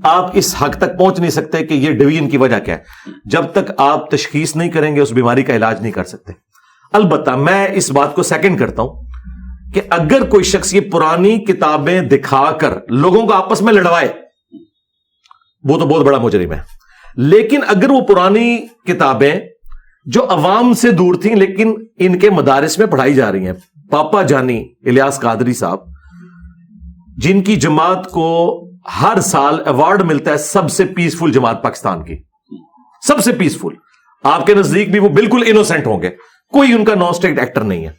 آپ اس حق تک پہنچ نہیں سکتے کہ یہ ڈویژن کی وجہ کیا ہے جب تک آپ تشخیص نہیں کریں گے، اس بیماری کا علاج نہیں کر سکتے. البتہ میں اس بات کو سیکنڈ کرتا ہوں کہ اگر کوئی شخص یہ پرانی کتابیں دکھا کر لوگوں کو آپس میں لڑوائے، وہ تو بہت بڑا مجرم ہے. لیکن اگر وہ پرانی کتابیں جو عوام سے دور تھیں لیکن ان کے مدارس میں پڑھائی جا رہی ہیں، پاپا جانی الیاس قادری صاحب جن کی جماعت کو ہر سال ایوارڈ ملتا ہے سب سے پیسفل جماعت پاکستان کی، سب سے پیسفل، آپ کے نزدیک بھی وہ بالکل انوسینٹ ہوں گے، کوئی ان کا نان اسٹیٹ ایکٹر نہیں ہے،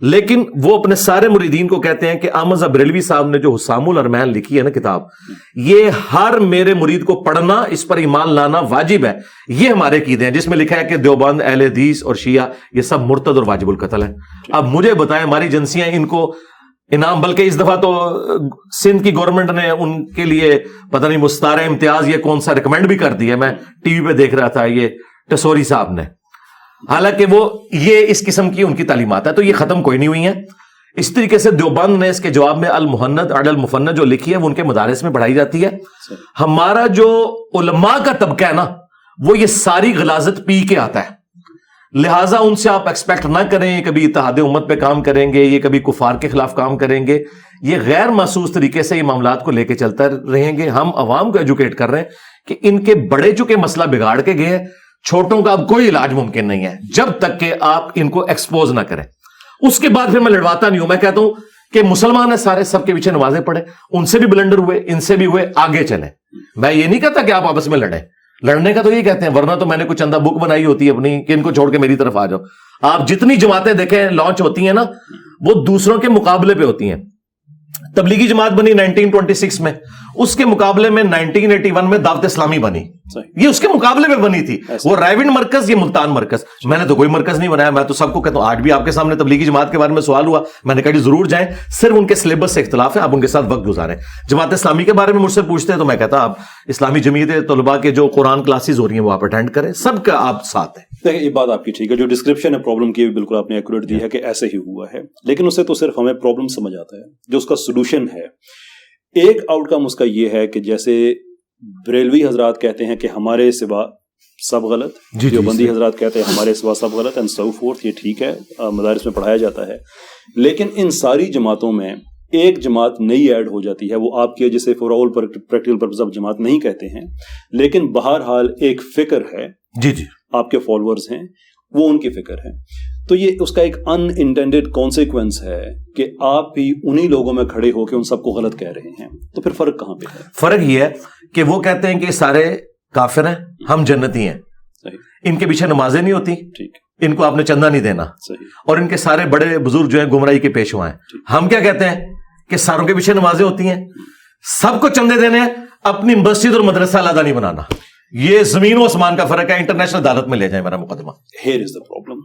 لیکن وہ اپنے سارے مریدین کو کہتے ہیں کہ احمد رضا بریلوی صاحب نے جو حسام الارمین لکھی ہے نا کتاب، یہ ہر میرے مرید کو پڑھنا، اس پر ایمان لانا واجب ہے. یہ ہمارے عقیدے ہیں جس میں لکھا ہے کہ دیوبند، اہل حدیث اور شیعہ یہ سب مرتد اور واجب القتل ہیں. اب مجھے بتائیں ہماری ایجنسیاں ان کو انعام، بلکہ اس دفعہ تو سندھ کی گورنمنٹ نے ان کے لیے پتہ نہیں مستار امتیاز یہ کون سا ریکمینڈ بھی کر دیا. میں ٹی وی پہ دیکھ رہا تھا یہ ٹسوری صاحب نے، حالانکہ وہ یہ اس قسم کی ان کی تعلیمات ہے، تو یہ ختم کوئی نہیں ہوئی ہیں. اس طریقے سے دیوبند نے اس کے جواب میں المحند علی المفند جو لکھی ہے وہ ان کے مدارس میں پڑھائی جاتی ہے. ہمارا جو علماء کا طبقہ ہے نا وہ یہ ساری غلاظت پی کے آتا ہے، لہٰذا ان سے آپ ایکسپیکٹ نہ کریں یہ کبھی اتحاد امت پہ کام کریں گے، یہ کبھی کفار کے خلاف کام کریں گے. یہ غیر محسوس طریقے سے یہ معاملات کو لے کے چلتا رہیں گے. ہم عوام کو ایجوکیٹ کر رہے ہیں کہ ان کے بڑے چکے مسئلہ بگاڑ کے گئے، چھوٹوں کا اب کوئی علاج ممکن نہیں ہے جب تک کہ آپ ان کو ایکسپوز نہ کریں. اس کے بعد پھر میں لڑواتا نہیں ہوں، میں کہتا ہوں کہ مسلمان ہیں سارے، سب کے پیچھے نمازیں پڑھیں، ان سے بھی بلنڈر ہوئے، ان سے بھی ہوئے، آگے چلیں. میں یہ نہیں کہتا کہ آپ آپس میں لڑیں، لڑنے کا تو یہ کہتے ہیں، ورنہ تو میں نے کوئی چندہ بک بنائی ہوتی ہے اپنی کہ ان کو چھوڑ کے میری طرف آ جاؤ. آپ جتنی جماعتیں دیکھیں لانچ ہوتی ہیں نا وہ دوسروں کے مقابلے پہ ہوتی ہیں. تبلیغی جماعت بنی 1926 میں، اس کے مقابلے میں 1981 میں دعوت اسلامی بنی، یہ اس کے مقابلے میں بنی تھی. وہ رائیونڈ مرکز، یہ ملتان مرکز. میں نے تو کوئی مرکز نہیں بنایا، میں تو سب کو کہتا ہوں. آج بھی آپ کے سامنے تبلیغی جماعت کے بارے میں سوال ہوا، میں نے کہا جی ضرور جائیں، صرف ان کے سلیبس سے اختلاف ہے، آپ ان کے ساتھ وقت گزاریں. جماعت اسلامی کے بارے میں مجھ سے پوچھتے ہیں تو میں کہتا آپ اسلامی جمعیت طلباء کے جو قرآن کلاسز ہو رہی ہیں وہ آپ اٹینڈ کریں، سب کا آپ ساتھ ہیں. دیکھیں یہ بات آپ کی ٹھیک ہے، جو ڈسکرپشن ہے پرابلم کی بالکل آپ نے ایکوریٹ دی ہے کہ ایسے ہی ہوا ہے، لیکن اس سے تو صرف ہمیں پرابلم سمجھ آتا ہے. جو اس کا سولوشن ہے، ایک آؤٹ کم اس کا یہ ہے کہ جیسے بریلوی حضرات کہتے ہیں کہ ہمارے سوا سب غلط، دیوبندی حضرات کہتے ہیں ہمارے سوا سب غلط، اینڈ سو فورتھ، یہ ٹھیک ہے مدارس میں پڑھایا جاتا ہے. لیکن ان ساری جماعتوں میں ایک جماعت نئی ایڈ ہو جاتی ہے، وہ آپ کی جسے for all practical purpose of جماعت نہیں کہتے ہیں، لیکن بہرحال ایک فکر ہے، جی آپ کے فالوورز ہیں، وہ ان کی فکر ہے. تو یہ اس کا ایک ان انٹینڈیڈ کانسیکوینس ہے کہ آپ بھی انہی لوگوں میں کھڑے ہو کے ان سب کو غلط کہہ رہے ہیں. تو پھر فرق کہاں پہ ہے؟ فرق یہ ہے کہ وہ کہتے ہیں کہ سارے کافر ہیں، ہم جنتی ہیں. صحیح. ان کے پیچھے نمازیں نہیں ہوتی، ٹھیک، ان کو آپ نے چندہ نہیں دینا. صحیح. اور ان کے سارے بڑے بزرگ جو ہیں گمراہی کے پیشوا ہیں. ہم کیا کہتے ہیں کہ ساروں کے پیچھے نمازیں ہوتی ہیں، سب کو چندے دینے ہیں، اپنی مسجد اور مدرسہ علیحدہ نہیں بنانا. یہ زمین و آسمان کا فرق ہے. انٹرنیشنل عدالت میں لے جائیں میرا مقدمہ. Here is the problem.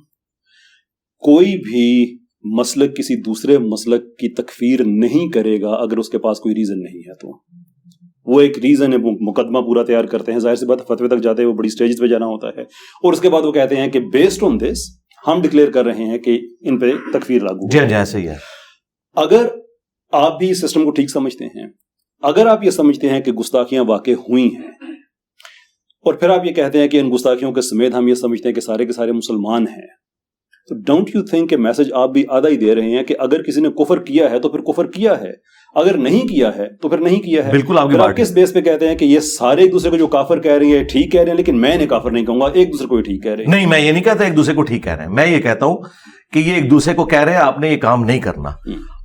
کوئی بھی مسلک کسی دوسرے مسلک کی تکفیر نہیں کرے گا اگر اس کے پاس کوئی ریزن نہیں ہے. تو وہ ایک ریزن ہے، مقدمہ پورا تیار کرتے ہیں، ظاہر سی بات فتوے تک جاتے ہیں، وہ بڑی سٹیجز پہ جانا ہوتا ہے، اور اس کے بعد وہ کہتے ہیں کہ بیسڈ آن دس ہم ڈکلیئر کر رہے ہیں کہ ان پہ تکفیر لاگو. جی ایسے ہی ہے. اگر آپ بھی اس سسٹم کو ٹھیک سمجھتے ہیں، اگر آپ یہ سمجھتے ہیں کہ گستاخیاں واقع ہوئی ہیں، اور پھر آپ یہ کہتے ہیں کہ ان گستاخیوں کے سمیت ہم یہ سمجھتے ہیں کہ سارے کے سارے مسلمان ہیں، تو ڈونٹ یو تھنک کہ میسج آپ بھی آدھا ہی دے رہے ہیں کہ اگر کسی نے کفر کیا ہے تو پھر کفر کیا ہے، اگر نہیں کیا ہے تو پھر نہیں کیا ہے. بالکل. آپ کس بیس پہ کہتے ہیں کہ یہ سارے ایک دوسرے کو جو کافر کہہ رہے ہیں ٹھیک کہہ رہے ہیں، لیکن میں نے کافر نہیں کہوں گا، ایک دوسرے کو ٹھیک کہہ رہے ہیں؟ نہیں، میں یہ نہیں کہتا ایک دوسرے کو ٹھیک کہہ رہے ہیں، میں یہ کہتا ہوں کہ یہ ایک دوسرے کو کہہ رہے ہیں آپ نے یہ کام نہیں کرنا.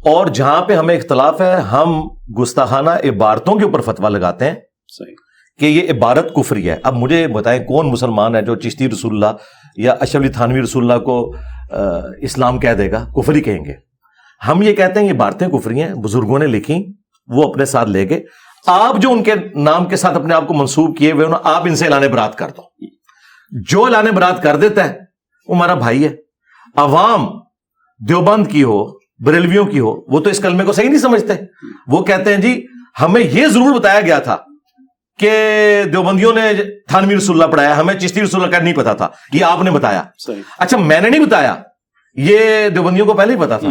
اور جہاں پہ ہمیں اختلاف ہے، ہم گستاخانہ عبارتوں کے اوپر فتویٰ لگاتے ہیں. صحیح. کہ یہ عبارت کفری ہے. اب مجھے بتائیں کون مسلمان ہے جو چشتی رسول اللہ یا اشرف علی تھانوی رسول اللہ کو اسلام کہہ دے گا؟ کفری کہیں گے. ہم یہ کہتے ہیں یہ عبارتیں کفری ہیں، بزرگوں نے لکھی، وہ اپنے ساتھ لے گئے. آپ جو ان کے نام کے ساتھ اپنے آپ کو منسوب کیے ہوئے آپ ان سے اعلان برات کر دو. جو اعلان برات کر دیتا ہے وہ ہمارا بھائی ہے. عوام دیوبند کی ہو، بریلویوں کی ہو، وہ تو اس کلمے کو صحیح نہیں سمجھتے. وہ کہتے ہیں جی ہمیں یہ ضرور بتایا گیا تھا کہ دیوبندیوں نے تھانوی رسول اللہ پڑھایا، ہمیں چشتی رسول اللہ کا نہیں پتا تھا، یہ آپ نے بتایا. اچھا میں نے نہیں بتایا، یہ دیوبندیوں کو پہلے ہی پتا تھا.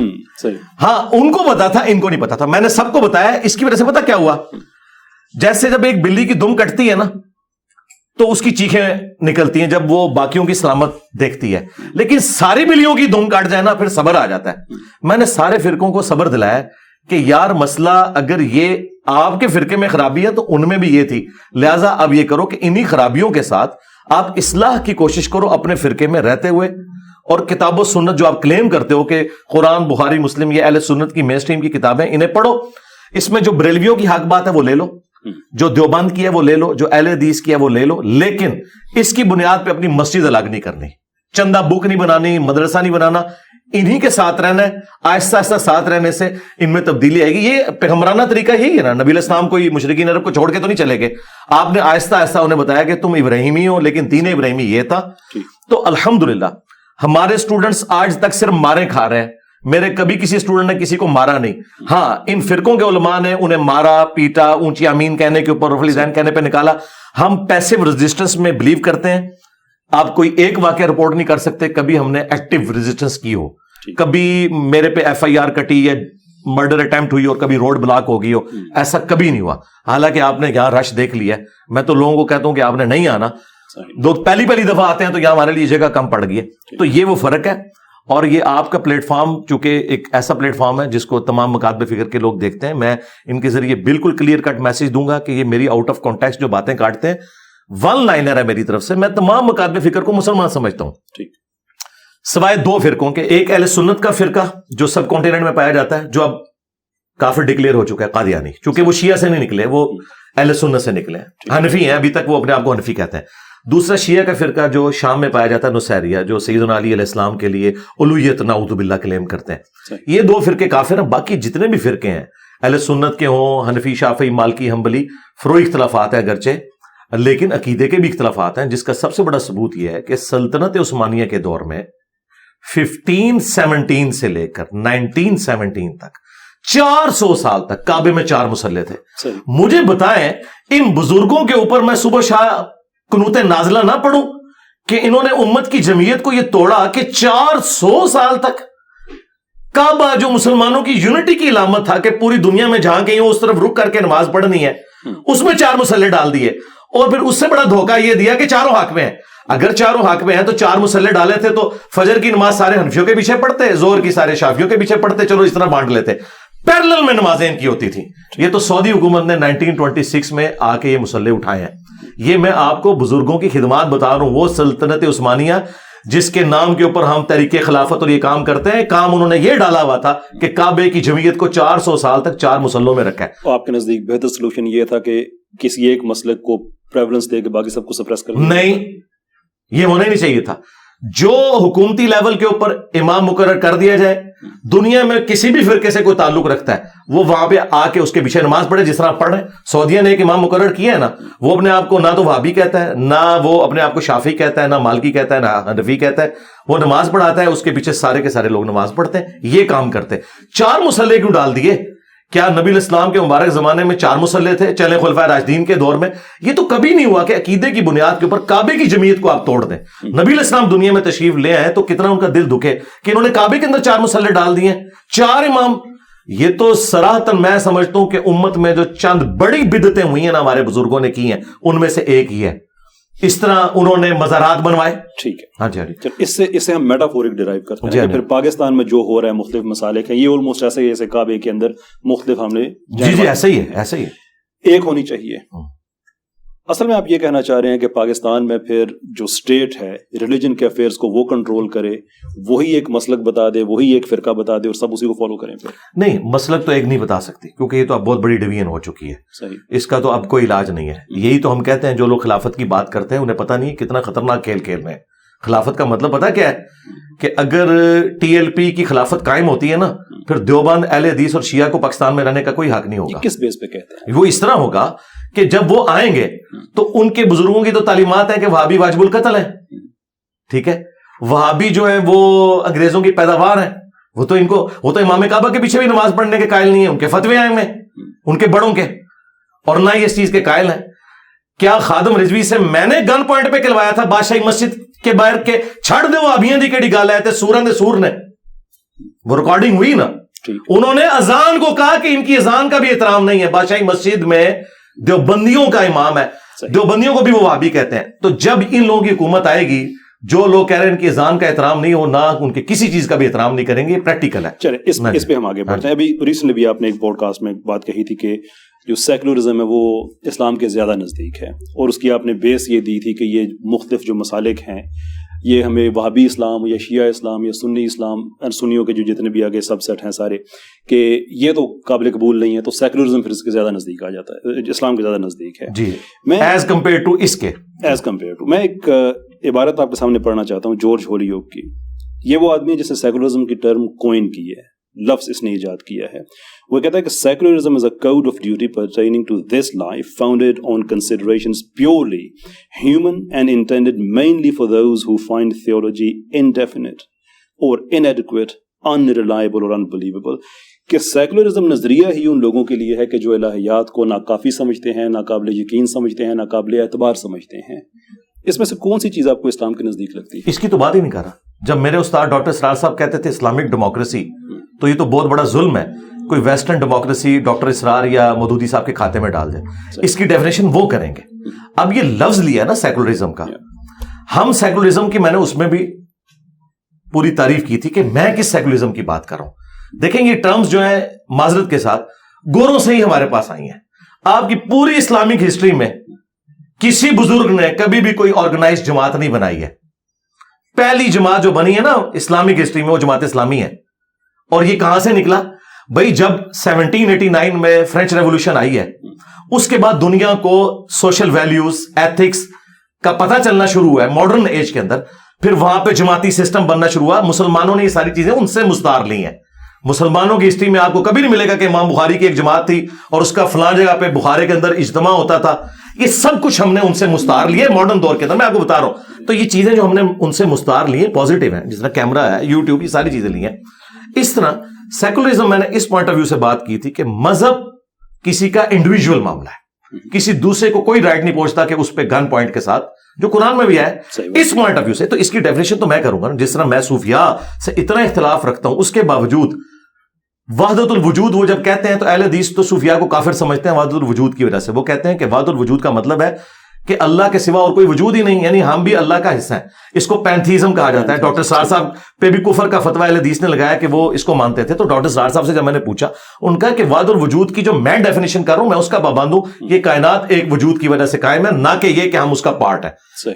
ہاں ان کو پتا تھا، ان کو نہیں پتا تھا. میں نے سب کو بتایا. اس کی وجہ سے پتا کیا ہوا جیسے جب ایک بلی کی دم کٹتی ہے نا تو اس کی چیخیں نکلتی ہیں جب وہ باقیوں کی سلامت دیکھتی ہے، لیکن ساری بلیوں کی دم کٹ جائے نا پھر صبر آ جاتا ہے۔ میں نے سارے فرقوں کو صبر دلایا کہ یار مسئلہ اگر یہ آپ کے فرقے میں خرابی ہے تو ان میں بھی یہ تھی، لہٰذا اب یہ کرو کہ انہی خرابیوں کے ساتھ آپ اصلاح کی کوشش کرو اپنے فرقے میں رہتے ہوئے، اور کتاب و سنت جو آپ کلیم کرتے ہو کہ قرآن، بخاری، مسلم، یہ اہل سنت کی مین اسٹریم کی کتابیں، انہیں پڑھو، اس میں جو بریلویوں کی حق بات ہے وہ لے لو، جو دیوبند کی ہے وہ لے لو، جو اہل حدیث کی ہے وہ لے لو، لیکن اس کی بنیاد پہ اپنی مسجد الگ نہیں کرنی، چندہ بک نہیں بنانی، مدرسہ نہیں بنانا، انہی کے ساتھ رہنا ہے۔ آہستہ آہستہ ساتھ رہنے سے ان میں تبدیلی آئے گی۔ یہ پیغمبرانہ طریقہ یہی ہے نا، نبی علیہ السلام کوئی مشرکین عرب کو چھوڑ کے تو نہیں چلے گئے، آپ نے آہستہ آہستہ انہیں بتایا کہ تم ابراہیمی ہو، لیکن دین ابراہیمی یہ تھا۔ تو الحمدللہ ہمارے اسٹوڈنٹس آج تک صرف مارے کھا رہے ہیں، میرے کبھی کسی اسٹوڈنٹ نے کسی کو مارا نہیں۔ ہاں، ان فرقوں کے علماء نے انہیں مارا پیٹا، اونچی امین کہنے کے اوپر، رفع الذہن کہنے پہ نکالا۔ ہم پیسو ریزسٹنس میں بلیو کرتے ہیں۔ آپ کوئی ایک واقعہ رپورٹ نہیں کر سکتے کبھی ہم نے ایکٹیو ریزسٹنس کی ہو، کبھی میرے پہ ایف آئی آر کٹی یا مرڈر اٹیمپٹ ہوئی اور کبھی روڈ بلاک ہو گئی ہو، ایسا کبھی نہیں ہوا۔ حالانکہ آپ نے یہاں رش دیکھ لیا ہے، میں تو لوگوں کو کہتا ہوں کہ آپ نے نہیں آنا، لوگ پہلی دفعہ آتے ہیں تو یہاں ہمارے لیے جگہ کم پڑ گئی ہے۔ تو یہ وہ فرق ہے، اور یہ آپ کا پلیٹ فارم چونکہ ایک ایسا پلیٹ فارم ہے جس کو تمام مکاتب فکر کے لوگ دیکھتے ہیں، میں ان کے ذریعے بالکل کلیئر کٹ میسج دوں گا کہ یہ میری آؤٹ آف کانٹیکسٹ جو باتیں کاٹتے ہیں ون لائنر ہے میری طرف سے۔ میں تمام مکاتب فکر کو مسلمان سمجھتا ہوں، سوائے دو فرقوں کے، ایک اہل سنت کا فرقہ جو سب کانٹیننٹ میں پایا جاتا ہے، جو اب کافر ڈکلیئر ہو چکا ہے، قادیانی، چونکہ وہ شیعہ سے نہیں نکلے، وہ اہل سنت سے نکلے ہیں، حنفی ہیں، ابھی تک وہ اپنے آپ کو حنفی کہتے ہیں۔ دوسرا شیعہ کا فرقہ جو شام میں پایا جاتا ہے، نصیریہ، جو سیدنا علی علیہ السلام کے لیے الوہیت نعوذ باللہ کلیم کرتے ہیں۔ یہ دو فرقے کافر ہیں۔ باقی جتنے بھی فرقے ہیں، اہل سنت کے ہوں، حنفی، شافعی، مالکی، حنبلی، فروعی اختلافات ہیں اگرچہ، لیکن عقیدے کے بھی اختلافات ہیں، جس کا سب سے بڑا ثبوت یہ ہے کہ سلطنت عثمانیہ کے دور میں 1517 سے لے کر 1917 تک 400 سال تک کعبے میں 4 مصلے تھے۔ مجھے بتائیں ان بزرگوں کے اوپر میں صبح شاہ قنوت نازلہ نہ پڑھوں کہ انہوں نے امت کی جمعیت کو یہ توڑا کہ 400 سال تک کعبہ جو مسلمانوں کی یونٹی کی علامت تھا کہ پوری دنیا میں جہاں کہیں اس طرف رک کر کے نماز پڑھنی ہے، اس میں 4 مصلے ڈال دیے، اور پھر اس سے بڑا دھوکہ یہ دیا کہ چاروں حق میں ہیں۔ اگر چاروں حق میں ہیں تو 4 مصلے ڈالے تھے تو فجر کی نماز سارے حنفیوں کے پیچھے پڑھتے، ظہر کی سارے شافیوں کے پیچھے پڑھتے، چلو اس طرح بانٹ لیتے، پیرلل میں نمازیں ان کی ہوتی تھیں۔ یہ تو سعودی حکومت نے 1926 میں آ کے یہ مصلے اٹھائے ہیں۔ یہ میں آپ کو بزرگوں کی خدمات بتا رہا ہوں، وہ سلطنت عثمانیہ جس کے نام کے اوپر ہم تحریک خلافت اور یہ کام کرتے ہیں، کام انہوں نے یہ ڈالا ہوا تھا کہ کعبے کی جمعیت کو 400 سال تک 4 مصلوں میں رکھا ہے۔ آپ کے نزدیک بہتر سلوشن یہ تھا کہ کسی ایک مسلک کو پریفرنس دے کے باقی سب کو سپریس کر؟ نہیں، یہ ہونا ہی نہیں چاہیے تھا۔ جو حکومتی لیول کے اوپر امام مقرر کر دیا جائے، دنیا میں کسی بھی فرقے سے کوئی تعلق رکھتا ہے وہ وہاں پہ آ کے اس کے پیچھے نماز پڑھے جس طرح پڑھ رہے ہیں۔ سعودیہ نے ایک امام مقرر کیا ہے نا، وہ اپنے آپ کو نہ تو وہابی کہتا ہے، نہ وہ اپنے آپ کو شافعی کہتا ہے، نہ مالکی کہتا ہے، نہ حنفی کہتا ہے، وہ نماز پڑھاتا ہے، اس کے پیچھے سارے کے سارے لوگ نماز پڑھتے ہیں، یہ کام کرتے ہیں۔ 4 مصلے کیوں ڈال دیے؟ کیا نبی علیہ السلام کے مبارک زمانے میں 4 مصلے تھے؟ چلے خلفائے راشدین کے دور میں یہ تو کبھی نہیں ہوا کہ عقیدے کی بنیاد کے اوپر کعبے کی جمعیت کو آپ توڑ دیں۔ نبی علیہ السلام دنیا میں تشریف لے آئے تو کتنا ان کا دل دکھے کہ انہوں نے کعبے کے اندر 4 مصلے ڈال دیے، 4 امام۔ یہ تو صراحتاً میں سمجھتا ہوں کہ امت میں جو چند بڑی بدعتیں ہوئی ہیں نا ہمارے بزرگوں نے کی ہیں، ان میں سے ایک ہی ہے۔ اس طرح انہوں نے مزارات بنوائے۔ ٹھیک ہے، ہاں جی، اس سے ہم میٹافورک ڈرائیو کرتے ہیں کہ پھر پاکستان میں جو ہو رہا ہے مختلف مسالک ہیں، یہ آلموسٹ ایسے ہی جیسے کعبے کے اندر مختلف ہم نے جی ایسا ہی ہے، ایسا ہی ہے، ایک ہونی چاہیے۔ اصل میں آپ یہ کہنا چاہ رہے ہیں کہ پاکستان میں پھر جو اسٹیٹ ہے ریلیجن کے افیئرس کو وہ کنٹرول کرے، وہی ایک مسلک بتا دے، وہی ایک فرقہ بتا دے اور سب اسی کو فالو کریں؟ پھر نہیں، مسلک تو ایک نہیں بتا سکتی کیونکہ یہ تو اب بہت بڑی ڈویژن ہو چکی ہے۔ صحیح، اس کا تو اب کوئی علاج نہیں ہے۔ یہی تو ہم کہتے ہیں جو لوگ خلافت کی بات کرتے ہیں انہیں پتہ نہیں کتنا خطرناک کھیل کھیل میں ہے۔ خلافت کا مطلب پتہ کیا ہے کہ اگر ٹی ایل پی کی خلافت قائم ہوتی ہے نا، پھر دیوبند، اہل حدیث اور شیعہ کو پاکستان میں رہنے کا کوئی حق نہیں ہوگا۔ کس بیس پہ کہتے ہیں؟ وہ اس طرح ہوگا کہ جب وہ آئیں گے تو ان کے بزرگوں کی تو تعلیمات ہیں کہ وہابی واجب القتل ہے، ٹھیک ہے، وہابی جو ہے وہ انگریزوں کی پیداوار ہے، وہ تو امام کعبہ کے پیچھے بھی نماز پڑھنے کے قائل نہیں ہے، ان کے فتوے آئے ہوئے ان کے بڑوں کے، اور نہ ہی اس چیز کے قائل ہیں۔ کیا خادم رضوی سے میں نے گن پوائنٹ پہ کھلوایا تھا بادشاہی مسجد کے باہر کے چھڑ دے وہ ابھیاں دی کیڑی گل ہے تے سورن دے سور نے، وہ ریکارڈنگ ہوئی نا، انہوں نے اذان کو کہا کہ ان کی اذان کا بھی احترام نہیں ہے۔ بادشاہی مسجد میں دیوبندیوں کا امام ہے, دیوبندیوں کو بھی وہ وہابی کہتے ہیں. تو جب ان لوگوں کی حکومت آئے گی, جو لوگ کہہ رہے ہیں ان کی اذان کا احترام نہیں ہو, نہ ان کے کسی چیز کا بھی احترام نہیں کریں گے, یہ پریکٹیکل ہے. چلے اس پہ ہم آگے بڑھتے ہیں. ابھی ریسنٹلی بھی آپ نے ایک پوڈ کاسٹ میں بات کہی تھی کہ جو سیکولرزم ہے وہ اسلام کے زیادہ نزدیک ہے, اور اس کی آپ نے بیس یہ دی تھی کہ یہ مختلف جو مسالک ہیں یہ ہمیں وہابی اسلام یا شیعہ اسلام یا سنی اسلام, سنیوں کے جو جتنے بھی آگے سب سیٹ ہیں سارے, کہ یہ تو قابل قبول نہیں ہے, تو سیکولرزم پھر اس کے زیادہ نزدیک آ جاتا ہے, اسلام کے زیادہ نزدیک ہے. جی, میں ایز کمپیئر ٹو اس کے میں ایک عبارت آپ کے سامنے پڑھنا چاہتا ہوں جارج ہولیوک کی. یہ وہ آدمی ہے جس نے سیکولرزم کی ٹرم کوئن کی ہے, لفظ اس نے ایجاد کیا ہے. وہ کہتا ہے کہ secularism is a code of duty pertaining to this life founded on considerations purely human and intended mainly for those who find theology indefinite اور انیڈیکویٹ, انریلائبل اور انبلیویبل. کہ سیکولرزم نظریہ ہی ان لوگوں کے لیے ہے کہ جو الہیات کو ناکافی سمجھتے ہیں, ناقابل یقین سمجھتے ہیں, ناقابل اعتبار سمجھتے ہیں. اس میں سے کون سی چیز آپ کو اسلام کے نزدیک لگتی ہے؟ اس کی تو بات ہی نہیں کر رہا. جب میرے استاد ڈاکٹر اسرار صاحب کہتے تھے اسلامک ڈیموکریسی, تو یہ تو بہت بڑا ظلم ہے کوئی ویسٹرن ڈیموکریسی ڈاکٹر اسرار یا مودودی صاحب کے کھاتے میں ڈال دے. اس کی ڈیفینیشن وہ کریں گے. اب یہ لفظ لیا نا سیکولرزم کا, ہم سیکولرزم کی, میں نے اس میں بھی پوری تعریف کی تھی کہ میں کس سیکولرزم کی بات کر رہا ہوں. دیکھیں یہ ٹرمز جو ہیں معذرت کے ساتھ گوروں سے ہی ہمارے پاس آئی ہیں. آپ کی پوری اسلامک ہسٹری میں کسی بزرگ نے کبھی بھی کوئی آرگنائز جماعت نہیں بنائی ہے. پہلی جماعت جو بنی ہے نا اسلامک ہسٹری میں وہ جماعت اسلامی ہے. اور یہ کہاں سے نکلا بھائی؟ جب 1789 میں فرینچ ریولوشن آئی ہے, اس کے بعد دنیا کو سوشل ویلیوز, ایتھکس کا پتہ چلنا شروع ہوا ہے ماڈرن ایج کے اندر. پھر وہاں پہ جماعتی سسٹم بننا شروع ہوا. مسلمانوں نے یہ ساری چیزیں ان سے مستعار لی ہیں. مسلمانوں کی ہسٹری میں آپ کو کبھی نہیں ملے گا کہ امام بخاری کی ایک جماعت تھی اور اس کا فلاں جگہ پہ بخارے کے اندر اجتماع ہوتا تھا. یہ سب کچھ ہم نے ان سے مستعار لیے ماڈرن دور کے اندر. میں آپ کو بتا رہا ہوں, تو یہ چیزیں جو ہم نے ان سے مستعار لی ہیں پازیٹیو ہیں, جس طرح کیمرہ ہے, یوٹیوب, یہ ساری چیزیں لی ہیں. اس طرح سیکولرزم میں نے اس پوائنٹ آف ویو سے بات کی تھی کہ مذہب کسی کا انڈیویجول معاملہ ہے, کسی دوسرے کو کوئی رائٹ نہیں پہنچتا کہ اس پہ گن پوائنٹ کے ساتھ, جو قرآن میں بھی ہے. اس پوائنٹ آف ویو سے تو اس کی ڈیفینیشن تو میں کروں گا. جس طرح میں صوفیاء سے اتنا اختلاف رکھتا ہوں, اس کے باوجود وحدت الوجود وہ جب کہتے ہیں تو اہل حدیث تو صوفیاء کو کافر سمجھتے ہیں وحدت الوجود کی وجہ سے. وہ کہتے ہیں کہ وحدت الوجود کا مطلب ہے کہ اللہ کے سوا اور کوئی وجود ہی نہیں, یعنی ہم بھی اللہ کا حصہ ہیں. اس کو پینتھیزم کہا جاتا ہے. ڈاکٹر سرار صاحب پہ بھی کفر کا فتویٰ اہل حدیث نے لگایا کہ وہ اس کو مانتے تھے. تو ڈاکٹر سرار صاحب سے جب میں نے پوچھا, ان کا کہ وحدت الوجود کی جو میں ڈیفینیشن کر رہا ہوں میں اس کا پابند ہوں, یہ کائنات ایک وجود کی وجہ سے قائم ہے, نہ کہ یہ کہ ہم اس کا پارٹ ہے.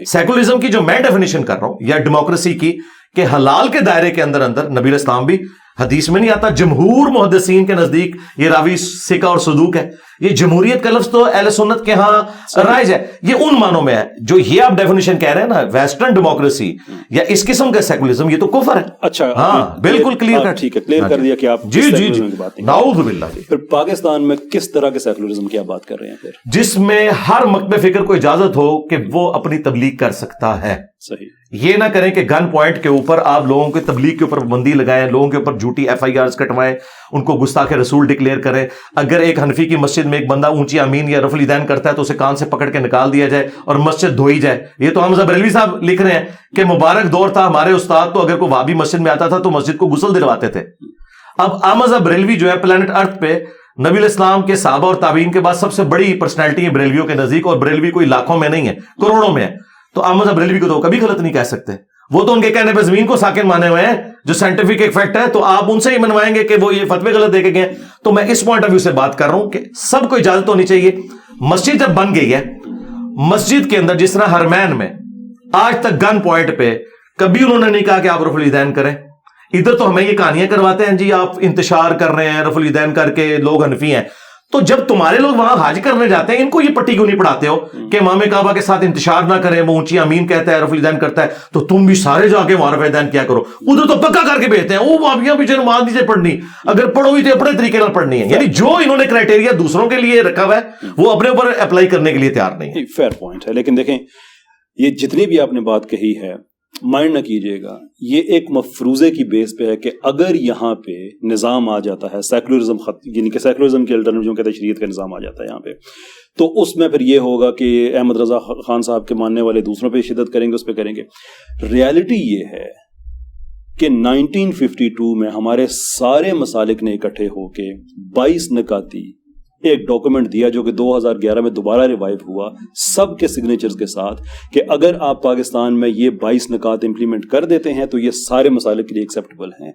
سیکولرزم کی جو میں ڈیفینیشن کر رہا ہوں یا ڈیموکریسی کی, کہ حلال کے دائرے کے اندر نبی علیہ السلام بھی حدیث میں نہیں آتا. جمہور محدثین کے نزدیک یہ راوی ثقہ اور صدوق ہے. یہ جمہوریت کا لفظ تو اہل سنت کے ہاں رائج ہے. یہ ان معنوں میں ہے جو یہ آپ ڈیفینیشن کہہ رہے ہیں نا, ویسٹرن ڈیموکریسی یا اس قسم کا سیکولرزم, یہ تو کفر ہے. اچھا, ہاں بالکل کلیئر. ٹھیک ہے, کلیئر کر دیا کہ آپ جی جی جی, نعوذ باللہ. پھر پاکستان میں کس طرح کے سیکولرزم کی آپ بات کر رہے ہیں پھر؟ جس میں ہر مکتب فکر کو اجازت ہو کہ وہ اپنی تبلیغ کر سکتا ہے. صحیح. یہ نہ کریں کہ گن پوائنٹ کے اوپر آپ لوگوں کے تبلیغ کے اوپر بندی لگائیں, لوگوں کے اوپر جھوٹی FIRs کٹوائیں, ان کو گستاخ رسول ڈکلیئر کریں. اگر ایک حنفی کی مسجد میں ایک بندہ اونچی امین یا رفع الیدین کرتا ہے تو اسے کان سے پکڑ کے نکال دیا جائے اور مسجد دھوئی جائے. یہ تو حمزہ بریلوی صاحب لکھ رہے ہیں کہ مبارک دور تھا ہمارے استاد تو اگر کوئی وہابی مسجد میں آتا تھا تو مسجد کو غسل دلواتے تھے. اب حمزہ بریلوی جو ہے پلانٹ ارتھ پہ نبی علیہ السلام کے صحابہ اور تابعین کے بعد سب سے بڑی پرسنالٹی ہے بریلویوں کے نزدیک, اور بریلوی کوئی لاکھوں میں نہیں ہے, کروڑوں میں ہے. تو احمد بریلوی کو تو کبھی غلط نہیں کہہ سکتے. وہ تو ان کے کہنے پہ زمین کو ساکن مانے ہوئے ہیں, جو سائنٹیفک ایک فیکٹ ہے. تو آپ ان سے ہی منوائیں گے کہ وہ یہ فتوے غلط دے کے گئے. تو میں اس پوائنٹ آف ویو سے بات کر رہا ہوں کہ سب کو اجازت ہونی چاہیے. مسجد جب بن گئی ہے, مسجد کے اندر جس طرح حرمین میں آج تک گن پوائنٹ پہ کبھی انہوں نے نہیں کہا کہ آپ رفع الیدین کریں. ادھر تو ہمیں یہ کہانیاں کرواتے ہیں, جی آپ انتشار کر رہے ہیں رفع الیدین کر کے, لوگ حنفی ہیں. تو جب تمہارے لوگ وہاں حج کرنے جاتے ہیں, ان کو یہ پٹی کیوں نہیں پڑھاتے ہو کہ امام کعبہ کے ساتھ انتشار نہ کریں, وہ اونچی امین کہتا ہے, رفع الیدین کرتا ہے, تو تم بھی سارے جا کے وہاں رفع الیدین کیا کرو. ادھر تو پکا کر کے بھیجتے ہیں, وہ وہابیاں پیچھے نماز نہیں پڑھنی, اگر پڑھو گی تو اپنے طریقے سے پڑھنی ہے. یعنی جو انہوں نے کرائٹیریا دوسروں کے لیے رکھا ہوا ہے وہ اپنے اوپر اپلائی کرنے کے لیے تیار نہیں ہے. فیئر پوائنٹ ہے. لیکن دیکھیں یہ جتنی بھی آپ نے بات کہی ہے, مائنڈ نہ کیجیے گا, یہ ایک مفروضے کی بیس پہ ہے کہ اگر یہاں پہ نظام آ جاتا ہے سیکولرزم, یعنی کہ سیکولرزم کے الٹرنیٹو جو کہتے ہیں شریعت کا نظام آ جاتا ہے یہاں پہ, تو اس میں پھر یہ ہوگا کہ احمد رضا خان صاحب کے ماننے والے دوسروں پہ شدت کریں گے, اس پہ کریں گے. ریالٹی یہ ہے کہ 1952 میں ہمارے سارے مسالک نے اکٹھے ہو کے 22 نکاتی ایک ڈاکومنٹ دیا جو کہ 2011 میں دوبارہ ریوائیو ہوا سب کے سگنیچرز کے ساتھ کہ اگر آپ پاکستان میں یہ 22 نکات امپلیمنٹ کر دیتے ہیں تو یہ سارے مسالک کے لیے ایکسیپٹیبل ہیں.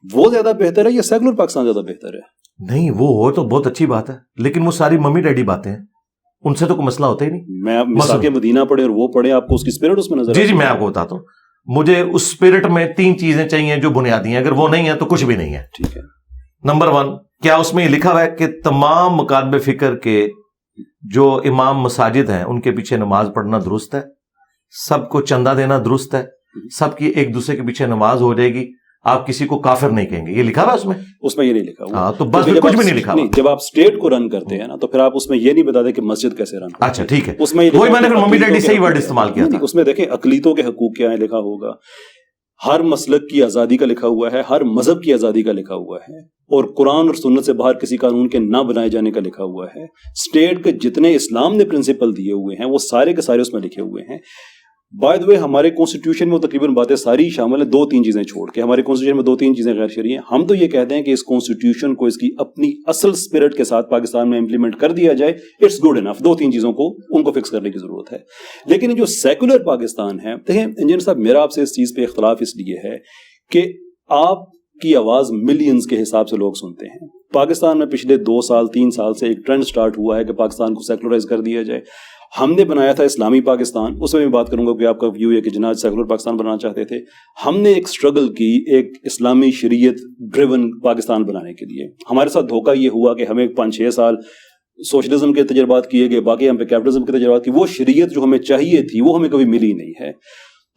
وہ زیادہ بہتر ہے یا سیکولر پاکستان زیادہ بہتر ہے؟ نہیں وہ ہو تو بہت اچھی بات ہے، لیکن وہ ساری ممی ڈیڈی باتیں ہیں، ان سے تو کوئی مسئلہ ہوتا ہی نہیں. میں مساق مدینہ پڑھے اور وہ پڑھے، آپ کو اس کی اسپرٹ اس میں نظر جی میں آپ کو بتاتا ہوں. مجھے اس اسپرٹ میں 3 چیزیں چاہیے جو بنیادی ہیں، اگر وہ نہیں ہے تو کچھ بھی نہیں ہے. ٹھیک ہے. نمبر 1، کیا اس میں یہ لکھا ہوا ہے کہ تمام مکاتب فکر کے جو امام مساجد ہیں ان کے پیچھے نماز پڑھنا درست ہے، سب کو چندہ دینا درست ہے، سب کی ایک دوسرے کے پیچھے نماز ہو جائے گی، آپ کسی کو کافر نہیں کہیں گے؟ یہ لکھا ہوا اس میں؟ اس میں یہ نہیں لکھا ہوا. ہاں تو بس کچھ بھی نہیں لکھا ہوا. جب آپ اسٹیٹ کو رن کرتے ہیں نا تو پھر آپ اس میں یہ نہیں بتاتے کہ مسجد کیسے رن کرتے ہیں. اچھا ٹھیک ہے، اس میں وہی میں نے ممی ڈیڈی صحیح ورڈ استعمال کیا تھا. اس میں دیکھیں اقلیتوں کے حقوق کیا ہے لکھا ہوگا، ہر مسلک کی آزادی کا لکھا ہوا ہے، ہر مذہب کی آزادی کا لکھا ہوا ہے، اور قرآن اور سنت سے باہر کسی قانون کے نہ بنائے جانے کا لکھا ہوا ہے. اسٹیٹ کے جتنے اسلام نے پرنسپل دیے ہوئے ہیں وہ سارے کے سارے اس میں لکھے ہوئے ہیں. بائی دا وے ہمارے کانسٹیٹیوشن میں وہ تقریباً باتیں ساری شامل ہیں، 2-3 چیزیں چھوڑ کے. ہمارے کانسٹیٹیوشن میں 2-3 چیزیں غیر شرعی ہیں. ہم تو یہ کہتے ہیں کہ اس کانسٹیٹیوشن کو اس کی اپنی اصل اسپرٹ کے ساتھ پاکستان میں امپلیمنٹ کر دیا جائے. It's good enough. 2-3 چیزوں کو ان کو فکس کرنے کی ضرورت ہے. لیکن جو سیکولر پاکستان ہے، دیکھیں انجینئر صاحب میرا آپ سے اس چیز پہ اختلاف اس لیے ہے کہ آپ کی آواز ملینز کے حساب سے لوگ سنتے ہیں. پاکستان میں پچھلے 2-3 سال سے ایک ٹرینڈ سٹارٹ ہوا ہے کہ پاکستان کو سیکولرائز کر دیا جائے. ہم نے بنایا تھا اسلامی پاکستان، اس میں بھی بات کروں گا کہ آپ کا ویو ہے کہ جناب سیکولر پاکستان بنانا چاہتے تھے. ہم نے ایک اسٹرگل کی ایک اسلامی شریعت ڈریون پاکستان بنانے کے لیے. ہمارے ساتھ دھوکہ یہ ہوا کہ ہمیں 5-6 سال سوشلزم کے تجربات کیے گئے، باقی ہم پہ کیپٹلزم کے تجربات کی. وہ شریعت جو ہمیں چاہیے تھی وہ ہمیں کبھی ملی نہیں ہے.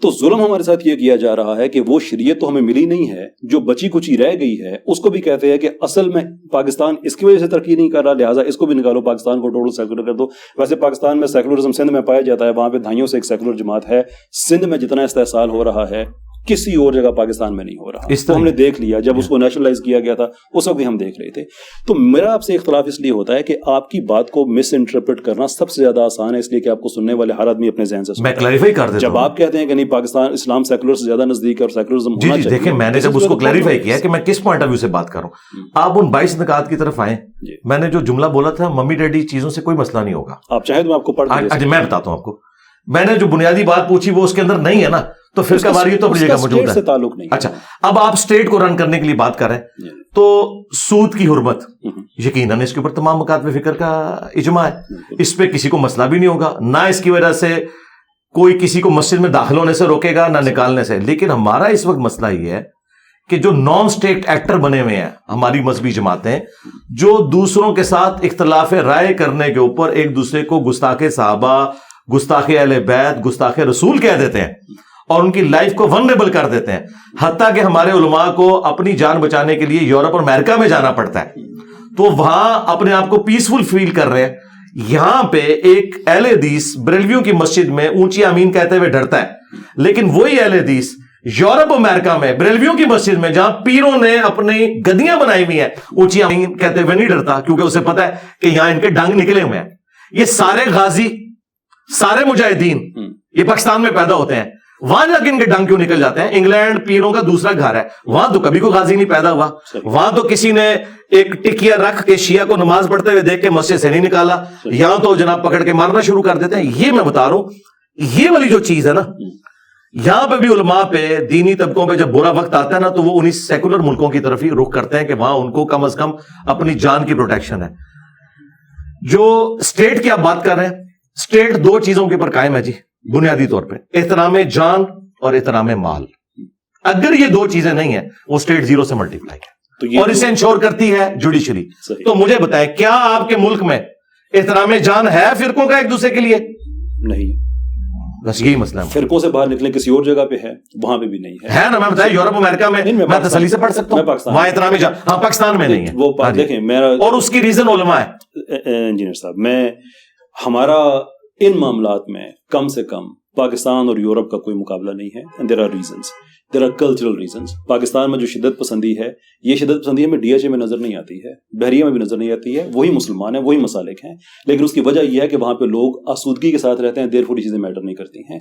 تو ظلم ہمارے ساتھ یہ کیا جا رہا ہے کہ وہ شریعت تو ہمیں ملی نہیں ہے، جو بچی کچی رہ گئی ہے اس کو بھی کہتے ہیں کہ اصل میں پاکستان اس کی وجہ سے ترقی نہیں کر رہا، لہٰذا اس کو بھی نکالو، پاکستان کو ٹوٹل سیکولر کر دو. ویسے پاکستان میں سیکولرزم سندھ میں پایا جاتا ہے، وہاں پہ دھائیوں سے ایک سیکولر جماعت ہے. سندھ میں جتنا استحصال ہو رہا ہے کسی اور جگہ پاکستان میں نہیں ہو رہا. اس کو ہم نے دیکھ لیا جب اس کو نیشنلائز کیا گیا تھا، اس وقت بھی ہم دیکھ رہے تھے. تو میرا آپ سے اختلاف اس لیے ہوتا ہے کہ آپ کی بات کو مس انٹرپریٹ کرنا سب سے زیادہ آسان ہے، اس لیے کہ آپ کو سننے والے ہر آدمی اپنے ذہن سے میں کلیریفائی کر دیتا ہوں. جب آپ کہتے ہیں کہ نہیں پاکستان اسلام سیکولر سے زیادہ نزدیک اور سیکولرزم ہونا چاہیے. دیکھیں میں نے جب اس کو کلیریفائی کیا کہ میں کس پوائنٹ آف ویو سے بات کر رہا ہوں، آپ ان 22 نکات کی طرف آئیں. میں نے جو جملہ بولا تھا ممی ڈیڈی چیزوں سے کوئی مسئلہ نہیں ہوگا. آپ چاہیں تو آپ کو پڑھ دیں. میں بتاتا ہوں آپ کو، میں نے جو بنیادی بات پوچھی وہ اس کے اندر نہیں ہے نا، تو پھر کا باری تو اپنی جگہ موجود ہے. تعلق نہیں. اچھا اب آپ اسٹیٹ کو رن کرنے کے لیے بات کر رہے ہیں تو سود کی حرمت یقیناً اس کے اوپر تمام مکاتب فکر کا اجماع ہے، اس پہ کسی کو مسئلہ بھی نہیں ہوگا، نہ اس کی وجہ سے کوئی کسی کو مسجد میں داخل ہونے سے روکے گا نہ نکالنے سے. لیکن ہمارا اس وقت مسئلہ یہ ہے کہ جو نان اسٹیٹ ایکٹر بنے ہوئے ہیں ہماری مذہبی جماعتیں، جو دوسروں کے ساتھ اختلاف رائے کرنے کے اوپر ایک دوسرے کو گستاخ صحابہ، گستاخ اہل بیت، گستاخ رسول کہہ دیتے ہیں اور ان کی لائف کو ونریبل کر دیتے ہیں، حتیٰ کہ ہمارے علماء کو اپنی جان بچانے کے لیے یورپ اور امریکہ میں جانا پڑتا ہے، تو وہاں اپنے آپ کو پیسفل فیل کر رہے ہیں. یہاں پہ ایک اہل حدیث بریلویوں کی مسجد میں اونچی آمین کہتے ہوئے ڈرتا ہے، لیکن وہی اہل حدیث یورپ اور امریکہ میں بریلویوں کی مسجد میں جہاں پیروں نے اپنی گدیاں بنائی ہوئی ہیں اونچی آمین کہتے ہوئے نہیں ڈرتا، کیونکہ اسے پتا ہے کہ یہاں ان کے ڈنگ نکلے ہوئے ہیں. یہ سارے غازی، سارے مجاہدین یہ پاکستان میں پیدا ہوتے ہیں. وہاں جا کے ان کے ڈنگ کیوں نکل جاتے ہیں؟ انگلینڈ پیروں کا دوسرا گھر ہے، وہاں تو کبھی کوئی غازی نہیں پیدا ہوا، وہاں تو کسی نے ایک ٹکیا رکھ کے شیعہ کو نماز پڑھتے ہوئے دیکھ کے مسجد سے نہیں نکالا. یہاں تو جناب پکڑ کے مارنا شروع کر دیتے ہیں. یہ میں بتا رہا ہوں، یہ والی جو چیز ہے نا، یہاں پہ بھی علماء پہ، دینی طبقوں پہ جب برا وقت آتا ہے نا تو وہ انہی سیکولر ملکوں کی طرف ہی رخ کرتے ہیں کہ وہاں ان کو کم از کم اپنی جان کی پروٹیکشن ہے. جو اسٹیٹ کی آپ بات کر رہے ہیں، اسٹیٹ 2 چیزوں کے اوپر قائم ہے جی بنیادی طور پہ، احترام جان اور احترام مال. اگر یہ 2 چیزیں نہیں ہیں وہ اسٹیٹ 0 سے ملٹیپلائی ہے اور اسے انشور کرتی ہے جوڈیشری. تو مجھے بتائیں کیا آپ کے ملک میں احترام جان ہے فرقوں کا ایک دوسرے کے لیے؟ نہیں. بس یہی مسئلہ ہے. فرقوں سے باہر نکلیں کسی اور جگہ پہ ہے، وہاں پہ بھی نہیں ہے نا. میں بتایا یورپ امریکہ میں میں تسلی سے پڑھ سکتا ہوں، وہاں احترام جان. ہاں پاکستان میں نہیں ہے. وہ دیکھیں میرا اور اس کی ریزن علماء ہے. انجینئر صاحب ہمارا ان معاملات میں کم سے کم پاکستان اور یورپ کا کوئی مقابلہ نہیں ہے. and there are reasons, there are cultural reasons. Pakistan میں جو شدت پسندی ہے، یہ شدت پسندی ہمیں DHA میں نظر نہیں آتی ہے، بحریہ میں بھی نظر نہیں آتی ہے. وہی مسلمان ہیں، وہی مسالک ہیں، لیکن اس کی وجہ یہ ہے کہ وہاں پہ لوگ آسودگی کے ساتھ رہتے ہیں، دیر فوری چیزیں میٹر نہیں کرتی ہیں.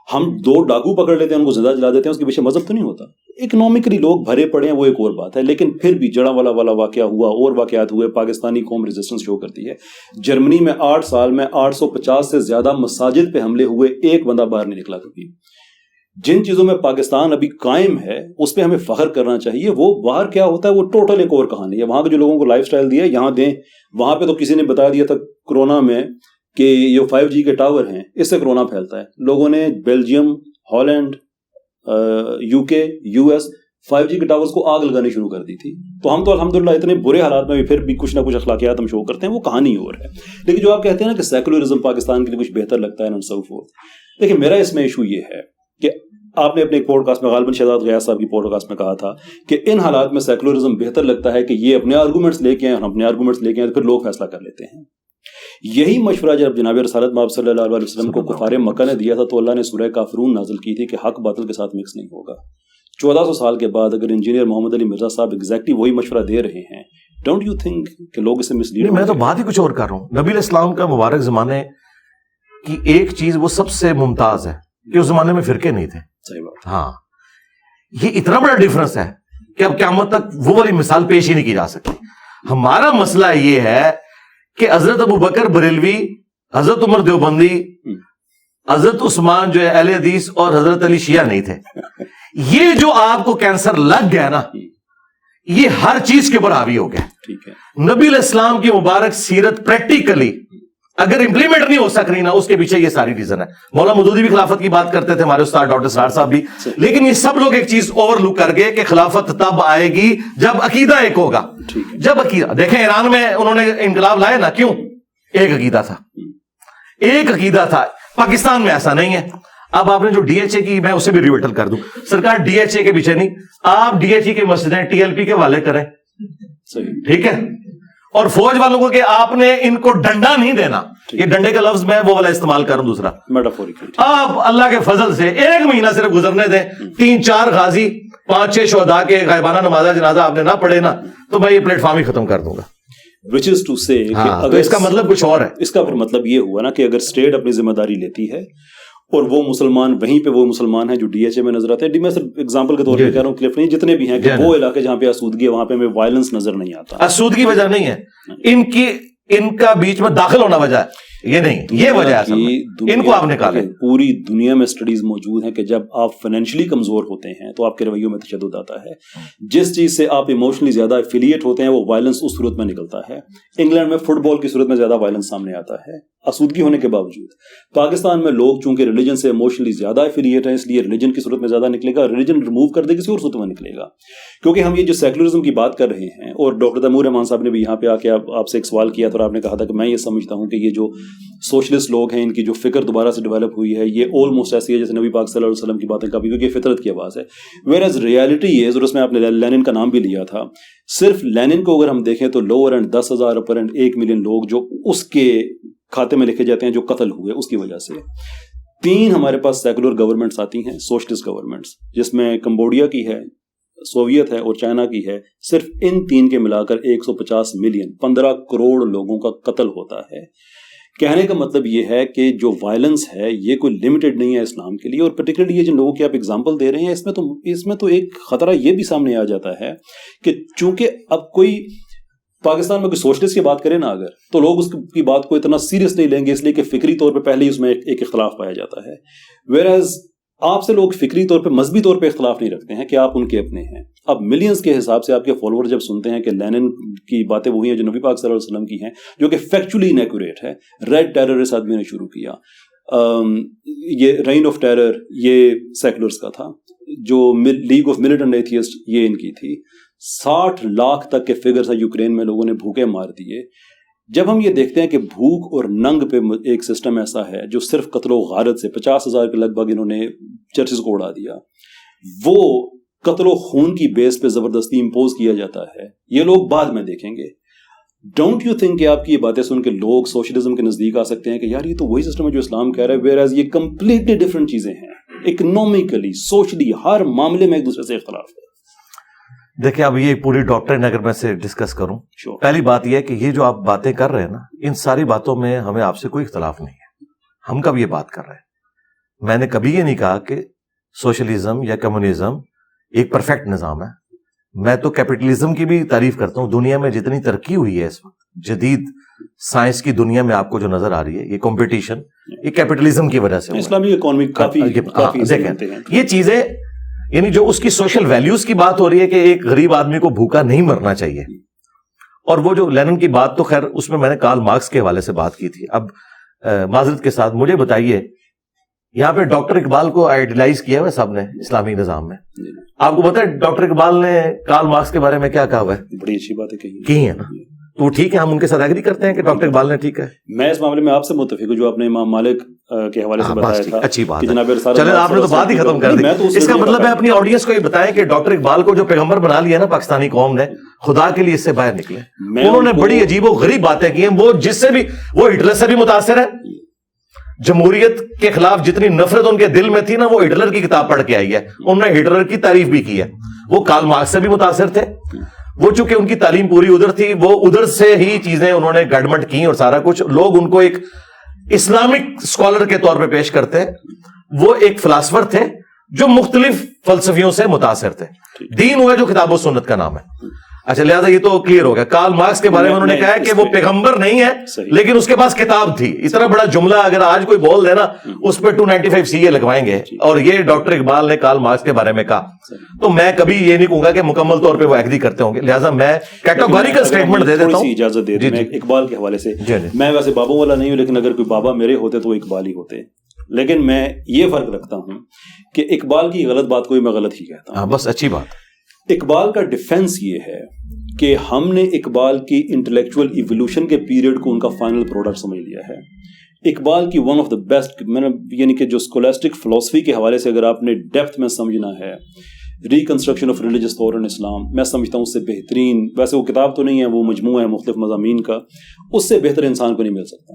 ہم 2 ڈاکو پکڑ لیتے ہیں، ان کو زندہ جلا دیتے ہیں، اس کے پیچھے مذہب تو نہیں ہوتا. اکنامکلی لوگ بھرے پڑے ہیں وہ ایک اور بات ہے، لیکن پھر بھی جڑاں والا واقعہ ہوا اور واقعات ہوئے، پاکستانی قوم ریزسٹنس شو کرتی ہے۔ جرمنی میں 8 سال میں 850 سے زیادہ مساجد پہ حملے ہوئے، ایک بندہ باہر نہیں نکلا کبھی۔ جن چیزوں میں پاکستان ابھی قائم ہے اس پہ ہمیں فخر کرنا چاہیے۔ وہ باہر کیا ہوتا ہے وہ ٹوٹل ایک اور کہانی ہے۔ وہاں کے جو لوگوں کو لائف سٹائل دیا یہاں دیں، وہاں پہ تو کسی نے بتا دیا تھا کورونا میں کہ یہ 5G کے ٹاور ہیں اس سے کورونا پھیلتا ہے۔ لوگوں نے Belgium, Holland, UK، US 5G کے ٹاورز کو آگ لگانی شروع کر دی تھی۔ تو ہم تو الحمدللہ اتنے برے حالات میں بھی پھر بھی کچھ نہ کچھ اخلاقیات ہم شو کرتے ہیں، وہ کہانی اور ہے۔ لیکن جو آپ کہتے ہیں نا کہ سیکولرزم پاکستان کے لیے کچھ بہتر لگتا ہے، سو فورتھ، دیکھیں میرا اس میں ایشو یہ ہے کہ آپ نے اپنے ایک پوڈ کاسٹ میں غالباً شہزاد غیاث صاحب کی پوڈ کاسٹ میں کہا تھا کہ ان حالات میں سیکولرزم بہتر لگتا ہے کہ یہ اپنے آرگومنٹس لے کے آئیں، ہم اپنے آرگومنٹس لے کے آئیں تو پھر لوگ فیصلہ کر لیتے ہیں۔ یہی مشورہ جب جناب رسالت مآب صلی اللہ علیہ وسلم کو کفار مکہ نے دیا تھا تو اللہ نے سورہ کافرون نازل کی تھی کہ حق باطل کے ساتھ مکس نہیں ہوگا۔ 1400 سال کے بعد اگر انجینئر محمد علی مرزا صاحب ایگزیکٹلی وہی مشورہ دے رہے ہیں، ڈونٹ یو تھنک کہ لوگ اسے مس لیڈ؟ میں تو بات ہی کچھ اور کر رہا ہوں۔ نبی علیہ السلام کا مبارک زمانے کی ایک چیز وہ سب سے ممتاز ہے کہ اس زمانے میں فرقے نہیں تھے۔ صحیح بات۔ ہاں، یہ اتنا بڑا ڈیفرنس ہے کہ اب قیامت تک وہ والی مثال پیش ہی نہیں کی جا سکتی۔ ہمارا مسئلہ یہ ہے کہ حضرت ابو بکر بریلوی، حضرت عمر دیوبندی، حضرت عثمان جو ہے اہل حدیث اور حضرت علی شیعہ نہیں تھے۔ یہ جو آپ کو کینسر لگ گیا نا، یہ ہر چیز کے اوپر حاوی ہو گیا۔ ٹھیک ہے، نبی علیہ السلام کی مبارک سیرت پریکٹیکلی اگر امپلیمنٹ نہیں ہو سک رہی نا، اس کے پیچھے یہ ساری ریزن ہے۔ مولانا مودودی بھی خلافت کی بات کرتے تھے، ہمارے استاد ڈاکٹر سرار صاحب بھی، لیکن یہ سب لوگ ایک چیز اوور لک کر گئے کہ خلافت تب آئے گی جب عقیدہ ایک ہوگا۔ جب عقیدہ، دیکھیں ایران میں انہوں نے انقلاب لائے نا، کیوں؟ ایک عقیدہ تھا، ایک عقیدہ تھا۔ پاکستان میں ایسا نہیں ہے۔ اب آپ نے جو DHA کی، میں اسے بھی ریویٹل کر دوں، سرکار DHA کے پیچھے نہیں، آپ DHA کے مسجدیں TLP کے حوالے کریں، ٹھیک ہے؟ اور فوج والوں کو کہ آپ نے ان کو ڈنڈا نہیں دینا، یہ ڈنڈے کا لفظ میں وہ والا استعمال کروں دوسرا، آپ اللہ کے فضل سے 1 مہینہ صرف گزرنے دیں، 3-4 غازی 5-6 شہداء کے غائبانہ نماز جنازہ آپ نے نہ پڑھے نا، تو میں یہ پلیٹ فارم ہی ختم کر دوں گا۔ which is to say کہ اگر اس کا مطلب کچھ اور ہے، اس کا پھر مطلب یہ ہوا نا کہ اگر اسٹیٹ اپنی ذمہ داری لیتی ہے اور وہ مسلمان وہیں پہ وہ مسلمان ہیں جو DHA میں نظر آتے ہیں، میں صرف اگزامپل کے طور پہ کہہ رہا ہوں، کلف نہیں، جتنے بھی ہیں کہ وہ علاقے جہاں پہ آسودگی ہے وہاں پہ ہمیں وائلنس نظر نہیں آتا۔ آسودگی وجہ نہیں ہے، ان کا بیچ میں داخل ہونا وجہ ہے، یہ نہیں، یہ وجہ ہے، ان کو آپ نکالیں۔ پوری دنیا میں اسٹڈیز موجود ہیں کہ جب آپ فائنینشلی کمزور ہوتے ہیں تو آپ کے رویوں میں تشدد آتا ہے، جس چیز سے آپ ایموشنلی زیادہ ایفیلیٹ ہوتے ہیں وہ وائلنس اس صورت میں نکلتا ہے۔ انگلینڈ میں فٹ بال کی صورت میں زیادہ وائلنس سامنے آتا ہے آسودگی ہونے کے باوجود۔ پاکستان میں لوگ چونکہ ریلیجن سے ایموشنلی زیادہ ایفیلیٹ ہیں اس لیے ریلیجن کی صورت میں زیادہ نکلے گا، ریلیجن ریموو کر دے کسی اور صورت میں نکلے گا۔ کیونکہ ہم یہ جو سیکولرزم کی بات کر رہے ہیں، اور ڈاکٹر تیمور رحمان صاحب نے بھی یہاں پہ آ کے آپ سے ایک سوال کیا تھا اور آپ نے کہا تھا کہ میں یہ سمجھتا ہوں کہ یہ جو سوشلسٹ لوگ ہیں ان کی جو فکر دوبارہ سے ڈیولپ ہوئی ہے یہ آلموسٹ ایسی ہے جیسے نبی پاک صلی اللہ علیہ وسلم کی باتیں کبھی، کیونکہ یہ فطرت کی آواز ہے۔ ویئرز ریالٹی ہے، اور اس میں آپ نے لینن کا نام بھی لیا تھا، صرف لینن کو اگر ہم دیکھیں تو lower and 10,000 upper and 1 million لوگ جو اس کے کھاتے میں لکھے جاتے ہیں جو قتل ہوئے اس کی وجہ سے۔ 3 ہمارے پاس سیکولر گورنمنٹس آتی ہیں، سوشلسٹ گورنمنٹس، جس میں کمبوڈیا کی ہے، سوویت ہے اور چائنا کی ہے۔ صرف ان 3 کے ملا کر 150 ملین 15 کروڑ لوگوں کا قتل ہوتا ہے۔ کہنے کا مطلب یہ ہے کہ جو وائلنس ہے یہ کوئی لمیٹڈ نہیں ہے اسلام کے لیے، اور پرٹیکولرلی یہ جن لوگوں کی آپ اگزامپل دے رہے ہیں اس میں تو ایک خطرہ یہ بھی سامنے آ جاتا ہے کہ چونکہ اب کوئی پاکستان میں کوئی سوشلسٹ کی بات کرے نا اگر، تو لوگ اس کی بات کو اتنا سیریس نہیں لیں گے، اس لیے کہ فکری طور پہ پہلے ہی اس میں ایک اختلاف پایا جاتا ہے۔ ویئرز آپ سے لوگ فکری طور پہ مذہبی طور پہ اختلاف نہیں رکھتے ہیں کہ آپ ان کے اپنے ہیں۔ اب ملینز کے حساب سے آپ کے فالوور جب سنتے ہیں کہ لینن کی باتیں وہی ہیں جو نبی پاک صلی اللہ علیہ وسلم کی ہیں، جو کہ فیکچولی انیکوریٹ ہے۔ ریڈ ٹیرر اس آدمی نے شروع کیا، یہ رین آف ٹیرر یہ سیکولرز کا تھا، جو لیگ آف ملیٹنٹ ایتھیسٹ یہ ان کی تھی۔ 60 لاکھ تک کے فگرز ہیں یوکرین میں لوگوں نے بھوکے مار دیے۔ جب ہم یہ دیکھتے ہیں کہ بھوک اور ننگ پہ ایک سسٹم ایسا ہے جو صرف قتل و غارت سے 50,000 کے لگ بھگ انہوں نے چرچز کو اڑا دیا، وہ قتل و خون کی بیس پہ زبردستی امپوز کیا جاتا ہے، یہ لوگ بعد میں دیکھیں گے۔ ڈونٹ یو تھنک کہ آپ کی یہ باتیں سن کے لوگ سوشلزم کے نزدیک آ سکتے ہیں کہ یار یہ تو وہی سسٹم ہے جو اسلام کہہ رہا ہے، ویئر ایز یہ کمپلیٹلی ڈفرنٹ چیزیں ہیں، اکنامکلی، سوشلی، ہر معاملے میں ایک دوسرے سے اختلاف ہے۔ دیکھیں اب یہ پوری ڈاکٹرن اگر میں سے ڈسکس کروں، پہلی بات یہ ہے کہ یہ جو آپ باتیں کر رہے ہیں نا، ان ساری باتوں میں ہمیں آپ سے کوئی اختلاف نہیں ہے، ہم کب یہ بات کر رہے ہیں۔ میں نے کبھی یہ نہیں کہا کہ سوشلزم یا کمیونزم ایک پرفیکٹ نظام ہے. میں تو کیپٹلزم کی بھی تعریف کرتا ہوں. دنیا میں جتنی ترقی ہوئی ہے اس وقت, جدید سائنس کی دنیا میں آپ کو جو نظر آ رہی ہے, یہ کمپٹیشن یہ کیپٹلزم کی وجہ سے. اسلامی اکانومی کافی دیکھیں یہ چیزیں, یعنی جو اس کی سوشل ویلیوز کی بات ہو رہی ہے کہ ایک غریب آدمی کو بھوکا نہیں مرنا چاہیے, اور وہ جو لینن کی بات تو خیر اس میں نے کارل مارکس کے حوالے سے بات کی تھی. اب معذرت کے ساتھ مجھے بتائیے, یہاں پہ ڈاکٹر اقبال کو آئیڈیلائز کیا ہوا سب نے اسلامی نظام میں. آپ کو پتا ہے ڈاکٹر اقبال نے کارل مارکس کے بارے میں کیا کہا ہوا ہے؟ بڑی اچھی بات ہے کہی ہے نا, تو ٹھیک ہے, ہم ان کے ساتھ ایگری کرتے ہیں کہ ڈاکٹر اقبال نے ٹھیک ہے. میں اس معاملے میں آپ سے متفق ہوں, جو آپ نے امام مالک کے حوالے سے بتایا تھا. اچھی بات ہے, چلیں آپ نے تو بات ہی ختم کر دی. اس کا مطلب ہے اپنی آڈینس کو یہ بتائیں کہ ڈاکٹر اقبال کو جو پیغمبر بنا لیا نا پاکستانی قوم نے, خدا کے لیے اس سے باہر نکلے. انہوں نے بڑی عجیب و غریب باتیں کی ہیں. وہ جس سے بھی, وہ ہٹلر سے بھی متاثر ہے. جمہوریت کے خلاف جتنی نفرت ان کے دل میں تھی نا, وہ ہٹلر کی کتاب پڑھ کے آئی ہے. انہوں نے ہٹلر کی تعریف بھی کی ہے. وہ کارل مارکس سے بھی متاثر تھے. وہ چونکہ ان کی تعلیم پوری ادھر تھی, وہ ادھر سے ہی چیزیں انہوں نے گڈمٹ کی اور سارا کچھ. لوگ ان کو ایک اسلامک اسکالر کے طور پہ پیش کرتے. وہ ایک فلاسفر تھے جو مختلف فلسفیوں سے متاثر تھے. دین ہوا جو کتاب و سنت کا نام ہے. اچھا, لہٰذا یہ تو کلیئر ہو گیا. کارل مارکس کے بارے میں انہوں نے کہا ہے کہ وہ پیغمبر نہیں ہے لیکن اس کے پاس کتاب تھی. اتنا بڑا جملہ اگر آج کوئی بول دے نا, اس پہ 295 CA لگوائیں گے. اور یہ ڈاکٹر اقبال نے کارل مارکس کے بارے میں کہا, تو میں کبھی یہ نہیں کہوں گا کہ مکمل طور پہ وہ ایگری کرتے ہوں گے. لہٰذا میں کیٹیگوریکل اسٹیٹمنٹ دے دیتا ہوں. اجازت دے دیں اقبال کے حوالے سے. میں ویسے بابوں والا نہیں ہوں, لیکن اگر کوئی بابا میرے ہوتے تو وہ اقبال ہی ہوتے. لیکن میں یہ فرق رکھتا ہوں کہ اقبال کی غلط بات کو میں غلط ہی کہتا ہوں. بس اچھی بات. اقبال کا ڈیفینس یہ ہے کہ ہم نے اقبال کی انٹلیکچوئل ایولیوشن کے پیریڈ کو ان کا فائنل پروڈکٹ سمجھ لیا ہے. اقبال کی ون آف دا بیسٹ, میں نے یعنی کہ جو اسکولاسٹک فلسفی کے حوالے سے اگر آپ نے ڈیپتھ میں سمجھنا ہے, reconstruction of religious thought in Islam, میں سمجھتا ہوں اس سے بہترین, ویسے وہ کتاب تو نہیں ہے, وہ مجموعہ ہے مختلف مضامین کا, اس سے بہتر انسان کو نہیں مل سکتا.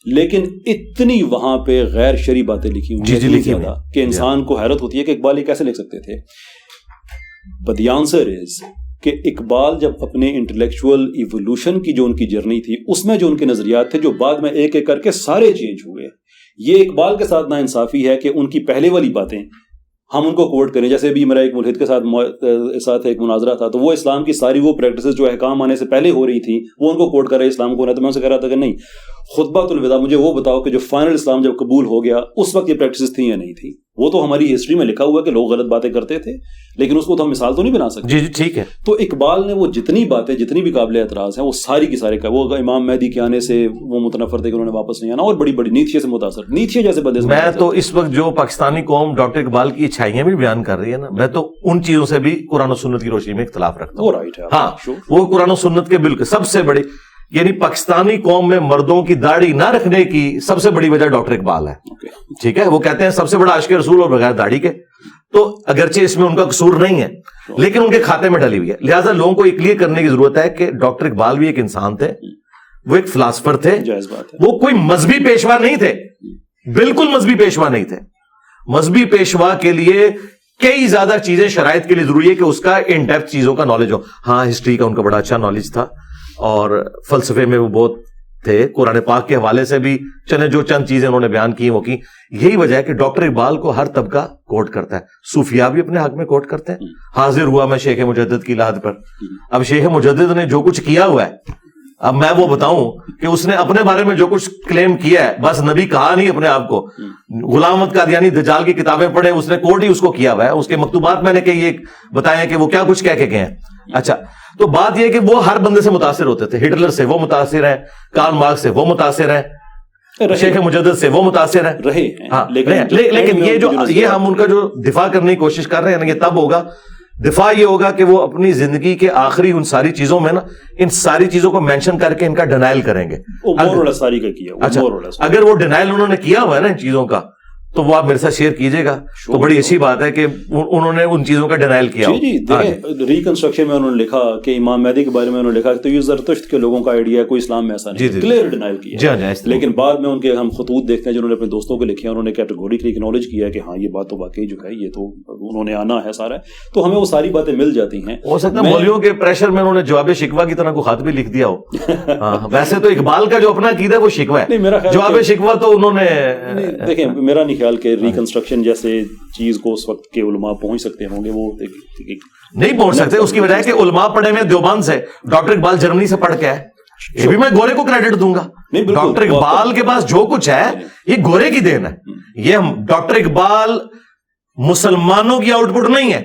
لیکن اتنی وہاں پہ غیر شرعی باتیں لکھی ہوئی ہیں کہ انسان کو حیرت ہوتی ہے کہ اقبال یہ کیسے لکھ سکتے تھے. But the answer is کہ اقبال جب اپنے انٹلیکچوئل ایولیوشن کی جو ان کی جرنی تھی, اس میں جو ان کے نظریات تھے جو بعد میں ایک ایک کر کے سارے چینج ہوئے. یہ اقبال کے ساتھ ناانصافی ہے کہ ان کی پہلے والی باتیں ہم ان کو کوٹ کریں. جیسے بھی میرا ایک ملحد کے ساتھ ایک مناظرہ تھا, تو وہ اسلام کی ساری وہ پریکٹسز جو احکام آنے سے پہلے ہو رہی تھی وہ ان کو کوٹ کر رہے اسلام کو. نہ تو میں ان سے کہہ رہا تھا کہ نہیں, خطبۃ الوداع مجھے وہ بتاؤ کہ جو فائنل اسلام جب قبول ہو گیا اس وقت یہ پریکٹسز تھیں یا نہیں تھی. وہ تو ہماری ہسٹری میں لکھا ہوا ہے کہ لوگ غلط باتیں کرتے تھے, لیکن اس کو تو ہم مثال تو نہیں بنا سکتے. جی ٹھیک ہے. تو اقبال نے وہ جتنی باتیں جتنی بھی قابل اعتراض ہیں وہ ساری کی سارے کا, وہ امام مہدی کے آنے سے وہ متنفر تھے کہ انہوں نے واپس نہیں آنا, اور بڑی بڑی نیچے سے متاثر, نیچے جیسے بندے سے. میں تو اس وقت جو پاکستانی قوم ڈاکٹر اقبال کی اچھائیاں بھی بیان کر رہی ہے نا, میں تو ان چیزوں سے بھی قرآن و سنت کی روشنی میں اختلاف رکھتا ہوں. وہ رائٹ ہے, ہاں وہ قرآن و سنت کے بالکل سب سے بڑی, یعنی پاکستانی قوم میں مردوں کی داڑھی نہ رکھنے کی سب سے بڑی وجہ ڈاکٹر اقبال ہے. ٹھیک ہے, وہ کہتے ہیں سب سے بڑا عاشق رسول اور بغیر داڑھی کے. تو اگرچہ اس میں ان کا قصور نہیں ہے لیکن ان کے کھاتے میں ڈلی ہوئی ہے. لہٰذا لوگوں کو یہ کلیئر کرنے کی ضرورت ہے کہ ڈاکٹر اقبال بھی ایک انسان تھے, وہ ایک فلاسفر تھے, وہ کوئی مذہبی پیشوا نہیں تھے, بالکل مذہبی پیشوا نہیں تھے. مذہبی پیشوا کے لیے کئی زیادہ چیزیں شرائط کے لیے ضروری ہے کہ اس کا ان ڈیپتھ چیزوں کا نالج ہو. ہاں ہسٹری کا ان کا بڑا اچھا نالج تھا اور فلسفے میں وہ بہت تھے. قرآن پاک کے حوالے سے بھی چلیں جو چند چیزیں انہوں نے بیان کی وہ کی. یہی وجہ ہے کہ ڈاکٹر اقبال کو ہر طبقہ کوٹ کرتا ہے. صوفیاء بھی اپنے حق میں کوٹ کرتے ہیں. حاضر ہوا میں شیخ مجدد کی لحد پر. اب شیخ مجدد نے جو کچھ کیا ہوا ہے, اب میں وہ بتاؤں کہ اس نے اپنے بارے میں جو کچھ کلیم کیا ہے, بس نبی کہا نہیں اپنے آپ کو. غلام احمد قادیانی دجال کی کتابیں پڑھے, اس نے کوٹ ہی اس کو کیا ہوا ہے. اس کے مکتوبات میں نے کہ یہ بتایا کہ وہ کیا کچھ کہہ کے گئے ہیں. اچھا, تو بات یہ کہ وہ ہر بندے سے متاثر ہوتے تھے. ہٹلر سے وہ متاثر ہیں, کارل مارکس سے وہ متاثر ہیں, شیخ مجدد سے وہ متاثر ہیں رہے. لیکن یہ ہم ان کا جو دفاع کرنے کی کوشش کر رہے ہیں نا, یہ تب ہوگا, دفاع یہ ہوگا کہ وہ اپنی زندگی کے آخری ان ساری چیزوں میں نا ان ساری چیزوں کو مینشن کر کے ان کا ڈینائل کریں گے. اچھا, اگر وہ ڈینائل انہوں نے کیا ہوا ہے نا ان چیزوں کا, تو وہ آپ میرے ساتھ شیئر کیجئے گا. تو بڑی اچھی بات ہے کہ انہوں نے ان چیزوں کا ڈینائل کیا. جی دیکھیں, ریکنسٹرکشن میں انہوں نے لکھا کہ امام مہدی کے بارے میں انہوں نے لکھا تو یہ زرتشت کے لوگوں کا آئیڈیا ہے, کوئی اسلام میں ایسا نہیں, کلیئر ڈینائل کیا. لیکن بعد میں ان کے ہم خطوط دیکھتے ہیں جنہوں نے اپنے دوستوں کو لکھے ہیں, انہوں نے کیٹیگوریکلی اکنالج کیا کہ ہاں یہ بات تو واقعی جو ہے یہ تو انہوں نے آنا ہے سارا, تو ہمیں وہ ساری باتیں مل جاتی ہیں. ہو سکتا ہے مولویوں کے پریشر میں انہوں نے جواب شکوہ کی طرح کو خط بھی لکھ دیا ہو. ویسے تو اقبال کا جو اپنا عقیدہ ہے وہ شکوہ ہے, جواب شکوہ تو انہوں نے. دیکھیں میرا نہیں خیال کہ ریکنسٹرکشن جیسے چیز کو اس وقت کے علماء پہنچ سکتے ہوں گے, وہ نہیں پہنچ سکتے. اس کی وجہ ہے کہ علماء پڑھے ہوئے دیوبند سے, ڈاکٹر اقبال جرمنی سے پڑھ کے ہے. یہ بھی میں گورے کو کریڈٹ دوں گا. ڈاکٹر اقبال کے پاس جو کچھ ہے یہ گورے کی دین ہے. یہ ڈاکٹر اقبال مسلمانوں کی آؤٹ پٹ نہیں ہے.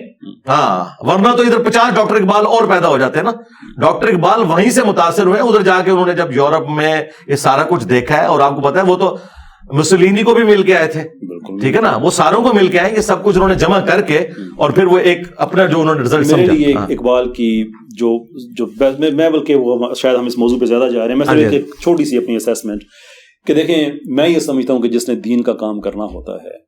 ہاں ورنہ تو ادھر 50 ڈاکٹر اقبال اور پیدا ہو جاتے ہیں نا. ڈاکٹر اقبال وہیں سے متاثر ہوئے, ادھر جا کے انہوں نے جب یورپ میں یہ سارا کچھ دیکھا ہے, اور آپ کو پتا ہے وہ تو مسولینی کو بھی مل کے آئے تھے, ٹھیک ہے نا, وہ ساروں کو مل کے آئے, یہ سب کچھ انہوں نے جمع کر کے اور پھر وہ ایک اپنا جو انہوں نے رزلٹ سمجھا. میرے لیے اقبال کی جو میں بلکہ وہ شاید ہم اس موضوع پہ زیادہ جا رہے ہیں, میں صرف ایک چھوٹی سی اپنی اسیسمنٹ کہ دیکھیں میں یہ سمجھتا ہوں کہ جس نے دین کا کام کرنا ہوتا ہے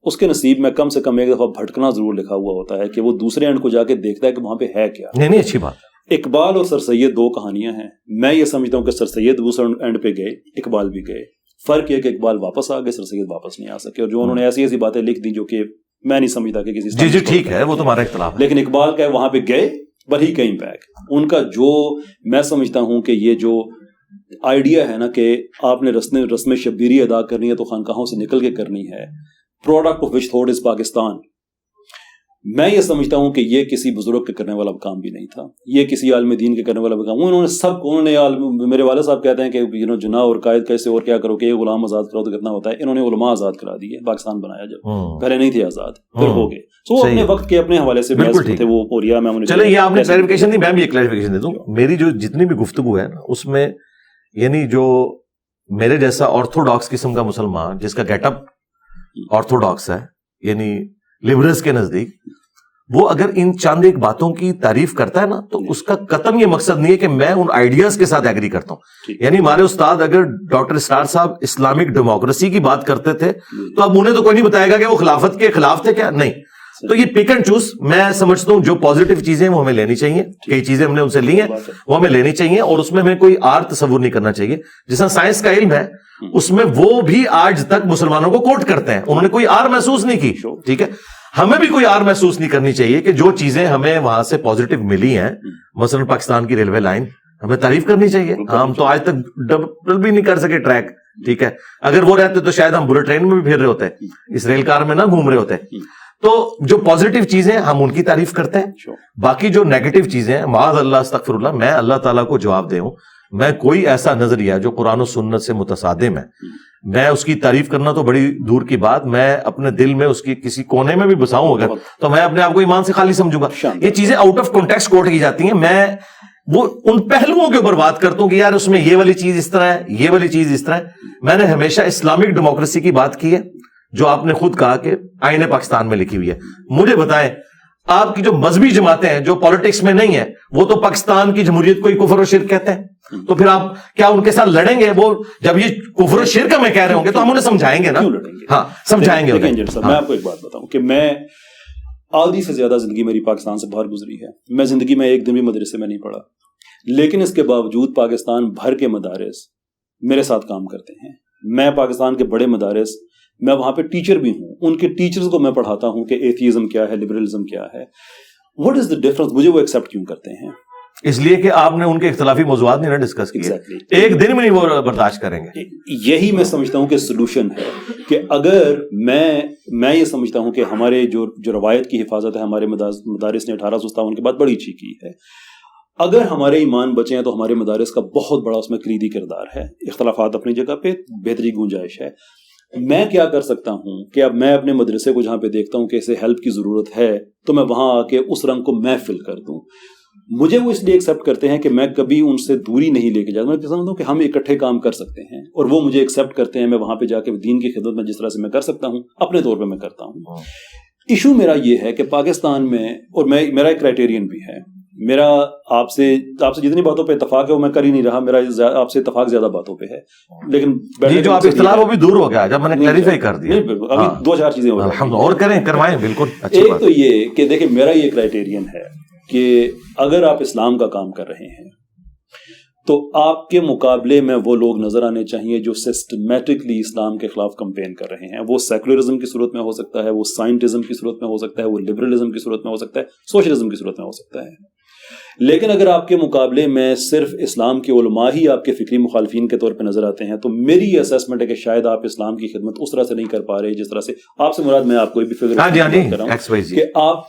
اس کے نصیب میں کم سے کم ایک دفعہ بھٹکنا ضرور لکھا ہوا ہوتا ہے کہ وہ دوسرے اینڈ کو جا کے دیکھتا ہے کہ وہاں پہ ہے کیا. نہیں اچھی بات. اقبال اور سر سید دو کہانیاں ہیں. میں یہ سمجھتا ہوں کہ سر سید دوسرے اینڈ پہ گئے, اقبال بھی گئے. فرق یہ کہ اقبال واپس آ گئے, سر سید واپس نہیں آ سکے, اور جو انہوں نے ایسی ایسی باتیں لکھ دی جو کہ میں نہیں سمجھتا کہ کسی جی ٹھیک ہے وہ تمہارا اختلاف ہے, لیکن اقبال کا وہاں پہ گئے بٹ ہی کیم بیک. ان کا جو میں سمجھتا ہوں کہ یہ جو آئیڈیا ہے نا کہ آپ نے رسم شبیری ادا کرنی ہے تو خانقاہوں سے نکل کے کرنی ہے, product of which thought is Pakistan, میں یہ سمجھتا ہوں کہ یہ کسی بزرگ کے کرنے والا کام بھی نہیں تھا, یہ کسی عالم دین کے کرنے والا بھی کام. انہوں نے میرے والد صاحب کہتے ہیں کہ جناح اور قائد کیسے اور کیا کرو کہ یہ غلام آزاد کرو تو کتنا ہوتا ہے. انہوں نے علماء آزاد کرا دیے, پاکستان بنایا جب, پہلے نہیں تھے آزاد, پھر ہو گئے. تو اپنے وقت کے اپنے حوالے سے تھے وہ پوریا میں. چلیں یہ آپ نے کلیریفیکیشن دی, میں بھی ایک کلیریفیکیشن دے دوں. میری جو جتنی بھی گفتگو ہے اس میں یعنی جو میرے جیسا آرتھوڈاکس قسم کا مسلمان جس کا گیٹ اپ آرتھوڈاکس ہے یعنی لبرلز کے نزدیک, وہ اگر ان چند ایک باتوں کی تعریف کرتا ہے نا تو اس کا قطعاً یہ مقصد نہیں ہے کہ میں ان آئیڈیاز کے ساتھ ایگری کرتا ہوں. یعنی ہمارے استاد اگر ڈاکٹر اسرار صاحب اسلامک ڈیموکریسی کی بات کرتے تھے تو اب انہیں تو کوئی نہیں بتائے گا کہ وہ خلافت کے خلاف تھے کیا, نہیں. تو یہ پک اینڈ چوز میں سمجھتا ہوں جو پازیٹیو چیزیں وہ ہمیں لینی چاہیے, کئی چیزیں ہم نے ان سے لی ہیں وہ ہمیں لینی چاہیے, اور اس میں ہمیں کوئی آر تصور نہیں کرنا چاہیے. جس طرح سائنس کا علم ہے اس میں وہ بھی آج تک مسلمانوں کو کوٹ کرتے ہیں, انہوں نے کوئی آر محسوس نہیں کی, ٹھیک ہے. ہمیں بھی کوئی آر محسوس نہیں کرنی چاہیے کہ جو چیزیں ہمیں وہاں سے پازیٹیو ملی ہیں, مثلا پاکستان کی ریلوے لائن, ہمیں تعریف کرنی چاہیے. ہم تو آج تک ڈبل بھی نہیں کر سکے ٹریک, ٹھیک ہے. اگر وہ رہتے تو شاید ہم بلٹ ٹرین میں بھی پھر رہے ہوتے, اس ریل کار میں نہ گھوم رہے ہوتے. تو جو پازیٹیو چیزیں ہم ان کی تعریف کرتے ہیں, باقی جو نیگیٹو چیزیں ہیں معاذ اللہ استغفر اللہ, میں اللہ تعالیٰ کو جواب دے ہوں, میں کوئی ایسا نظریہ جو قرآن و سنت سے متصادم ہے میں اس کی تعریف کرنا تو بڑی دور کی بات, میں اپنے دل میں اس کی کسی کونے میں بھی بساؤں اگر تو میں اپنے آپ کو ایمان سے خالی سمجھوں گا. یہ چیزیں آؤٹ آف کانٹیکسٹ کوٹ کی جاتی ہیں, میں وہ ان پہلوؤں کے اوپر بات کرتا ہوں کہ یار اس میں یہ والی چیز اس طرح ہے, یہ والی چیز اس طرح ہے. میں نے ہمیشہ اسلامک ڈیموکریسی کی بات کی ہے جو آپ نے خود کہا کہ آئین پاکستان میں لکھی ہوئی ہے. مجھے بتائیں آپ کی جو مذہبی جماعتیں ہیں جو پالیٹکس میں نہیں ہے وہ تو پاکستان کی جمہوریت کو ہی کفر و شرک کہتے ہیں, تو پھر آپ کیا ان کے ساتھ لڑیں گے؟ وہ جب یہ کفر و شرک ہمیں کہہ رہے ہوں گے تو ہم انہیں سمجھائیں گے نا. ہاں سمجھائیں گے. میں آپ کو ایک بات بتاؤں کہ میں آدھی سے زیادہ زندگی میری پاکستان سے باہر گزری ہے. میں زندگی میں ایک دن بھی مدرسے میں نہیں پڑھا, لیکن اس کے باوجود پاکستان بھر کے مدارس میرے ساتھ کام کرتے ہیں. میں پاکستان کے بڑے مدارس, میں وہاں پہ ٹیچر بھی ہوں, ان کے ٹیچرز کو میں پڑھاتا ہوں کہ ایتھیزم کیا ہے, لبرلزم کیا ہے, واٹ از دا ڈفرنس. مجھے وہ ایکسیپٹ کیوں کرتے ہیں؟ اس لیے کہ آپ نے ان کے اختلافی موضوعات نہیں ڈسکس کیے, ایک دن میں نہیں وہ برداشت کریں گے. یہی میں سمجھتا ہوں کہ سلوشن ہے کہ اگر میں یہ سمجھتا ہوں کہ ہمارے جو روایت کی حفاظت ہے ہمارے مدارس نے 1857 کے بعد بڑی اچھی کی ہے. اگر ہمارے ایمان بچے ہیں تو ہمارے مدارس کا بہت بڑا اس میں کلیدی کردار ہے. اختلافات اپنی جگہ پہ, بہتری گنجائش ہے. میں کیا کر سکتا ہوں کہ اب میں اپنے مدرسے کو جہاں پہ دیکھتا ہوں کہ اسے ہیلپ کی ضرورت ہے تو میں وہاں آ کے اس رنگ کو میں فل کر دوں. مجھے وہ اس لیے ایکسیپٹ کرتے ہیں کہ میں کبھی ان سے دوری نہیں لے کے جاتا. میں سمجھتا ہوں کہ ہم اکٹھے کام کر سکتے ہیں اور وہ مجھے ایکسیپٹ کرتے ہیں. میں وہاں پہ جا کے دین کی خدمت میں جس طرح سے میں کر سکتا ہوں اپنے طور پہ میں کرتا ہوں. ایشو میرا یہ ہے کہ پاکستان میں, اور میرا ایک کرائٹیرین بھی ہے, میرا آپ سے جتنی باتوں پہ اتفاق ہے وہ میں کر ہی نہیں رہا, میرا آپ سے اتفاق زیادہ باتوں پہ ہے. لیکن جو آپ اختلاف وہ بھی دور ہو گیا جب میں نے کلیریفائی کر دیا. ابھی 2-4 چیزیں اور کریں کروائیں بالکل. ایک تو یہ کہ دیکھیں میرا یہ کرائٹیرین ہے کہ اگر آپ اسلام کا کام کر رہے ہیں تو آپ کے مقابلے میں وہ لوگ نظر آنے چاہیے جو سسٹمیٹکلی اسلام کے خلاف کمپین کر رہے ہیں. وہ سیکولرزم کی صورت میں ہو سکتا ہے, وہ سائنٹزم کی صورت میں ہو سکتا ہے, وہ لبرلزم کی صورت میں ہو سکتا ہے, سوشلزم کی صورت میں ہو سکتا ہے. لیکن اگر آپ کے مقابلے میں صرف اسلام کے علماء ہی آپ کے فکری مخالفین کے طور پہ نظر آتے ہیں, تو میری یہ اسیسمنٹ ہے کہ شاید آپ اسلام کی خدمت اس طرح سے نہیں کر پا رہے جس طرح سے آپ سے مراد میں آپ کوئی بھی فکر کر رہا ہوں کہ آپ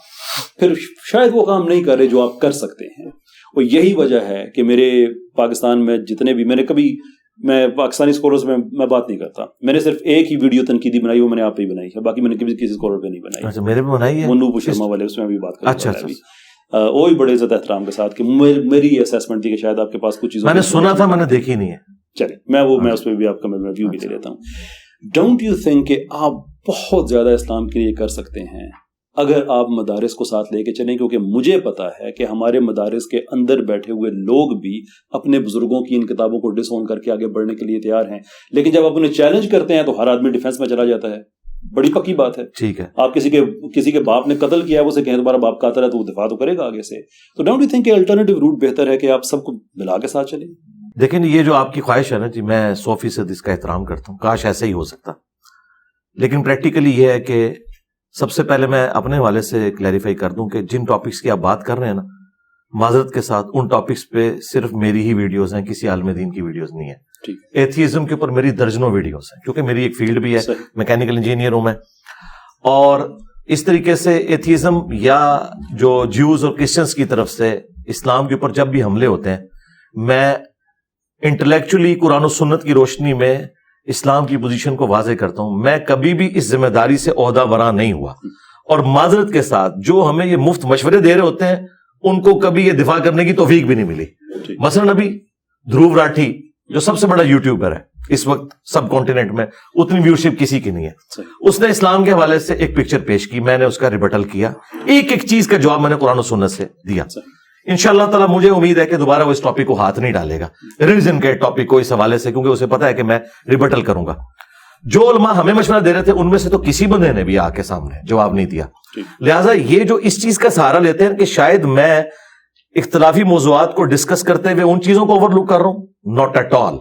پھر شاید وہ کام نہیں کر رہے جو آپ کر سکتے ہیں. اور یہی وجہ ہے کہ میرے پاکستان میں جتنے بھی میں پاکستانی اسکالرز میں بات نہیں کرتا, میں نے صرف ایک ہی ویڈیو تنقیدی بنائی, وہ میں نے آپ پہ ہی بنائی ہے, باقی میں نے کسی اسکالر پہ نہیں بنائی. اچھا, میرے پہ بنائی ہے منوب شرما والے, اس میں بھی بات کریں. وہ بھی بڑے عزت احترام کے ساتھ کہ میری اسیسمنٹ تھی کہ شاید آپ کے پاس کچھ چیزیں میں نے سنا تھا, میں نے دیکھی نہیں ہے. چلے میں اس پہ بھی آپ کا ویو بھی دے لیتا ہوں. ڈونٹ یو تھنک کہ آپ بہت زیادہ اسلام کے لیے کر سکتے ہیں اگر آپ مدارس کو ساتھ لے کے چلیں, کیونکہ مجھے پتا ہے کہ ہمارے مدارس کے اندر بیٹھے ہوئے لوگ بھی اپنے بزرگوں کی ان کتابوں کو ڈس اون کر کے آگے بڑھنے کے لیے تیار ہیں, لیکن جب آپ انہیں چیلنج کرتے ہیں تو ہر آدمی ڈیفینس میں چلا جاتا ہے. بڑی پکی بات ہے. ٹھیک ہے, آپ کسی کے باپ نے قتل کیا ہے, وہ سے کہیں تمہارا باپ قاتل ہے, تو وہ دفاع تو کرے گا آگے سے. تو ڈونٹ یو تھنک کہ الٹرنیٹیو روٹ بہتر ہے کہ آپ سب کو ملا کے ساتھ چلیں؟ دیکھیں یہ جو آپ کی خواہش ہے نا جی, میں 100% اس کا احترام کرتا ہوں, کاش ایسے ہی ہو سکتا, لیکن پریکٹیکلی یہ ہے کہ سب سے پہلے میں اپنے حوالے سے کلیریفائی کر دوں کہ جن ٹاپکس کی آپ بات کر رہے ہیں نا, معذرت کے ساتھ ان ٹاپکس پہ صرف میری ہی ویڈیوز ہیں, کسی عالم دین کی ویڈیوز نہیں ہیں. ایتھیزم کے اوپر میری درجنوں ویڈیوز ہیں, کیونکہ میری ایک فیلڈ بھی ہے, میکینیکل انجینئر ہوں میں. اور اس طریقے سے ایتھیزم یا جو جیوز اور کرسچنس کی طرف سے اسلام کے اوپر جب بھی حملے ہوتے ہیں, میں انٹلیکچولی قرآن و سنت کی روشنی میں اسلام کی پوزیشن کو واضح کرتا ہوں. میں کبھی بھی اس ذمہ داری سے عہدہ برا نہیں ہوا, اور معذرت کے ساتھ جو ہمیں یہ مفت مشورے دے رہے ہوتے ہیں ان کو کبھی یہ دفاع کرنے کی توفیق بھی نہیں ملی. مثلا ابھی دھروو راٹھی جو سب سے بڑا یوٹیوبر ہے اس وقت سب کانٹیننٹ میں, اتنی ویورشپ کسی کی نہیں ہے, اس نے اسلام کے حوالے سے ایک پکچر پیش کی, میں نے اس کا ریبٹل کیا, ایک چیز کا جواب میں نے قرآن و سنت سے دیا. انشاءاللہ تعالیٰ مجھے امید ہے کہ دوبارہ وہ اس ٹاپک کو ہاتھ نہیں ڈالے گا, ریلیجن کے ٹاپک کو اس حوالے سے, کیونکہ اسے پتا ہے کہ میں ریبٹل کروں گا. جو علماء ہمیں مشورہ دے رہے تھے ان میں سے تو کسی بندے نے بھی آ کے سامنے جواب نہیں دیا. لہٰذا یہ جو اس چیز کا سہارا لیتے ہیں کہ شاید میں اختلافی موضوعات کو ڈسکس کرتے ہوئے ان چیزوں کو اوور لک کر رہا ہوں, ناٹ ایٹ آل.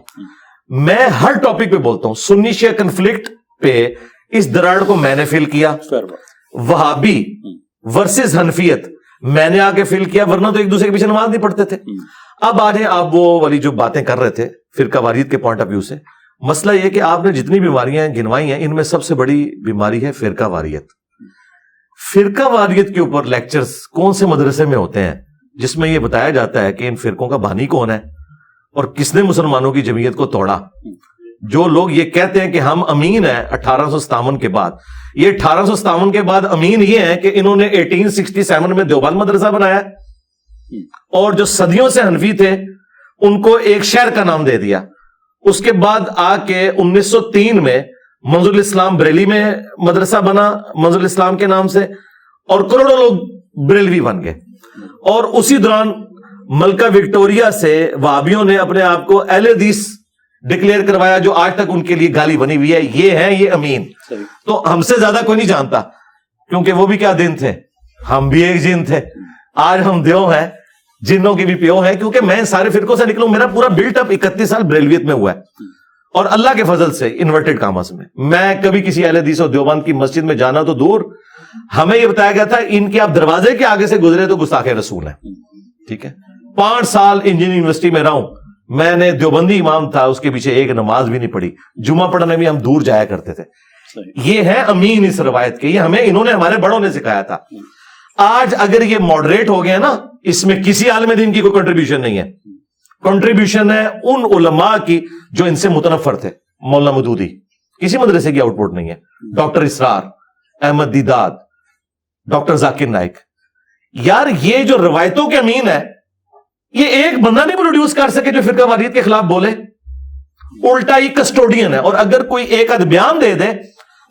میں ہر ٹاپک پہ بولتا ہوں. سنی شیعہ کنفلکٹ پہ اس دراڑ کو میں نے فل کیا, وہابی ورسز حنفیت میں نے آ کے فل کیا, ورنہ تو ایک دوسرے کے پیچھے نماز نہیں پڑھتے تھے. اب آ جائیں آپ وہ والی جو باتیں کر رہے تھے فرقہ واریت کے پوائنٹ آف ویو سے. مسئلہ یہ کہ آپ نے جتنی بیماریاں گنوائی ہیں ان میں سب سے بڑی بیماری ہے فرقہ واریت. فرقہ واریت کے اوپر لیکچرز کون سے مدرسے میں ہوتے ہیں جس میں یہ بتایا جاتا ہے کہ ان فرقوں کا بانی کون ہے اور کس نے مسلمانوں کی جمعیت کو توڑا. جو لوگ یہ کہتے ہیں کہ ہم امین ہیں 1857 کے بعد, یہ 1857 کے بعد امین یہ ہیں کہ انہوں نے 1867 میں دیوبند مدرسہ بنایا, اور جو صدیوں سے حنفی تھے ان کو ایک شہر کا نام دے دیا. اس کے بعد آ کے 1903 میں منظور الاسلام بریلی میں مدرسہ بنا منظور الاسلام کے نام سے, اور کروڑوں لوگ بریلوی بن گئے. اور اسی دوران ملکہ وکٹوریا سے وہابیوں نے اپنے آپ کو اہل حدیث ڈکلیئر کروایا, جو آج تک ان کے لیے گالی بنی ہوئی ہے. یہ ہیں یہ امین. تو ہم سے زیادہ کوئی نہیں جانتا, کیونکہ وہ بھی کیا دن تھے, ہم بھی ایک جن تھے. آج ہم دیو ہیں, جنوں کی بھی پیو ہے, کیونکہ میں سارے فرقوں سے نکلوں. میرا پورا بلٹ اپ 31 سال بریلویت میں ہوا ہے, اور اللہ کے فضل سے انورٹڈ کامرس میں کبھی کسی اہل حدیث اور دیوبند کی مسجد میں جانا تو دور, ہمیں یہ بتایا گیا تھا ان کے آپ دروازے کے آگے سے گزرے تو گستاخ رسول ہیں. ٹھیک ہے, 5 سال انجینئرنگ یونیورسٹی میں رہا ہوں, میں نے دیوبندی امام تھا, اس کے پیچھے ایک نماز بھی نہیں پڑھی. جمعہ پڑھنے میں ہم دور جایا کرتے تھے. یہ ہے امین اس روایت کے, یہ ہمیں انہوں نے ہمارے بڑوں نے سکھایا تھا. آج اگر یہ ماڈریٹ ہو گیا نا, اس میں کسی عالم دین کی کوئی کنٹریبیوشن نہیں ہے. کنٹریبیوشن ہے ان علماء کی جو ان سے متنفر تھے. مولانا مودودی کسی مدرسے کی آؤٹ پٹ نہیں ہے, ڈاکٹر اسرار, احمد دیداد, ڈاکٹر ذاکر نائک. یار یہ جو روایتوں کے امین ہے, یہ ایک بندہ نہیں پروڈیوس کر سکے جو فرقہ واریت کے خلاف بولے. الٹا ہی کسٹوڈین ہے, اور اگر کوئی ایک آدھ بیان دے دے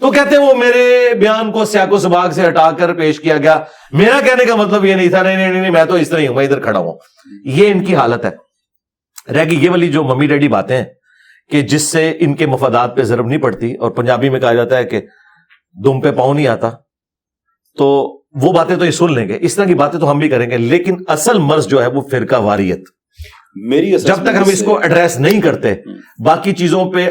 تو کہتے ہیں وہ میرے بیان کو سیاق و سباق سے ہٹا کر پیش کیا گیا, میرا کہنے کا مطلب یہ نہیں تھا, نہیں میں تو اس طرح ہی ہوں, میں ادھر کھڑا ہوں. یہ ان کی حالت ہے. رہ گئی یہ والی جو ممی ڈیڈی باتیں ہیں کہ جس سے ان کے مفادات پہ ضرب نہیں پڑتی, اور پنجابی میں کہا جاتا ہے کہ دم پہ پاؤں نہیں آتا, تو وہ باتیں تو یہ سن لیں گے. اس طرح کی باتیں تو ہم بھی کریں گے, لیکن اصل مرض جو ہے وہ فرقہ واریت, جب تک ہم اس کو ایڈریس نہیں کرتے باقی چیزوں پہ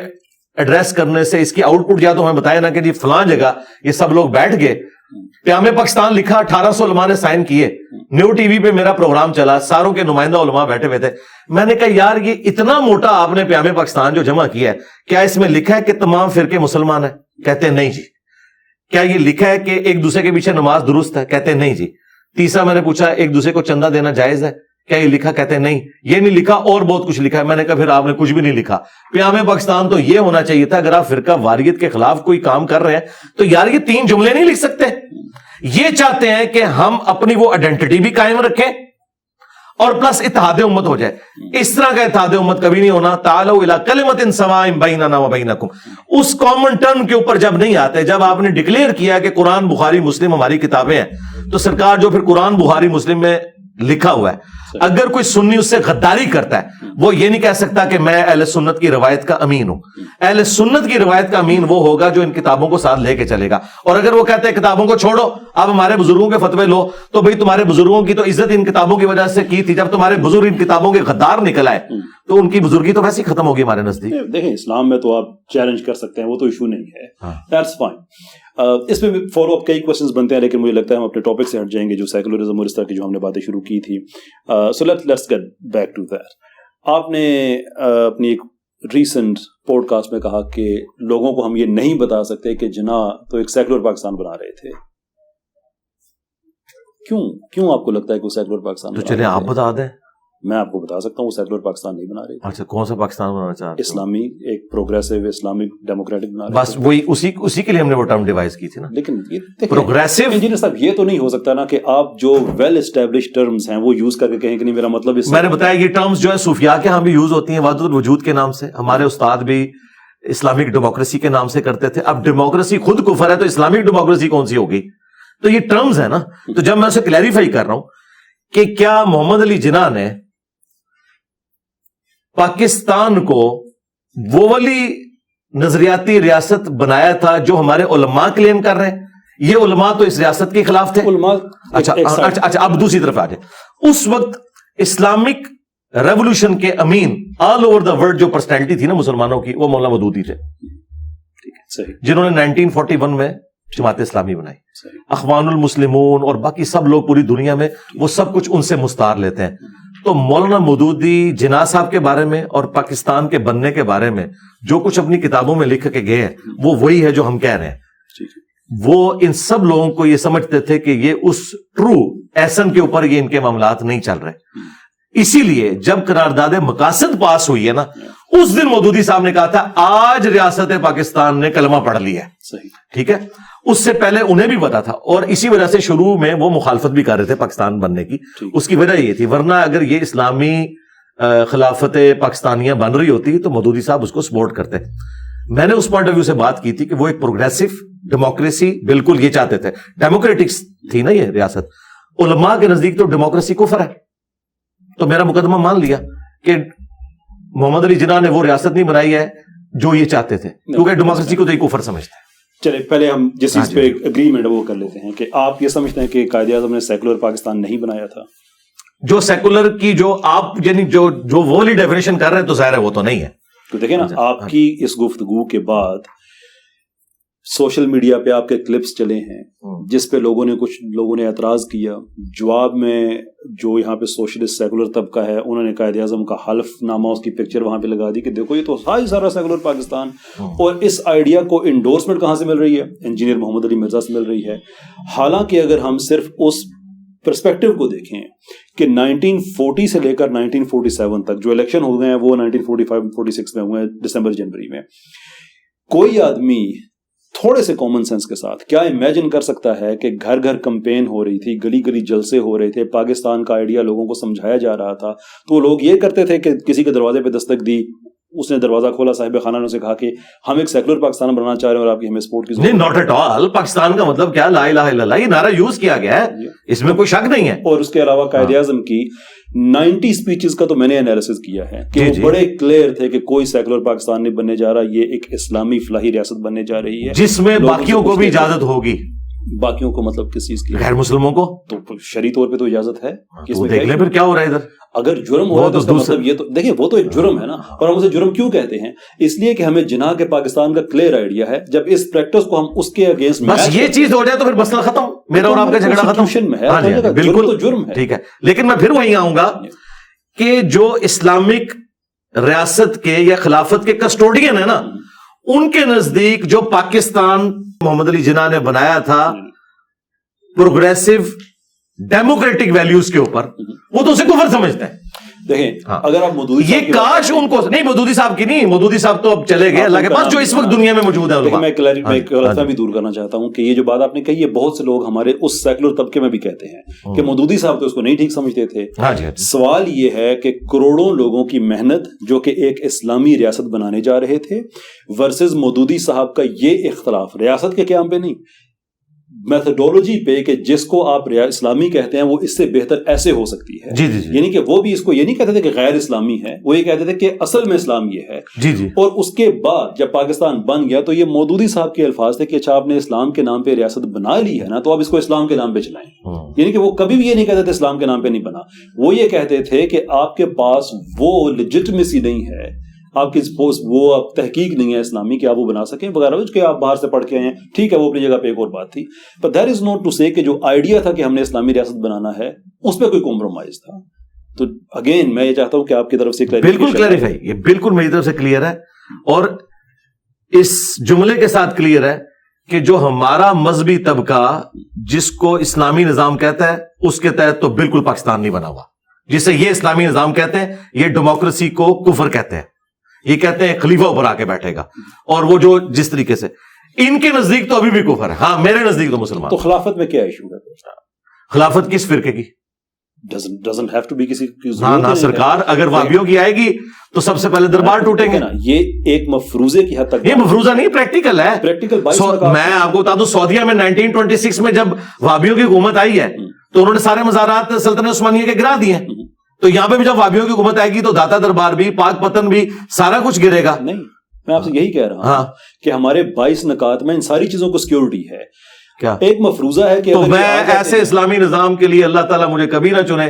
ایڈریس کرنے سے اس کی آؤٹ پٹ یا تو ہمیں بتایا نا کہ جی فلاں جگہ یہ سب لوگ بیٹھ گئے, پیام پاکستان لکھا 1800 علماء نے سائن کیے, نیو ٹی وی پہ میرا پروگرام چلا, ساروں کے نمائندہ علماء بیٹھے ہوئے تھے. میں نے کہا یار یہ اتنا موٹا آپ نے پیام پاکستان جو جمع کیا ہے, کیا اس میں لکھا ہے کہ تمام فرقے مسلمان ہیں؟ کہتے ہیں نہیں جی. کیا یہ لکھا ہے کہ ایک دوسرے کے پیچھے نماز درست ہے؟ کہتے ہیں نہیں جی. تیسرا میں نے پوچھا ایک دوسرے کو چندہ دینا جائز ہے؟ کیا یہ لکھا؟ کہتے ہیں نہیں یہ نہیں لکھا, اور بہت کچھ لکھا ہے. میں نے کہا پھر آپ نے کچھ بھی نہیں لکھا. پیام پاکستان تو یہ ہونا چاہیے تھا اگر آپ فرقہ واریت کے خلاف کوئی کام کر رہے ہیں تو یار یہ 3 جملے نہیں لکھ سکتے. یہ چاہتے ہیں کہ ہم اپنی وہ آئیڈینٹی بھی قائم رکھیں اور پلس اتحاد امت ہو جائے. اس طرح کا اتحاد امت کبھی نہیں ہونا. تعالوا الی کلمۃ سواء بیننا وبینکم, اس کامن ٹرم کے اوپر جب نہیں آتے, جب آپ نے ڈکلیئر کیا کہ قرآن بخاری مسلم ہماری کتابیں ہیں, تو سرکار جو پھر قرآن بخاری مسلم میں لکھا ہوا ہے, اگر کوئی سنی اس سے غداری کرتا ہے وہ یہ نہیں کہہ سکتا کہ میں اہل سنت کی روایت کا امین ہوں. اہل سنت کی روایت کا امین وہ ہوگا جو ان کتابوں کو ساتھ لے کے چلے گا. اور اگر وہ کہتے ہیں کتابوں کو چھوڑو آپ ہمارے بزرگوں کے فتوے لو, تو بھئی تمہارے بزرگوں کی تو عزت ان کتابوں کی وجہ سے کی تھی. جب تمہارے بزرگ ان کتابوں کے غدار نکل آئے تو ان کی بزرگی تو ویسے ہی ختم ہوگی ہمارے نزدیک. دیکھیں اسلام میں تو آپ چیلنج کر سکتے ہیں, وہ تو ایشو نہیں ہے, دیٹس فائن. اس میں فالو اپ کئی کوشچنز بنتے ہیں, لیکن مجھے لگتا ہے ہم اپنے ٹاپک سے ہٹ جائیں گے جو سیکولرزم اور اس طرح کی جو ہم نے باتیں شروع کی تھی. So let's get back to that. آپ نے اپنی ایک ریسنٹ پوڈ کاسٹ میں کہا کہ لوگوں کو ہم یہ نہیں بتا سکتے کہ جناح تو ایک سیکولر پاکستان بنا رہے تھے. کیوں آپ کو لگتا ہے کہ وہ سیکولر پاکستان؟ تو چلے آپ بتا دیں. میں آپ کو بتا سکتا ہوں وہ سیکولر پاکستان نہیں بنا رہے. اچھا کون سا پاکستان بنانا چاہ رہے ہیں؟ اسلامی, ایک پروگریسو اسلامک ڈیموکریٹک بنا رہے. بس وہی اسی کے لیے ہم نے وہ ٹرم ڈیوائز کی تھی نا. لیکن پروگریسو انجینئر صاحب یہ تو نہیں ہو سکتا نا کہ آپ جو ویل اسٹیبلش ٹرمز ہیں وہ یوز کر کے کہیں کہ نہیں میرا مطلب اس. میں نے بتایا یہ ٹرمز جو ہے صوفیاء کے ہاں بھی یوز ہوتی ہیں وحدت الوجود کے نام سے. ہمارے استاد بھی اسلامک ڈیموکریسی کے نام سے کرتے تھے. اب ڈیموکریسی خود کفر ہے تو اسلامک ڈیموکریسی کون سی ہوگی؟ تو یہ ٹرمز ہیں نا. تو جب میں اسے کلیریفائی کر رہا ہوں کہ کیا محمد علی جناح نے پاکستان کو وہ والی نظریاتی ریاست بنایا تھا جو ہمارے علماء کلیم کر رہے ہیں؟ یہ علماء تو اس ریاست کے خلاف تھے. اچھا اب دوسری طرف آ جائے. اس وقت اسلامک ریولوشن کے امین آل اوور دا ورلڈ جو پرسنالٹی تھی نا مسلمانوں کی, وہ مولانا مودودی تھے, جنہوں نے 1941 میں جماعت اسلامی بنائی. اخوان المسلمون اور باقی سب لوگ پوری دنیا میں وہ سب کچھ ان سے مستعار لیتے ہیں. تو مولانا مودودی جناح صاحب کے بارے میں اور پاکستان کے بننے کے بارے میں جو کچھ اپنی کتابوں میں لکھ کے گئے ہیں وہ وہی ہے جو ہم کہہ رہے ہیں. وہ ان سب لوگوں کو یہ سمجھتے تھے کہ یہ اس ٹرو ایسن کے اوپر یہ ان کے معاملات نہیں چل رہے. اسی لیے جب قرارداد مقاصد پاس ہوئی ہے نا, اس دن مودودی صاحب نے کہا تھا آج ریاست پاکستان نے کلمہ پڑھ لیا ہے. ٹھیک ہے, اس سے پہلے انہیں بھی پتا تھا اور اسی وجہ سے شروع میں وہ مخالفت بھی کر رہے تھے پاکستان بننے کی. اس کی وجہ یہ تھی, ورنہ اگر یہ اسلامی خلافت پاکستانیہ بن رہی ہوتی تو مودودی صاحب اس کو سپورٹ کرتے. میں نے اس پوائنٹ آف ویو سے بات کی تھی کہ وہ ایک پروگریسو ڈیموکریسی بالکل یہ چاہتے تھے. ڈیموکریٹکس تھی نا یہ ریاست. علماء کے نزدیک تو ڈیموکریسی کفر ہے, تو میرا مقدمہ مان لیا کہ محمد علی جناح نے وہ ریاست نہیں بنائی ہے جو یہ چاہتے تھے, کیونکہ ڈیموکریسی کو تو یہ کفر سمجھتے ہیں. چلے پہلے ہم جس چیز پہ اگریمنٹ وہ کر لیتے ہیں کہ آپ یہ سمجھتے ہیں کہ قائد اعظم نے سیکولر پاکستان نہیں بنایا تھا. جو سیکولر کی جو آپ یعنی جو وہ والی ڈیفینیشن کر رہے ہیں تو ظاہر ہے وہ تو نہیں ہے. تو دیکھیں نا آپ کی اس گفتگو کے بعد سوشل میڈیا پہ آپ کے کلپس چلے ہیں جس پہ کچھ لوگوں نے اعتراض کیا. جواب میں جو یہاں پہ سوشلسٹ سیکولر طبقہ ہے انہوں نے قائد اعظم کا حلف نامہ اس کی پکچر وہاں پہ لگا دی کہ دیکھو یہ تو سارا سیکولر پاکستان. اور اس آئیڈیا کو انڈورسمنٹ کہاں سے مل رہی ہے؟ انجینئر محمد علی مرزا سے مل رہی ہے. حالانکہ اگر ہم صرف اس پرسپیکٹو کو دیکھیں کہ 1940 سے لے کر 1947 تک جو الیکشن ہو گئے ہیں وہ 1945-46 میں ہوئے ہیں, دسمبر جنوری میں. کوئی آدمی تھوڑے سے کامن سینس کے ساتھ کیا امیجن کر سکتا ہے کہ گھر گھر کمپین ہو رہی تھی, گلی گلی جلسے ہو رہے تھے, پاکستان کا آئیڈیا لوگوں کو سمجھایا جا رہا تھا, تو وہ لوگ یہ کرتے تھے کہ کسی کے دروازے پہ دستک دی, اس نے دروازہ کھولا, صاحب خانہ نے اسے کہا کہ ہم ایک سیکولر پاکستان بنانا چاہ رہے ہیں اور آپ کی ہمیں سپورٹ کی ضرورت نہیں. Not at all. پاکستان کا مطلب کیا؟ لا الہ الا اللہ. یہ نعرہ یوز کیا گیا ہے, اس میں کوئی شک نہیں ہے. اور اس کے علاوہ قائد اعظم کی 90 سپیچز کا تو میں نے انالیسس کیا ہے کہ وہ بڑے کلیئر تھے کہ کوئی سیکولر پاکستان نہیں بننے جا رہا, یہ ایک اسلامی فلاحی ریاست بننے جا رہی ہے جس میں باقیوں کو بھی اجازت ہوگی. باقیوں کو مطلب کس چیز کی؟ غیر مسلموں کو تو شرعی طور پہ تو اجازت ہے. تو دیکھ لیں پھر کیا ہو رہا ہے ادھر. اگر جرم ہو رہا ہے تو اس کا مطلب یہ تو دیکھیں وہ تو ایک جرم ہے نا. اور ہم اسے جرم کیوں کہتے ہیں؟ اس لیے کہ ہمیں جناح کے پاکستان کا کلیئر آئیڈیا ہے. جب اس پریکٹس کو ہم اس کے اگینسٹ بس یہ چیز ہو جائے تو پھر مسئلہ ختم, میرا اور آپ کا جھگڑا ختم ہے. بالکل تو جرم ہے. ٹھیک ہے, لیکن میں پھر وہیں آؤں گا کہ جو اسلامک ریاست کے یا خلافت کے کسٹوڈین ہیں نا, ان کے نزدیک جو پاکستان محمد علی جناح نے بنایا تھا پروگریسو ڈیموکریٹک ویلیوز کے اوپر, وہ تو اسے کفر سمجھتے ہیں. دیکھیں اگر آپ مودودی یہ کاش ان کو نہیں, مودودی صاحب کی نہیں, مودودی صاحب تو اب چلے گئے اللہ کے پاس, جو اس وقت دنیا میں موجود ہے. میں غلطفہمی بھی دور کرنا چاہتا ہوں کہ یہ جو بات آپ نے کہی ہے بہت سے لوگ ہمارے اس سیکولر طبقے میں بھی کہتے ہیں کہ مودودی صاحب تو اس کو نہیں ٹھیک سمجھتے تھے. سوال یہ ہے کہ کروڑوں لوگوں کی محنت جو کہ ایک اسلامی ریاست بنانے جا رہے تھے ورسز مودودی صاحب کا یہ اختلاف ریاست کے قیام پہ نہیں, میتھڈولوجی پہ کہ جس کو آپ اسلامی کہتے ہیں وہ اس سے بہتر ایسے ہو سکتی ہے. جی جی جی. یعنی کہ وہ بھی اس کو یہ نہیں کہتے تھے کہ غیر اسلامی ہے, وہ یہ کہتے تھے کہ اصل میں اسلام یہ ہے. جی جی. اور اس کے بعد جب پاکستان بن گیا تو یہ مودودی صاحب کے الفاظ تھے کہ اچھا آپ نے اسلام کے نام پہ ریاست بنا لی ہے نا, تو آپ اس کو اسلام کے نام پہ چلائیں. یعنی کہ وہ کبھی بھی یہ نہیں کہتے تھے اسلام کے نام پہ نہیں بنا, وہ یہ کہتے تھے کہ آپ کے پاس وہ لیجٹمیسی نہیں ہے, آپ کی وہ تحقیق نہیں ہے اسلامی کہ آپ وہ بنا سکیں وغیرہ, کہ آپ باہر سے پڑھ کے آئے ہیں, ٹھیک ہے وہ اپنی جگہ پہ ایک اور بات تھی. But that is not to say کہ جو آئیڈیا تھا کہ ہم نے اسلامی ریاست بنانا ہے اس پہ کوئی کمپرومائز تھا. تو اگین میں یہ چاہتا ہوں کہ آپ کی طرف سے بالکل کلیریفائی, یہ بالکل میری طرف سے کلیئر ہے, اور اس جملے کے ساتھ کلیئر ہے کہ جو ہمارا مذہبی طبقہ جس کو اسلامی نظام کہتا ہے اس کے تحت تو بالکل پاکستان نہیں بنا ہوا. جسے یہ اسلامی نظام کہتے ہیں یہ ڈیموکریسی کو کفر کہتے ہیں, یہ کہتے ہیں خلیفہ اوپر آ کے بیٹھے گا, اور وہ جو جس طریقے سے ان کے نزدیک تو ابھی بھی کفر ہے. ہاں میرے نزدیک تو مسلمان. تو خلافت میں کیا ایشو ہے؟ خلافت کس فرقے کی؟ doesn't have to be کسی کی ہاں نا سرکار, اگر وہابیوں کی آئے گی تو سب سے پہلے دربار ٹوٹیں گے نا. یہ ایک مفروضے کی حد تک, یہ مفروضہ نہیں پریکٹیکل ہے. پریکٹیکل میں آپ کو بتا دوں, سعودیہ میں 1926 میں جب وہابیوں کی حکومت آئی ہے تو انہوں نے سارے مزارات سلطنت عثمانیہ کے گرا دیے. تو یہاں پہ بھی جب وہابیوں کی حکومت آئے گی تو داتا دربار بھی, پاک پتن بھی, سارا کچھ گرے گا. نہیں, میں آپ سے یہی کہہ رہا ہوں کہ ہمارے 22 نکات میں ان ساری چیزوں کو سیکورٹی ہے. کیا ایک مفروضہ ہے کہ تو میں ایسے اسلامی نظام کے لیے اللہ تعالیٰ مجھے کبھی نہ چنے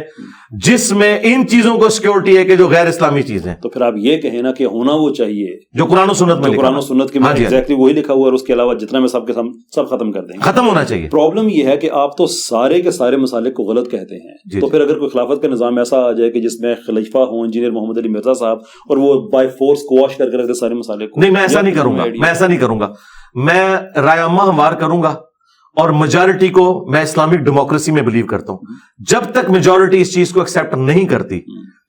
جس میں ان چیزوں کو سیکورٹی ہے کہ جو غیر اسلامی چیزیں. تو پھر آپ یہ کہیں نا کہ ہونا وہ چاہیے جو قرآن و سنت میں, قرآن و سنت کے میں ایگزیکٹلی وہی لکھا ہوا ہے, اور اس کے علاوہ جتنا میں سب کے سب ختم کر دیں گے. ختم ہونا چاہیے. پرابلم یہ ہے کہ آپ تو سارے کے سارے مسالک کو غلط کہتے ہیں. تو پھر اگر کوئی خلافت کا نظام ایسا آ جائے کہ جس میں خلیفہ ہوں انجینئر محمد علی مرزا صاحب, اور وہ بائی فورس کوش کر کے رکھتے سارے مسالک کو, نہیں میں ایسا نہیں کروں گا, میں ایسا نہیں کروں گا. میں رائے عامہ ہموار کروں گا, اور میجارٹی کو میں اسلامک ڈیموکریسی میں بلیو کرتا ہوں. جب تک میجارٹی اس چیز کو ایکسیپٹ نہیں کرتی,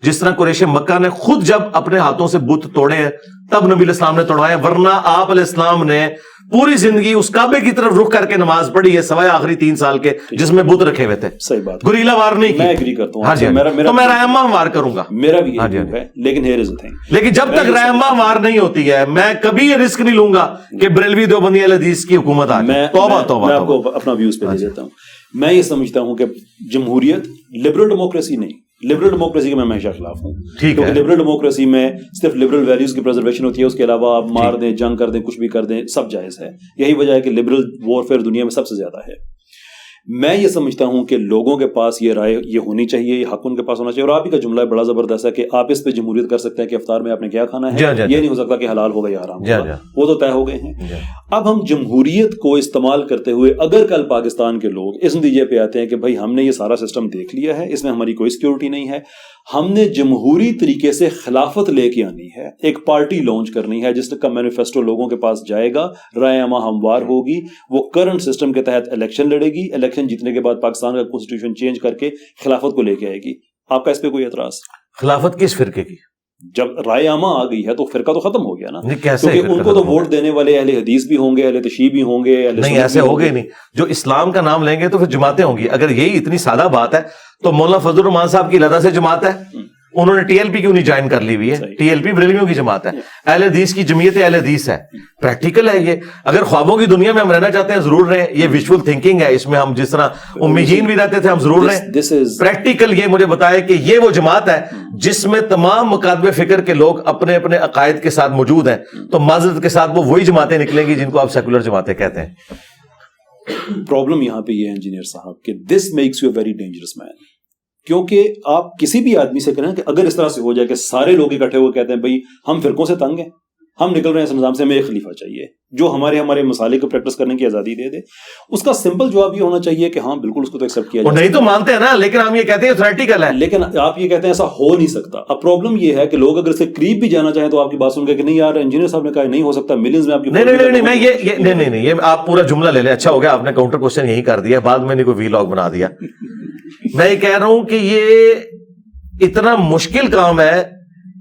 جس طرح قریش مکہ نے خود جب اپنے ہاتھوں سے بت توڑے ہیں تب نبی علیہ السلام نے توڑوائے, ورنہ آپ علیہ السلام نے پوری زندگی اس کعبے کی طرف رخ کر کے نماز پڑھی ہے سوائے آخری 3 سال کے جس میں بت رکھے ہوئے تھے. صحیح بات, گریلا وار نہیں کی. میں ایگری کرتا ہوں. ہاں جی, تو میں رائے عامہ وار کروں گا, میرا بھی ہے, لیکن ہیئر از اے تھنگ, لیکن جب تک رائے عامہ وار نہیں ہوتی ہے میں کبھی یہ رسک نہیں لوں گا کہ بریلوی دیوبندی اہل حدیث کی حکومت آ جائے. توبہ توبہ. میں آپ کو اپنا ویوز پہ دے دیتا ہوں. میں یہ سمجھتا ہوں کہ جمہوریت لبرل ڈیموکریسی نہیں, لبرل ڈیموکریسی کے میں ہمیشہ خلاف ہوں. کیونکہ لبرل ڈیموکریسی میں صرف لبرل ویلیوز کی پرزرویشن ہوتی ہے, اس کے علاوہ آپ مار دیں, جنگ کر دیں, کچھ بھی کر دیں, سب جائز ہے. یہی وجہ ہے کہ لبرل وارفیئر دنیا میں سب سے زیادہ ہے. میں یہ سمجھتا ہوں کہ لوگوں کے پاس یہ رائے یہ ہونی چاہیے, یہ حق ان کے پاس ہونا چاہیے. اور آپ ہی کا جملہ بڑا زبردست ہے کہ آپ اس پہ جمہوریت کر سکتے ہیں کہ افطار میں آپ نے کیا کھانا ہے, یہ نہیں ہو سکتا کہ حلال ہوگا یا حرام ہوگا, وہ تو طے ہو گئے ہیں. اب ہم جمہوریت کو استعمال کرتے ہوئے اگر کل پاکستان کے لوگ اس نتیجے پہ آتے ہیں کہ بھائی ہم نے یہ سارا سسٹم دیکھ لیا ہے, اس میں ہماری کوئی سیکورٹی نہیں ہے, ہم نے جمہوری طریقے سے خلافت لے کے آنی ہے, ایک پارٹی لانچ کرنی ہے جس کا مینیفیسٹو لوگوں کے پاس جائے گا, رائے عامہ ہموار ہوگی, وہ کرنٹ سسٹم کے تحت الیکشن لڑے گی, الیکشن جیتنے کے بعد پاکستان کا کانسٹیٹیوشن چینج کر کے خلافت کو لے کے آئے گی. آپ کا اس پہ کوئی اعتراض؟ خلافت کس فرقے کی؟ جب رائے عامہ آ گئی ہے تو فرقہ تو ختم ہو گیا نا, کیونکہ ان کو تو ووٹ دینے والے اہل حدیث بھی ہوں گے, اہل تشیع بھی ہوں گے. نہیں ایسے ہوگے نہیں, جو اسلام کا نام لیں گے تو پھر جماعتیں ہوں گی. اگر یہی اتنی سادہ بات ہے تو مولانا فضل الرحمان صاحب کی علیحدہ سے جماعت ہے, انہوں نے ٹی ایل پی کیوں نہیں جوائن کر لی ہوئی ہے؟ ٹی ایل پی بریلویوں کی جماعت ہے, اہل حدیث کی جمعیت اہل حدیث ہے. پریکٹیکل ہے یہ. اگر خوابوں کی دنیا میں ہم رہنا چاہتے ہیں ضرور رہیں, یہ ویژول تھنکنگ ہے, اس میں ہم جس طرح امیین بھی رہتے تھے ہم ضرور رہیں. پریکٹیکل یہ مجھے بتائے کہ یہ وہ جماعت ہے جس میں تمام مکاتب فکر کے لوگ اپنے اپنے عقائد کے ساتھ موجود ہیں, تو معذرت کے ساتھ وہ وہی جماعتیں نکلیں گی جن کو آپ سیکولر جماعتیں کہتے ہیں. پرابلم یہاں پہ یہ ہے انجینئر صاحب کہ this makes you a very dangerous man. کیونکہ آپ کسی بھی آدمی سے کہیں کہ اگر اس طرح سے ہو جائے کہ سارے لوگ اکٹھے ہوئے کہتے ہیں بھائی ہم فرقوں سے تنگ ہیں, ہم نکل رہے ہیں اس نظام سے, ہمیں ایک خلیفہ چاہیے جو ہمارے مسالے کو پریکٹس کرنے کی آزادی دے دے, اس کا سمپل جواب یہ ہونا چاہیے کہ ہاں بالکل اس کو تو ایکسیپٹ کیا جائے. نہیں تو مانتے ہیں نا, لیکن ہم یہ کہتے ہیں تھیوریٹیکل ہے. لیکن آپ یہ کہتے ہیں ایسا ہو نہیں سکتا. اب پرابلم یہ ہے کہ لوگ اگر اس کے قریب بھی جانا چاہیں تو آپ کی بات سن کے کہ نہیں یار انجینئر صاحب نے کہا نہیں ہو سکتا, ملینز میں آپ کی نہیں یہ آپ پورا جملہ لے لیں. اچھا ہو گیا آپ نے کاؤنٹر کوشچن یہی کر دیا, بعد میں نے کوئی وی لاگ بنا دیا. میں یہ کہہ رہا ہوں کہ یہ اتنا مشکل کام ہے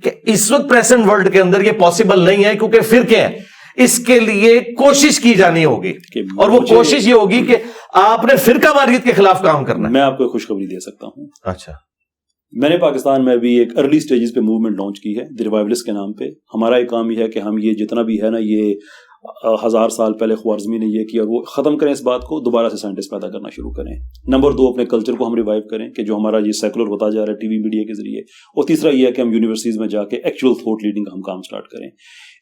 کہ اس وقت پریزنٹ ورلڈ کے اندر یہ پاسبل نہیں ہے, کیونکہ فرقے ہیں. اس کے لیے کوشش کی جانی ہوگی, اور وہ کوشش یہ ہوگی کہ آپ نے فرقہ واریت کے خلاف کام کرنا ہے. میں آپ کو ایک خوشخبری دے سکتا ہوں. اچھا, میں نے پاکستان میں بھی ایک ارلی سٹیجز پہ موومنٹ لانچ کی ہے دی ریوائولسٹ کے نام پہ. ہمارا ایک کام یہ ہے کہ ہم یہ جتنا بھی ہے نا, یہ 1000 سال پہلے خوارزمی نے یہ کیا, وہ ختم کریں اس بات کو, دوبارہ سے سائنٹسٹ پیدا کرنا شروع کریں. نمبر 2 اپنے کلچر کو ہم ریوائیو کریں کہ جو ہمارا یہ سیکولر ہوتا جا رہا ہے ٹی وی میڈیا کے ذریعے. اور تیسرا یہ ہے کہ ہم یونیورسٹیز میں جا کے ایکچوئل تھاٹ لیڈنگ کا ہم کام سٹارٹ کریں.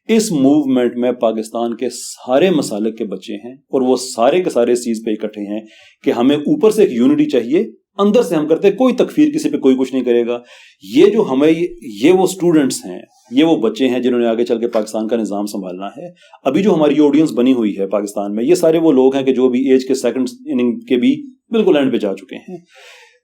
اس موومنٹ میں پاکستان کے سارے مسالک کے بچے ہیں, اور وہ سارے کے سارے اس چیز پہ اکٹھے ہیں کہ ہمیں اوپر سے ایک یونٹی چاہیے, اندر سے ہم کرتے کوئی تکفیر کسی پہ کوئی کچھ نہیں کرے گا. یہ جو ہمیں یہ وہ اسٹوڈنٹس ہیں, یہ وہ بچے ہیں جنہوں نے آگے چل کے پاکستان کا نظام سنبھالنا ہے. ابھی جو ہماری آڈینس بنی ہوئی ہے پاکستان میں, یہ سارے وہ لوگ ہیں کہ جو بھی ایج کے سیکنڈ اننگ کے بھی بالکل اینڈ پہ جا چکے ہیں.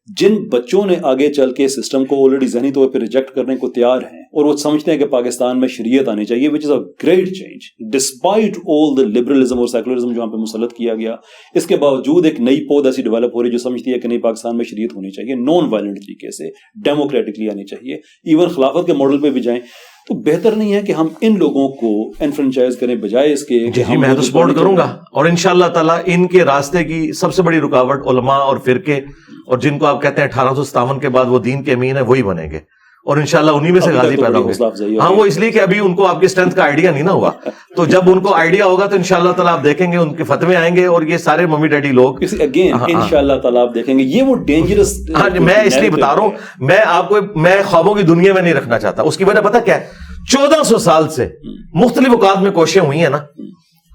جن بچوں نے آگے چل کے سسٹم کو آلریڈی ذہنی طور پہ ریجیکٹ کرنے کو تیار ہیں, اور وہ سمجھتے ہیں کہ پاکستان میں شریعت آنی چاہیے, which is a great change despite all the liberalism اور سیکولرزم جو ہم پہ مسلط کیا گیا. اس کے باوجود ایک نئی پود ایسی ڈیولپ ہو رہی ہے جو سمجھتی ہے کہ نہیں, پاکستان میں شریعت ہونی چاہیے, نان وائلنٹ طریقے سے, ڈیموکریٹکلی آنی چاہیے, ایون خلافت کے ماڈل پہ بھی جائیں. تو بہتر نہیں ہے کہ ہم ان لوگوں کو انفرنچائز کریں بجائے اس کے جی میں تو سپورٹ کروں گا. اور انشاءاللہ تعالیٰ ان کے راستے کی سب سے بڑی رکاوٹ علماء اور فرقے, اور جن کو آپ کہتے ہیں 1857 کے بعد وہ دین کے امین ہے, وہی بنیں گے, اور انشاءاللہ انہی میں سے غازی پیدا ہوں گے. ہاں وہ اس لیے کہ ابھی ان کو آپ کی اسٹرینتھ کا آئیڈیا نہیں نا ہوا, تو جب ان کو آئیڈیا ہوگا تو انشاءاللہ تعالیٰ آپ دیکھیں گے ان کے فتوے آئیں گے, اور یہ سارے ممی ڈیڈی لوگ اگین انشاءاللہ تعالیٰ آپ دیکھیں گے. یہ وہ ڈینجرس, ہاں میں اس لیے بتا رہا ہوں, میں آپ کو میں خوابوں کی دنیا میں نہیں رکھنا چاہتا. اس کی وجہ پتہ کیا ہے, 1400 سال سے مختلف اوقات میں کوششیں ہوئی ہیں نا,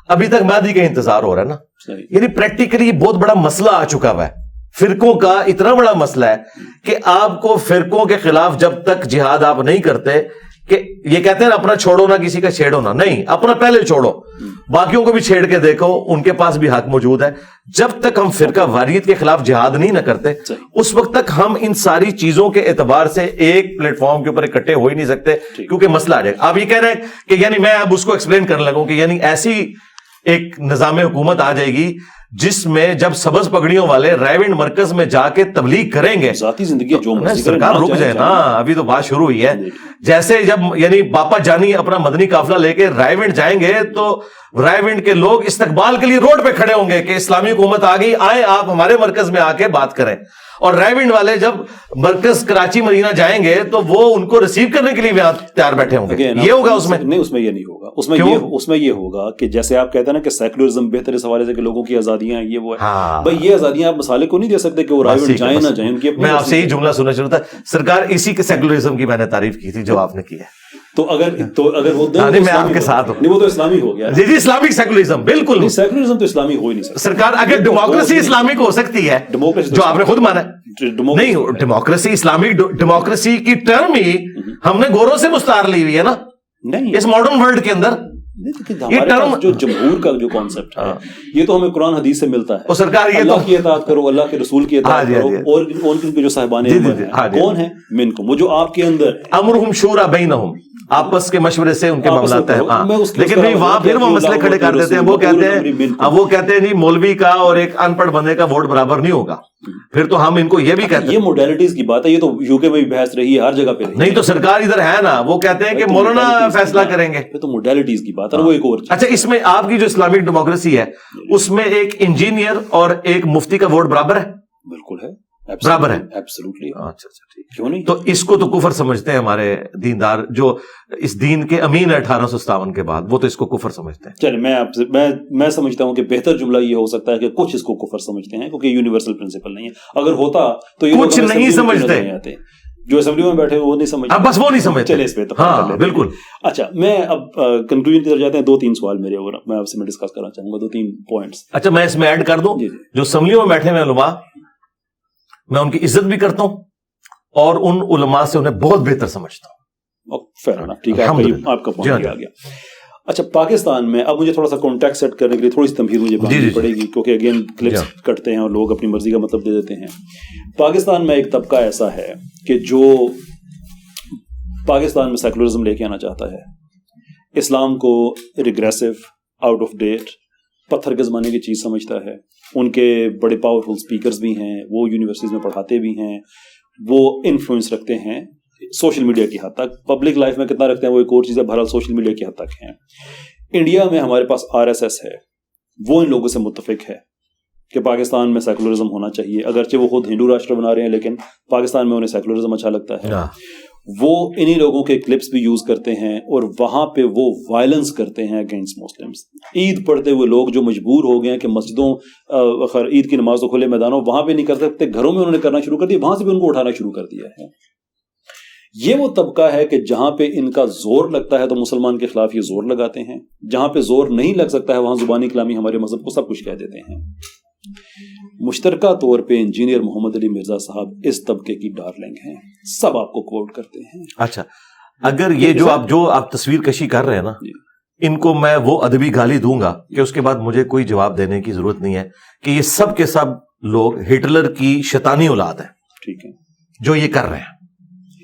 ابھی تک مہدی کا انتظار ہو رہا ہے نا. یعنی پریکٹیکلی یہ بہت بڑا مسئلہ آ چکا ہوا ہے. فرقوں کا اتنا بڑا مسئلہ ہے کہ آپ کو فرقوں کے خلاف جب تک جہاد آپ نہیں کرتے, کہ یہ کہتے ہیں اپنا چھوڑو نہ کسی کا چھیڑو نہ, نہیں, اپنا پہلے چھوڑو, باقیوں کو بھی چھیڑ کے دیکھو, ان کے پاس بھی حق موجود ہے. جب تک ہم فرقہ واریت کے خلاف جہاد نہیں نہ کرتے, اس وقت تک ہم ان ساری چیزوں کے اعتبار سے ایک پلیٹ فارم کے اوپر اکٹھے ہو ہی نہیں سکتے, کیونکہ مسئلہ آ جائے. آپ یہ کہہ رہے ہیں کہ یعنی میں اب اس کو ایکسپلین کرنے لگوں کہ یعنی ایسی ایک نظام حکومت آ جائے گی جس میں جب سبز پگڑیوں والے ریونڈ مرکز میں جا کے تبلیغ کریں گے, ذاتی زندگی جو سرکار رک جائے نا, ابھی تو بات شروع ہوئی ہے. جیسے جب یعنی باپا جانی اپنا مدنی قافلہ لے کے رائے ونڈ جائیں گے, تو رائے ونڈ کے لوگ استقبال کے لیے روڈ پہ کھڑے ہوں گے کہ اسلامی حکومت آ گئی, آئیں آپ ہمارے مرکز میں آ کے بات کریں. اور رائے ونڈ والے جب مرکز کراچی مدینہ جائیں گے تو وہ ان کو ریسیو کرنے کے لیے بھی تیار بیٹھے ہوں گے. یہ ہوگا اس میں نہیں, اس میں یہ نہیں ہوگا. اس میں یہ ہوگا کہ جیسے آپ کہتے ہیں نا کہ سیکولرزم بہتر اس حوالے سے کہ لوگوں کی آزادیاں یہ وہ ہے, بھائی یہ آزادیاں آپ مسالے کو نہیں دے سکتے کہ وہ رائے ونڈ جائیں نہ جائیں. میں آپ سے یہی جملہ سننا شروع تھا, سرکار اسی کے سیکولرزم کی میں نے تعریف کی تھی جو آپ نے کی ہے. تو اگر وہ میں آپ کے ساتھ ہوں, وہ تو اسلامی ہو گیا. جی اسلامک سیکولرزم بالکل نہیں, سیکولرزم تو اسلامی ہو ہی نہیں سکتا. سرکار اگر ڈیموکریسی اسلامک ہو سکتی ہے, جو آپ نے خود مانا ہے, نہیں ڈیموکریسی اسلامک, ڈیموکریسی کی ٹرم ہی ہم نے گوروں سے مستعار لی ہوئی ہے نا, نہیں اس ماڈرن ورلڈ کے اندر. جو جمہور کا جو کانسیپٹ ہے یہ تو ہمیں قرآن حدیث سے ملتا ہے. سرکار یہ اللہ کی اطاعت کرو, اللہ کے رسول کی اطاعت کرو, اور ان کے جو صاحبان کون ہیں منکم, وہ جو آپ کے اندر امرہم شورا بینہم, آپس کے مشورے سے ان کے معاملات ہیں. لیکن نہیں وہاں پھر وہ مسئلے کھڑے کر دیتے ہیں, وہ کہتے ہیں نہیں مولوی کا اور ایک ان پڑھ بندے کا ووٹ برابر نہیں ہوگا. پھر تو ہم ان کو یہ بھی کہتے ہیں, یہ موڈیلٹیز کی بات ہے, یہ تو یو کے میں بھی بحث رہی ہے, ہر جگہ پہ نہیں. تو سرکار ادھر ہے نا, وہ کہتے ہیں کہ مولانا فیصلہ کریں گے, تو موڈیلٹیز کی بات ہے وہ ایک اور. اچھا اس میں آپ کی جو اسلامک ڈیموکریسی ہے اس میں ایک انجینئر اور ایک مفتی کا ووٹ برابر ہے؟ بالکل ہے, برابر ہے. ایبسولوٹلی. اچھا ٹھیک, کیوں نہیں. تو اس کو تو کفر سمجھتے ہیں ہمارے دیندار جو اس دین کے امین ہے 1857 کے بعد, وہ تو اس کو کفر سمجھتے ہیں. چلے میں سمجھتا ہوں کہ بہتر جملہ یہ ہو سکتا ہے کہ کچھ اس کو کفر سمجھتے ہیں, کیونکہ یونیورسل پرنسپل نہیں ہے. اگر ہوتا تو یہ کچھ نہیں سمجھتے, جو اسمبلی میں بیٹھے وہ نہیں سمجھ, بس وہ نہیں سمجھتے. چلے اس پہ ہاں بالکل. اچھا میں اب کنکلوژن کی طرف جاتے ہیں. 2-3 سوال میرے اور میں آپ سے ڈسکس کرنا چاہوں گا, 2-3 پوائنٹس. اچھا میں اس میں ایڈ کر دوں, جو اسمبلیوں میں بیٹھے ہوئے علماء, میں ان کی عزت بھی کرتا ہوں اور ان علماء سے انہیں بہت بہتر سمجھتا ہوں. فیئر انف, ٹھیک ہے, آپ کا پوائنٹ آ گیا. اچھا پاکستان میں اب مجھے تھوڑا سا کانٹیکٹ سیٹ کرنے کے لیے تھوڑی سی تمہید مجھے بنانی پڑے گی, کیونکہ اگین کلپس کٹتے ہیں اور لوگ اپنی مرضی کا مطلب دے دیتے ہیں. پاکستان میں ایک طبقہ ایسا ہے کہ جو پاکستان میں سیکولرزم لے کے آنا چاہتا ہے, اسلام کو ریگریسو, آؤٹ آف ڈیٹ, پتھر کے زمانے کی چیز سمجھتا ہے. ان کے بڑے پاورفل اسپیکرز بھی ہیں, وہ یونیورسٹیز میں پڑھاتے بھی ہیں, وہ انفلوئنس رکھتے ہیں سوشل میڈیا کی حد تک. پبلک لائف میں کتنا رکھتے ہیں وہ ایک اور چیز ہے, بہرحال سوشل میڈیا کی حد تک ہیں. انڈیا میں ہمارے پاس RSS ہے, وہ ان لوگوں سے متفق ہے کہ پاکستان میں سیکولرزم ہونا چاہیے, اگرچہ وہ خود ہندو راشٹر بنا رہے ہیں لیکن پاکستان میں انہیں سیکولرزم اچھا لگتا ہے. وہ انہی لوگوں کے کلپس بھی یوز کرتے ہیں اور وہاں پہ وہ وائلنس کرتے ہیں اگینسٹ مسلمس. عید پڑھتے ہوئے لوگ جو مجبور ہو گئے ہیں کہ مسجدوں, عید کی نماز تو کھلے میدانوں وہاں پہ نہیں کر سکتے, گھروں میں انہوں نے کرنا شروع کر دیا, وہاں سے بھی ان کو اٹھانا شروع کر دیا ہے. یہ وہ طبقہ ہے کہ جہاں پہ ان کا زور لگتا ہے تو مسلمان کے خلاف یہ زور لگاتے ہیں, جہاں پہ زور نہیں لگ سکتا ہے وہاں زبانی کلامی ہمارے مذہب کو سب کچھ کہہ دیتے ہیں. مشترکہ طور پہ انجینئر محمد علی مرزا صاحب اس طبقے کی ڈارلنگ ہیں, سب آپ کو کوٹ کرتے ہیں. اچھا اگر یہ جو آپ تصویر کشی کر رہے ہیں نا, ان کو میں وہ ادبی گالی دوں گا کہ اس کے بعد مجھے کوئی جواب دینے کی ضرورت نہیں ہے کہ یہ سب کے سب لوگ ہٹلر کی شیطانی اولاد ہیں. ٹھیک ہے, جو یہ کر رہے ہیں.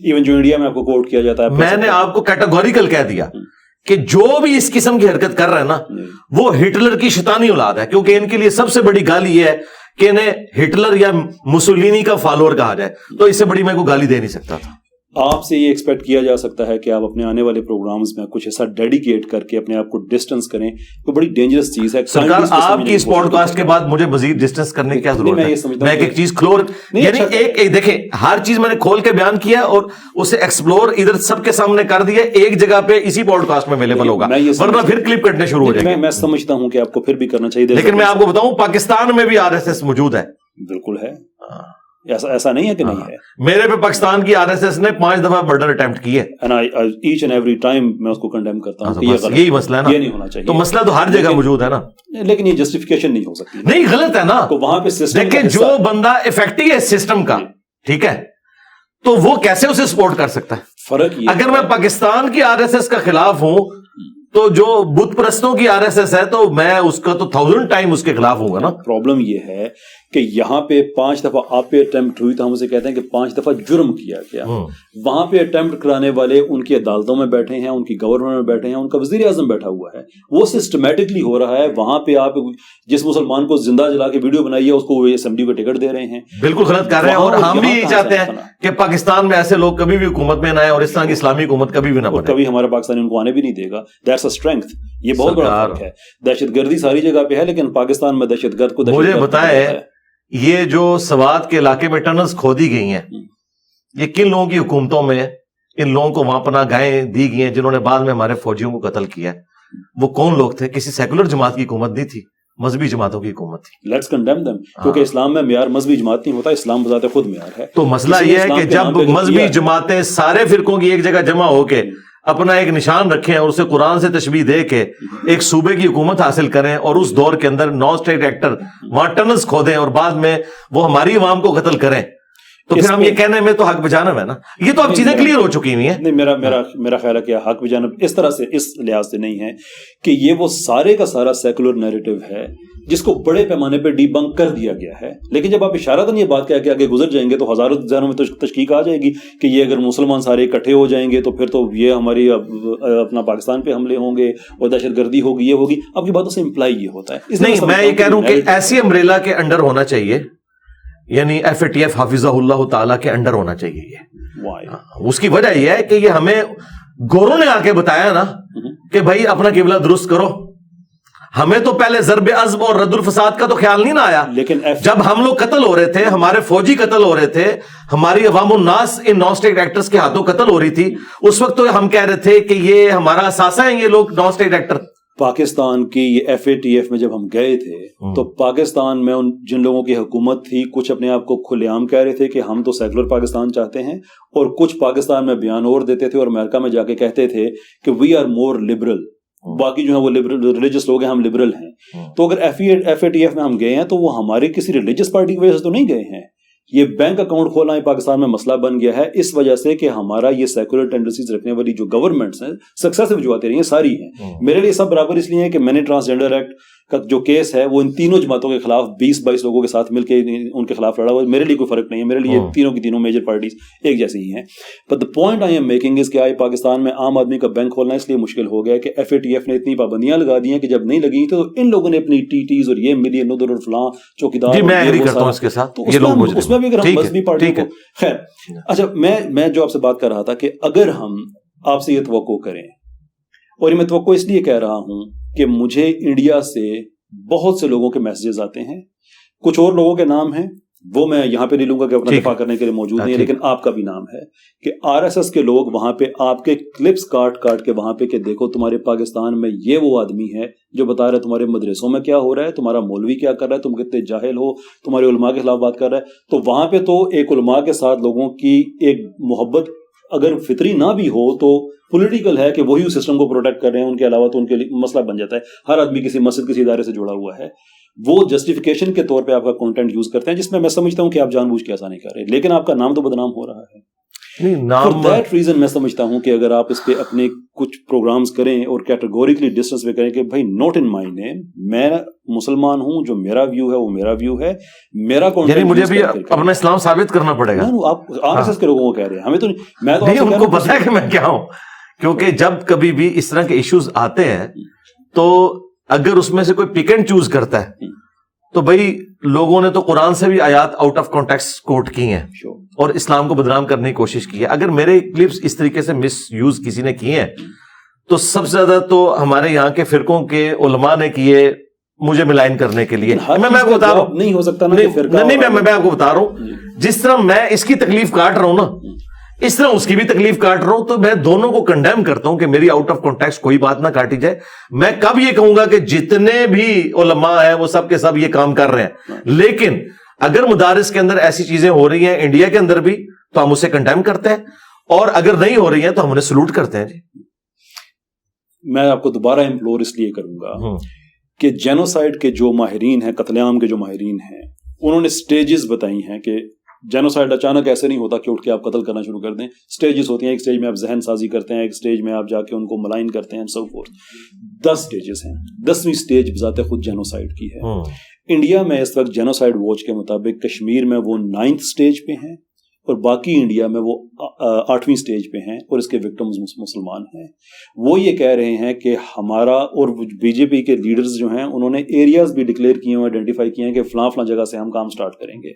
ایون جو انڈیا میں آپ کو کوٹ کیا جاتا ہے, میں نے آپ کو کیٹیگوریکل کہہ دیا کہ جو بھی اس قسم کی حرکت کر رہے ہیں نا وہ ہٹلر کی شیطانی اولاد ہے, کیونکہ ان کے لیے سب سے بڑی گالی یہ ہے کہ انہیں ہٹلر یا مسولینی کا فالوور کہا جائے, تو اس سے بڑی میں کوئی گالی دے نہیں سکتا تھا. آپ سے یہ ایکسپیکٹ کیا جا سکتا ہے کہ آپ اپنے آنے والے پروگرامز میں کچھ ایسا ڈیڈیکیٹ کر کے اپنے آپ کو ڈسٹنس کریں, تو بڑی ڈینجرس چیز ہے. سرکار آپ کی اس پوڈ کاسٹ کے بعد مجھے مزید ڈسٹنس کرنے کی کیا ضرورت ہے؟ میں ایک چیز یعنی ایک دیکھیں, ہر چیز میں نے کھول کے بیان کیا اور اسے ایکسپلور ادھر سب کے سامنے کر دیا, ایک جگہ پہ اسی پوڈ کاسٹ میں اویلیبل ہوگا, ورنہ پھر کلپ کٹنے شروع ہو جائیں گے. میں سمجھتا ہوں کہ آپ کو پھر بھی کرنا چاہیے, لیکن میں آپ کو بتاؤں پاکستان میں بھی RSS موجود ہے. بالکل ہے, ایسا نہیں ہے کہ نہیں ہے. میرے پہ پاکستان کی RSS نے 5 دفعہ مرڈر اٹیمپٹ کیے, ایچ اینڈ ایوری ٹائم میں اس کو کنڈیم کرتا ہوں کہ یہ غلط, یہی مسئلہ ہے نا, یہ نہیں ہونا چاہیے. تو مسئلہ تو ہر جگہ موجود ہے نا, لیکن یہ جسٹیفیکیشن نہیں ہو سکتی. نہیں غلط ہے نا, تو وہاں پہ دیکھیں جو بندہ افیکٹو ہے سسٹم کا, ٹھیک ہے, تو وہ کیسے اسے سپورٹ کر سکتا ہے؟ فرق یہ اگر میں پاکستان کی RSS کا خلاف ہوں تو جو بت پرستوں کی RSS ہے تو میں اس کا تو 1000 ٹائم اس کے خلاف ہوں گا نا. پرابلم یہ ہے کہ یہاں پہ 5 دفعہ آپ پہ اٹیمپٹ ہوئی تو ہم اسے کہتے ہیں کہ 5 دفعہ جرم کیا گیا. وہاں پہ اٹیمپٹ کرانے والے ان کی عدالتوں میں بیٹھے ہیں, ان کی گورنمنٹ میں بیٹھے ہیں, ان کا وزیر اعظم بیٹھا ہوا ہے, وہ سسٹمیٹکلی ہو رہا ہے. وہاں پہ آپ جس مسلمان کو زندہ جلا کے ویڈیو بنائی ہے اس کو اسمبلی کو ٹکٹ دے رہے ہیں. بالکل غلط کر رہے ہیں, اور ہم بھی یہ چاہتے ہیں کہ پاکستان میں ایسے لوگ کبھی بھی حکومت میں نہ آئے اور اس طرح کی اسلامی حکومت کبھی بھی نہ بنے. کبھی ہمارا پاکستان ان کو آنے بھی نہیں دے گا. That's a strength. یہ بہت بڑا فرق ہے. دہشت گردی ساری جگہ پہ ہے لیکن پاکستان میں دہشت گرد کو مجھے بتائے یہ جو سوات کے علاقے میں ٹنلز کھودی گئی ہیں, یہ کن لوگوں کی حکومتوں میں ان لوگوں کو وہاں پناہ گاہیں دی گئی ہیں جنہوں نے بعد میں ہمارے فوجیوں کو قتل کیا ہے؟ وہ کون لوگ تھے؟ کسی سیکولر جماعت کی حکومت نہیں تھی, مذہبی جماعتوں کی حکومت تھی. لیٹس کنڈیم دیم, کیونکہ اسلام میں معیار مذہبی جماعت نہیں ہوتا, اسلام بذات خود معیار ہے. تو مسئلہ یہ ہے کہ جب مذہبی جماعتیں سارے فرقوں کی ایک جگہ جمع ہو کے اپنا ایک نشان رکھیں اور اسے قرآن سے تشبیہ دے کے ایک صوبے کی حکومت حاصل کریں اور اس دور کے اندر نان اسٹیٹ ایکٹر وہاں ٹنلز کھودیں اور بعد میں وہ ہماری عوام کو قتل کریں, تو پھر ہم یہ کہنے میں تو حق بجانب ہے نا. یہ تو اب چیزیں کلیئر ہو چکی ہوئی ہیں. نہیں, میرا خیال ہے کہ حق بجانب اس طرح سے اس لحاظ سے نہیں ہے کہ یہ وہ سارے کا سارا سیکولر نیریٹو ہے جس کو بڑے پیمانے پہ ڈی بنک کر دیا گیا ہے. لیکن جب آپ اشارتاً یہ بات کہہ کے آگے گزر جائیں گے تو ہزاروں ذہنوں میں تشکیک آ جائے گی کہ یہ اگر مسلمان سارے اکٹھے ہو جائیں گے تو پھر تو یہ ہماری اپنا پاکستان پہ حملے ہوں گے اور دہشت گردی ہوگی, یہ ہوگی. آپ کی باتوں سے امپلائی یہ ہوتا ہے. نہیں, میں یہ کہہ رہا ہوں کہ ایسی امبریلا کے انڈر ہونا چاہیے, یعنی FATF حافظہ اللہ تعالیٰ کے انڈر ہونا چاہیے. یہ اس کی وجہ یہ ہے کہ یہ ہمیں گوروں نے آ کے بتایا نا کہ بھائی اپنا قبلہ درست کرو. ہمیں تو پہلے ضرب عزم اور رد الفساد کا تو خیال نہیں نہ آیا. لیکن جب ہم لوگ قتل ہو رہے تھے, ہمارے فوجی قتل ہو رہے تھے, ہماری عوام الناس ان نان اسٹیٹ ایکٹرز کے ہاتھوں قتل ہو رہی تھی, اس وقت تو ہم کہہ رہے تھے کہ یہ ہمارا اثاثہ ہیں یہ لوگ نان اسٹیٹ ایکٹر. پاکستان کی یہ FATF میں جب ہم گئے تھے تو پاکستان میں ان جن لوگوں کی حکومت تھی کچھ اپنے آپ کو کھلے عام کہہ رہے تھے کہ ہم تو سیکولر پاکستان چاہتے ہیں، اور کچھ پاکستان میں بیان اور دیتے تھے اور امریکہ میں جا کے کہتے تھے کہ وی آر مور لبرل، باقی جو ہیں وہ ریلیجس لوگ ہیں، ہم لبرل ہیں۔ تو اگر FATF میں ہم گئے ہیں تو وہ ہماری کسی ریلیجس پارٹی کی وجہ سے تو نہیں گئے ہیں، یہ بینک اکاؤنٹ کھولنا پاکستان میں مسئلہ بن گیا ہے اس وجہ سے کہ ہمارا یہ سیکولر ٹینڈنسیز رکھنے والی جو گورنمنٹس ہیں سکسیسو جو آتی رہی ہیں ساری ہیں۔ میرے لیے سب برابر اس لیے ہے کہ میں نے ٹرانسجینڈر ایکٹ کا جو کیس ہے وہ ان تینوں جماعتوں کے خلاف 20-22 لوگوں کے ساتھ مل کے ان کے خلاف لڑا ہوا ہے، میرے لیے کوئی فرق نہیں ہے، میرے لیے تینوں کی تینوں میجر پارٹیز ایک جیسی ہی ہیں۔ But the point I am making is کہ آج پاکستان میں عام آدمی کا بینک کھولنا اس لیے مشکل ہو گیا کہ FATF نے اتنی پابندیاں لگا دی ہیں کہ جب نہیں لگی تو ان لوگوں نے اپنی TTs اور یہ ملی ندر اور فلاں چوکیدار، میں ایگری کرتا ہوں اس کے ساتھ، اس میں بھی اگر ہم مذہبی پارٹی کو خیر اچھا میں جو آپ سے بات کر رہا تھا کہ اگر ہم آپ سے یہ توقع کریں، اور یہ میں توقع اس لیے کہہ رہا ہوں کہ مجھے انڈیا سے بہت سے لوگوں کے میسیجز آتے ہیں، کچھ اور لوگوں کے نام ہیں وہ میں یہاں پہ نہیں لوں گا کہ اپنا دفاع کرنے کے لیے موجود نہیں ہے، لیکن آپ کا بھی نام ہے کہ RSS کے لوگ وہاں پہ آپ کے کلپس کاٹ کے وہاں پہ کہ دیکھو تمہارے پاکستان میں یہ وہ آدمی ہے جو بتا رہا ہے تمہارے مدرسوں میں کیا ہو رہا ہے، تمہارا مولوی کیا کر رہا ہے، تم کتنے جاہل ہو، تمہارے علماء کے خلاف بات کر رہا ہے۔ تو وہاں پہ تو ایک علماء کے ساتھ لوگوں کی ایک محبت اگر فطری نہ بھی ہو تو پولیٹیکل ہے کہ وہی اس سسٹم کو پروٹیکٹ کر رہے ہیں، ان کے علاوہ تو ان کے لیے مسئلہ بن جاتا ہے۔ ہر آدمی کسی مسجد کسی ادارے سے جڑا ہوا ہے، وہ جسٹیفیکیشن کے طور پہ آپ کا کنٹینٹ یوز کرتے ہیں جس میں سمجھتا ہوں کہ آپ جان بوجھ کے ایسا نہیں کر رہے، لیکن آپ کا نام تو بدنام ہو رہا ہے۔ فار دیٹ ریزن میں سمجھتا ہوں کہ اگر آپ اس پہ اپنے کچھ پروگرامز کریں اور کیٹیگوریکلی ڈسٹنس پہ کریں کہ بھائی نوٹ ان مائی نیم، میں مسلمان ہوں، جو میرا ویو ہے وہ میرا ویو ہے، میرا یعنی مجھے بھی اپنا اسلام ثابت کرنا پڑے گا۔ آپ RSS کے لوگوں کو کہہ رہے ہیں، ہمیں تو میں تو ان کو پتا ہے کہ میں کیا ہوں، کیونکہ جب کبھی بھی اس طرح کے ایشوز آتے ہیں تو اگر اس میں سے کوئی پک اینڈ چوز کرتا ہے تو بھائی لوگوں نے تو قرآن سے بھی آیات آؤٹ آف کانٹیکسٹ کوٹ کی ہیں اور اسلام کو بدنام کرنے کی کوشش کی ہے۔ اگر میرے کلپس اس طریقے سے مس یوز کسی نے کیے ہیں تو سب سے زیادہ تو ہمارے یہاں کے فرقوں کے علماء نے کیے مجھے ملائن کرنے کے لیے۔ میں آپ کو بتا رہا ہوں، نہیں ہو سکتا نا، نہیں میں آپ کو بتا رہا ہوں جس طرح میں اس کی تکلیف کاٹ رہا ہوں نا اس طرح اس کی بھی تکلیف کاٹ رہا ہوں، تو میں دونوں کو کنڈیم کرتا ہوں کہ میری آؤٹ آف کانٹیکسٹ کوئی بات نہ کاٹی جائے۔ میں کب یہ کہوں گا کہ جتنے بھی علماء ہیں وہ سب کے سب یہ کام کر رہے ہیں، لیکن اگر مدارس کے اندر ایسی چیزیں ہو رہی ہیں انڈیا کے اندر بھی تو ہم اسے کنڈیم کرتے ہیں، اور اگر نہیں ہو رہی ہیں تو ہم انہیں سلوٹ کرتے ہیں۔ جی میں آپ کو دوبارہ امپلور اس لیے کروں گا کہ جینوسائیڈ کے جو ماہرین ہیں، قتل عام کے جو ماہرین ہیں، انہوں نے سٹیجز بتائی ہیں کہ جینوسائیڈ اچانک ایسے نہیں ہوتا کہ اٹھ کے آپ قتل کرنا شروع کر دیں، سٹیجز ہوتی ہیں۔ ایک سٹیج میں آپ ذہن سازی کرتے ہیں، ایک سٹیج میں آپ جا کے ان کو ملائن کرتے ہیں، سو فورتھ 10 سٹیجز ہیں۔ 10ویں سٹیج بذات خود جینوسائیڈ کی ہے۔ انڈیا میں اس وقت جینوسائیڈ واچ کے مطابق کشمیر میں وہ 9th سٹیج پہ ہیں اور باقی انڈیا میں وہ 8ویں سٹیج پہ ہیں، اور اس کے وکٹمز مسلمان ہیں۔ وہ یہ کہہ رہے ہیں کہ ہمارا، اور BJP کے لیڈرز جو ہیں انہوں نے ایریاز بھی ڈکلیئر کیے ہیں، آئیڈینٹیفائی کیے ہیں کہ فلاں فلاں جگہ سے ہم کام سٹارٹ کریں گے۔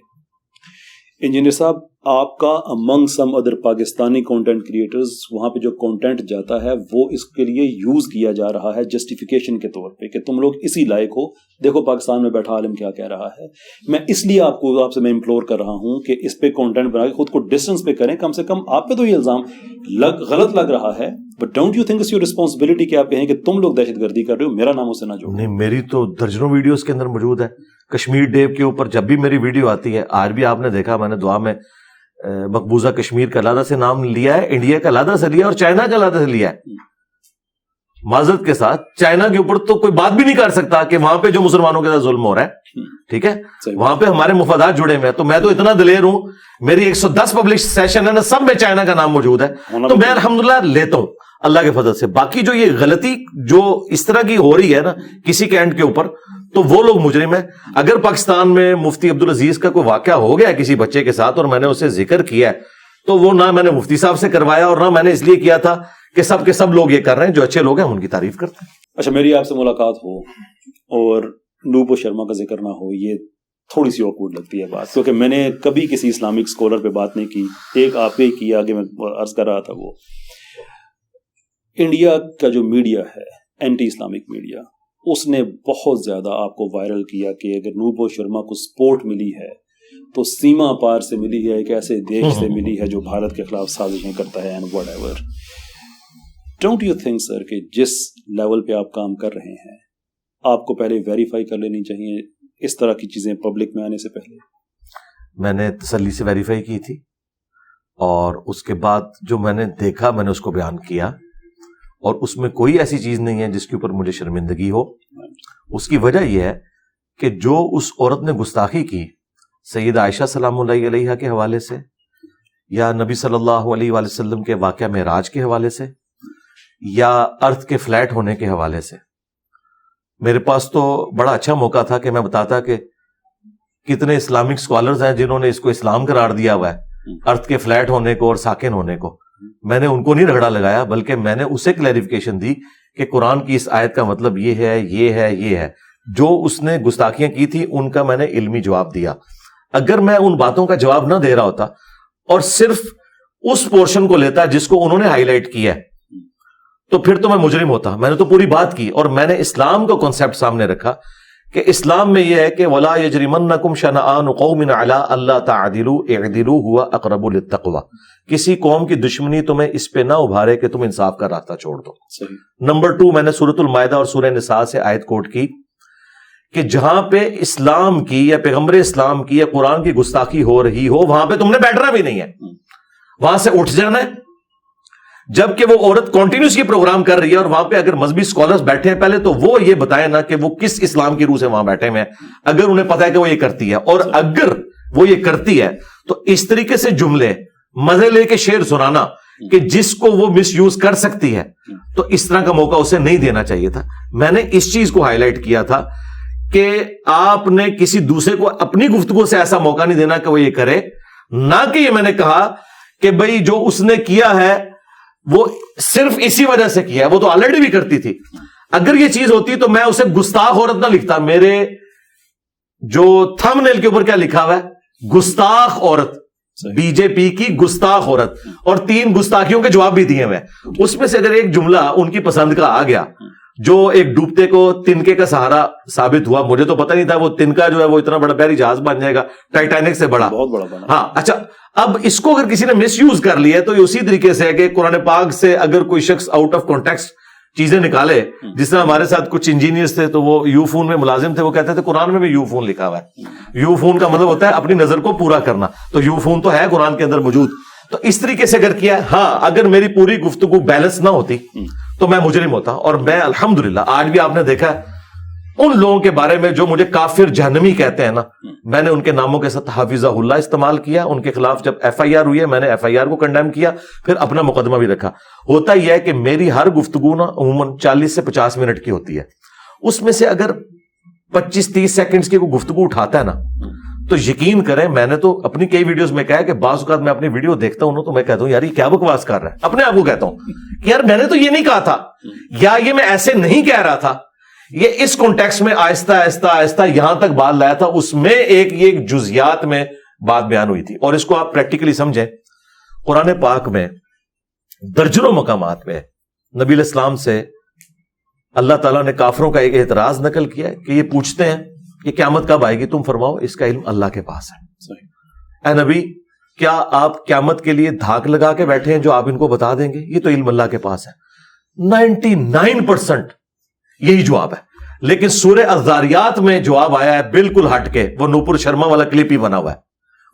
انجینئر صاحب، آپ کا among some other Pakistani content creators وہاں پہ جو کانٹینٹ جاتا ہے وہ اس کے لیے یوز کیا جا رہا ہے جسٹیفیکیشن کے طور پہ کہ تم لوگ اسی لائق ہو، دیکھو پاکستان میں بیٹھا عالم کیا کہہ رہا ہے۔ میں اس لیے آپ سے میں امپلور کر رہا ہوں کہ اس پہ کانٹینٹ بنا کے خود کو ڈسٹنس پہ کریں۔ کم سے کم آپ پہ تو یہ الزام غلط لگ رہا ہے، but don't you think it's your responsibility کہ آپ کہیں کہ تم لوگ دہشت گردی کر رہے ہو، میرا نام اسے نہ جوڑو۔ نہیں، میری تو درجنوں ویڈیوز کے اندر موجود ہے کشمیر ڈے کے اوپر۔ جب بھی میری ویڈیو آتی ہے، آج بھی آپ نے دیکھا میں نے دعا میں مقبوضہ کشمیر کا علیحدہ سے نام لیا ہے، انڈیا کا علیحدہ سے لیا اور چائنا کا علیحدہ سے لیا ہے۔ معذرت کے ساتھ چائنا کے اوپر تو کوئی بات بھی نہیں کر سکتا کہ وہاں پہ جو مسلمانوں کے ساتھ ظلم ہو رہا ہے، ٹھیک ہے، وہاں پہ ہمارے مفادات جڑے ہوئے ہیں۔ تو میں تو اتنا دلیر ہوں، میری 110 پبلش سیشن ہے نا، سب میں چائنا کا نام موجود ہے، تو میں الحمدللہ لیتا ہوں اللہ کے فضل سے۔ باقی جو یہ غلطی جو اس طرح کی ہو رہی ہے نا کسی کے اینڈ کے اوپر، تو وہ لوگ مجرم ہیں۔ اگر پاکستان میں مفتی عبدالعزیز کا کوئی واقعہ ہو گیا کسی بچے کے ساتھ اور میں نے اسے ذکر کیا ہے، تو وہ نہ میں نے مفتی صاحب سے کروایا اور نہ میں نے اس لیے کیا تھا کہ سب کے سب لوگ یہ کر رہے ہیں، جو اچھے لوگ ہیں ہم ان کی تعریف کرتے ہیں۔ اچھا، میری آپ سے ملاقات ہو اور نوپور شرما کا ذکر نہ ہو، یہ تھوڑی سی awkward لگتی ہے بات، کیونکہ میں نے کبھی کسی اسلامک اسکالر پہ بات نہیں کی، ایک آپ ہی کی آگے میں عرض کر رہا تھا۔ وہ انڈیا کا جو میڈیا ہے، اینٹی اسلامک میڈیا، اس نے بہت زیادہ آپ کو وائرل کیا کہ اگر نوپور شرما کو سپورٹ ملی ہے تو سیما پار سے ملی ہے، ایک ایسے دیش سے ملی ہے جو بھارت کے خلاف سازشیں کرتا ہے، and whatever. Don't you think sir کہ جس لیول پہ آپ کام کر رہے ہیں آپ کو پہلے ویریفائی کر لینی چاہیے اس طرح کی چیزیں پبلک میں آنے سے پہلے؟ میں نے تسلی سے ویریفائی کی تھی اور اس کے بعد جو میں نے دیکھا میں نے اس کو بیان کیا, اور اس میں کوئی ایسی چیز نہیں ہے جس کے اوپر مجھے شرمندگی ہو. اس کی وجہ یہ ہے کہ جو اس عورت نے گستاخی کی سیدہ عائشہ سلام اللہ علیہا کے حوالے سے, یا نبی صلی اللہ علیہ وآلہ وسلم کے واقعہ معراج کے حوالے سے, یا ارتھ کے فلیٹ ہونے کے حوالے سے, میرے پاس تو بڑا اچھا موقع تھا کہ میں بتاتا کہ کتنے اسلامک اسکالرز ہیں جنہوں نے اس کو اسلام قرار دیا ہوا ہے, ارتھ کے فلیٹ ہونے کو اور ساکن ہونے کو. میں نے ان کو نہیں رگڑا لگایا, بلکہ میں نے اسے کلیریفیکیشن دی کہ قرآن کی اس آیت کا مطلب یہ ہے, یہ ہے, یہ ہے. جو اس نے گستاخیاں کی تھی ان کا میں نے علمی جواب دیا. اگر میں ان باتوں کا جواب نہ دے رہا ہوتا اور صرف اس پورشن کو لیتا جس کو انہوں نے ہائی لائٹ کیا ہے تو پھر تو میں مجرم ہوتا. میں نے تو پوری بات کی, اور میں نے اسلام کا کنسپٹ سامنے رکھا کہ اسلام میں یہ ہے کہ وَلَا يَجْرِمَنَّكُمْ شَنَآنُ قَوْمٍ عَلَىٰ أَلَّا تَعْدِلُوا اعْدِلُوا هُوَ أَقْرَبُ لِلتَّقْوَىٰ. کسی قوم کی دشمنی تمہیں اس پہ نہ ابھارے کہ تم انصاف کا راستہ چھوڑ دو. نمبر 2, میں نے سورۃ المائدہ اور سورہ نساء سے آیت کوٹ کی کہ جہاں پہ اسلام کی یا پیغمبر اسلام کی یا قرآن کی گستاخی ہو رہی ہو وہاں پہ تم نے بیٹھنا بھی نہیں ہے, وہاں سے اٹھ جانا ہے. جبکہ وہ عورت کنٹینیوسلی پروگرام کر رہی ہے اور وہاں پہ اگر مذہبی اسکالرز بیٹھے ہیں, پہلے تو وہ یہ بتائیں نا کہ وہ کس اسلام کی روح سے وہاں بیٹھے ہوئے ہیں, اگر انہیں پتا ہے کہ وہ یہ کرتی ہے. اور اگر وہ یہ کرتی ہے تو اس طریقے سے جملے مزے لے کے شعر سنانا کہ جس کو وہ مس یوز کر سکتی ہے, تو اس طرح کا موقع اسے نہیں دینا چاہیے تھا. میں نے اس چیز کو ہائی لائٹ کیا تھا کہ آپ نے کسی دوسرے کو اپنی گفتگو سے ایسا موقع نہیں دینا کہ وہ یہ کرے, نہ کہ یہ میں نے کہا کہ بھئی جو اس نے کیا ہے وہ صرف اسی وجہ سے کیا ہے, وہ تو آلریڈی بھی کرتی تھی. اگر یہ چیز ہوتی تو میں اسے گستاخ عورت نہ لکھتا. میرے جو تھم نیل کے اوپر کیا لکھا ہوا ہے, گستاخ عورت, بی جے پی کی گستاخ عورت, اور 3 گستاخیوں کے جواب بھی دیے ہوئے. اس میں سے اگر ایک جملہ ان کی پسند کا آ گیا جو ایک ڈوبتے کو تنکے کا سہارا ثابت ہوا, مجھے تو پتہ نہیں تھا وہ تنکا جو ہے وہ اتنا بڑا بحری جہاز بن جائے گا, ٹائٹینک سے بڑا, بہت بڑا بنا. ہاں اچھا, اب اس کو اگر کسی نے مس یوز کر لیا تو یہ اسی طریقے سے ہے کہ قرآن پاک سے اگر کوئی شخص آؤٹ آف کانٹیکسٹ چیزیں نکالے, جس طرح ہمارے ساتھ کچھ انجینئرز تھے تو وہ یو فون میں ملازم تھے, وہ کہتے تھے قرآن میں بھی یو فون لکھا ہوا ہے. یو فون کا مطلب ہوتا ہے اپنی نظر کو پورا کرنا, تو یو فون تو ہے قرآن کے اندر موجود. تو اس طریقے سے اگر کیا, ہاں اگر میری پوری گفتگو بیلنس نہ ہوتی تو میں مجرم ہوتا. اور میں الحمدللہ آج بھی آپ نے دیکھا ہے ان لوگوں کے بارے میں جو مجھے کافر جہنمی کہتے ہیں نا, میں نے ان کے ناموں کے ساتھ حافظہ اللہ استعمال کیا. ان کے خلاف جب ایف آئی آر ہوئی ہے میں نے ایف آئی آر کو کنڈیم کیا, پھر اپنا مقدمہ بھی رکھا. ہوتا یہ ہے کہ میری ہر گفتگو نا عموماً 40 سے 50 منٹ کی ہوتی ہے. اس میں سے اگر 25-30 سیکنڈز کی کوئی گفتگو اٹھاتا ہے نا تو یقین کریں, میں نے تو اپنی کئی ویڈیوز میں کہا ہے کہ بعض اوقات میں اپنی ویڈیو دیکھتا ہوں تو میں کہتا ہوں یار یہ کیا بکواس کر رہا ہے, اپنے آپ کو کہتا ہوں کہ یار میں نے تو یہ نہیں کہا تھا, یا یہ میں ایسے نہیں کہہ رہا تھا, یہ اس کانٹیکسٹ میں آہستہ آہستہ آہستہ یہاں تک بات لایا تھا. اس میں ایک جزیات میں بات بیان ہوئی تھی. اور اس کو آپ پریکٹیکلی سمجھیں, قرآن پاک میں درجنوں مقامات میں نبی علیہ السلام سے اللہ تعالیٰ نے کافروں کا ایک اعتراض نقل کیا کہ یہ پوچھتے ہیں کہ قیامت کب آئے گی, تم فرماؤ اس کا علم اللہ کے پاس ہے. اے نبی, کیا آپ قیامت کے لیے دھاک لگا کے بیٹھے ہیں جو آپ ان کو بتا دیں گے؟ یہ تو علم اللہ کے پاس ہے. 99% یہی جواب ہے. لیکن سورہ الذاریات میں جواب آیا ہے بالکل ہٹ کے, وہ نوپور شرما والا کلپ ہی بنا ہوا ہے.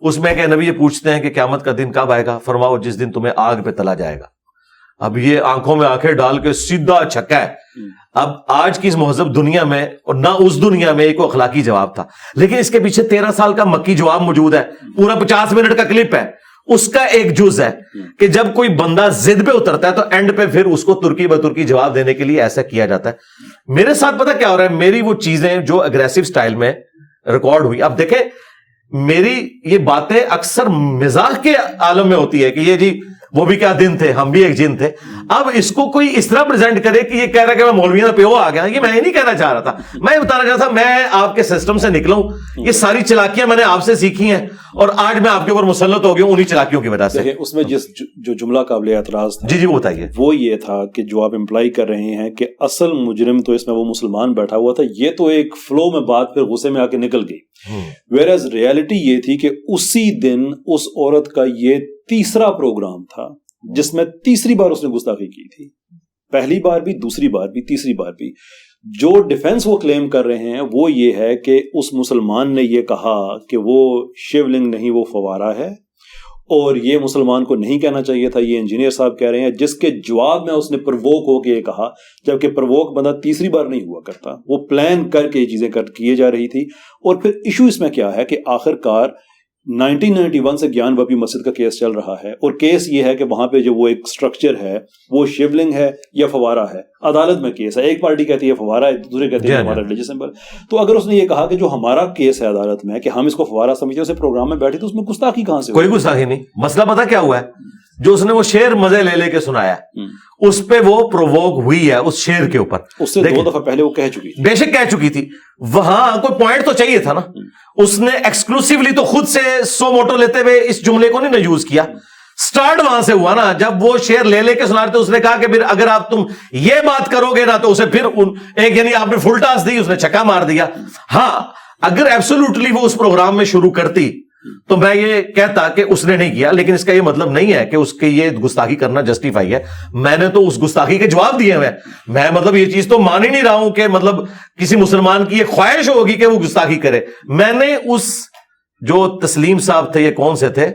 اس میں کہ نبی یہ پوچھتے ہیں کہ قیامت کا دن کب آئے گا, فرماؤ جس دن تمہیں آگ پہ تلا جائے گا. اب یہ آنکھوں میں آنکھیں ڈال کے سیدھا چھکا ہے. اب آج کی اس مہذب دنیا میں اور نہ اس دنیا میں ایک اخلاقی جواب تھا, لیکن اس کے پیچھے 13 سال کا مکی جواب موجود ہے, پورا 50 منٹ کا کلپ ہے. اس کا ایک جز ہے کہ جب کوئی بندہ ضد پہ اترتا ہے تو اینڈ پہ پھر اس کو ترکی بترکی جواب دینے کے لیے ایسا کیا جاتا ہے. میرے ساتھ پتہ کیا ہو رہا ہے, میری وہ چیزیں جو اگریسو سٹائل میں ریکارڈ ہوئی, اب دیکھیں میری یہ باتیں اکثر مزاح کے عالم میں ہوتی ہے کہ یہ جی وہ بھی کیا دن تھے, ہم بھی ایک جن تھے. اب اس کو کوئی اس طرح پریزنٹ کرے کہ یہ کہہ رہا ہے کہ میں مولویوں پہ وہ آ گیا, یہ میں نہیں کہنا چاہ رہا تھا. میں بتانا چاہ رہا تھا میں آپ کے سسٹم سے نکلا ہوں, یہ ساری چلاکیاں میں نے آپ سے سیکھی ہیں اور آج میں آپ کے اوپر مسلط ہو گیا ہوں انہی چلاکیوں کی وجہ سے. اس میں جو جملہ قابل اعتراض تھا, جی وہ بتائیے. وہ یہ تھا کہ جو آپ امپلائی کر رہے ہیں کہ اصل مجرم تو اس میں وہ مسلمان بیٹھا ہوا تھا, یہ تو ایک فلو میں بات پھر غصے میں آ کے نکل گئی. ویئرز ریالٹی یہ تھی کہ اسی دن اس عورت کا یہ تیسرا پروگرام تھا جس میں تیسری بار اس نے گستاخی کی تھی. پہلی بار بھی, دوسری بار بھی, تیسری بار بھی جو ڈیفنس وہ کلیم کر رہے ہیں وہ یہ ہے کہ اس مسلمان نے یہ کہا کہ وہ شیو لنگ نہیں وہ فوارہ ہے, اور یہ مسلمان کو نہیں کہنا چاہیے تھا, یہ انجینئر صاحب کہہ رہے ہیں, جس کے جواب میں اس نے پرووک ہو کے یہ کہا, جبکہ پرووک بندہ تیسری بار نہیں ہوا کرتا, وہ پلان کر کے یہ چیزیں کیے جا رہی تھی. اور پھر ایشو اس میں کیا ہے کہ آخر کار 1991 سے گیان وپی مسجد کا کیس چل رہا ہے, اور کیس یہ ہے کہ وہاں پہ جو وہ ایک سٹرکچر ہے وہ شیو لنگ ہے یا فوارہ ہے, عدالت میں کیس ہے, ایک پارٹی کہتی ہے فوارہ ہے, دوسرے کہتے ہیں ہمارا ریلیجیس سمبل. تو اگر اس نے یہ کہا کہ جو ہمارا کیس ہے عدالت میں کہ ہم اس کو فوارہ سمجھتے ہیں, اسے پروگرام میں بیٹھی تو اس میں گستاخی کہاں سے؟ کوئی گستاخی نہیں. مسئلہ پتہ کیا ہوا ہے, جو اس نے وہ شعر مزے لے لے کے سنایا اس پہ وہ پرووک ہوئی ہے اس شعر کے اوپر, اس سے 2 دفعہ پہلے وہ کہہ چکی تھی, بے شک کہہ چکی تھی, وہاں کوئی پوائنٹ تو چاہیے تھا نا. اس نے ایکسکلوسیولی تو خود سے سو موٹو لیتے ہوئے اس جملے کو نہیں یوز کیا, سٹارٹ وہاں سے ہوا نا, جب وہ شعر لے لے کے سنا رہے تھے اس نے کہا کہ پھر اگر آپ تم یہ بات کرو گے نا تو اسے پھر ایک یعنی آپ نے فل ٹاس دی, اس نے چھکا مار دیا. ہاں اگر ایبسولوٹلی وہ اس پروگرام میں شروع کرتی تو میں یہ کہتا کہ اس نے نہیں کیا, لیکن اس کا یہ مطلب نہیں ہے کہ اس کے یہ گستاخی کرنا جسٹیفائی ہے. میں نے تو اس گستاخی کے جواب دیے ہوئے, میں مطلب یہ چیز تو مان ہی نہیں رہا ہوں کہ مطلب کسی مسلمان کی یہ خواہش ہوگی کہ وہ گستاخی کرے. میں نے اس جو تسلیم صاحب تھے, یہ کون سے تھے,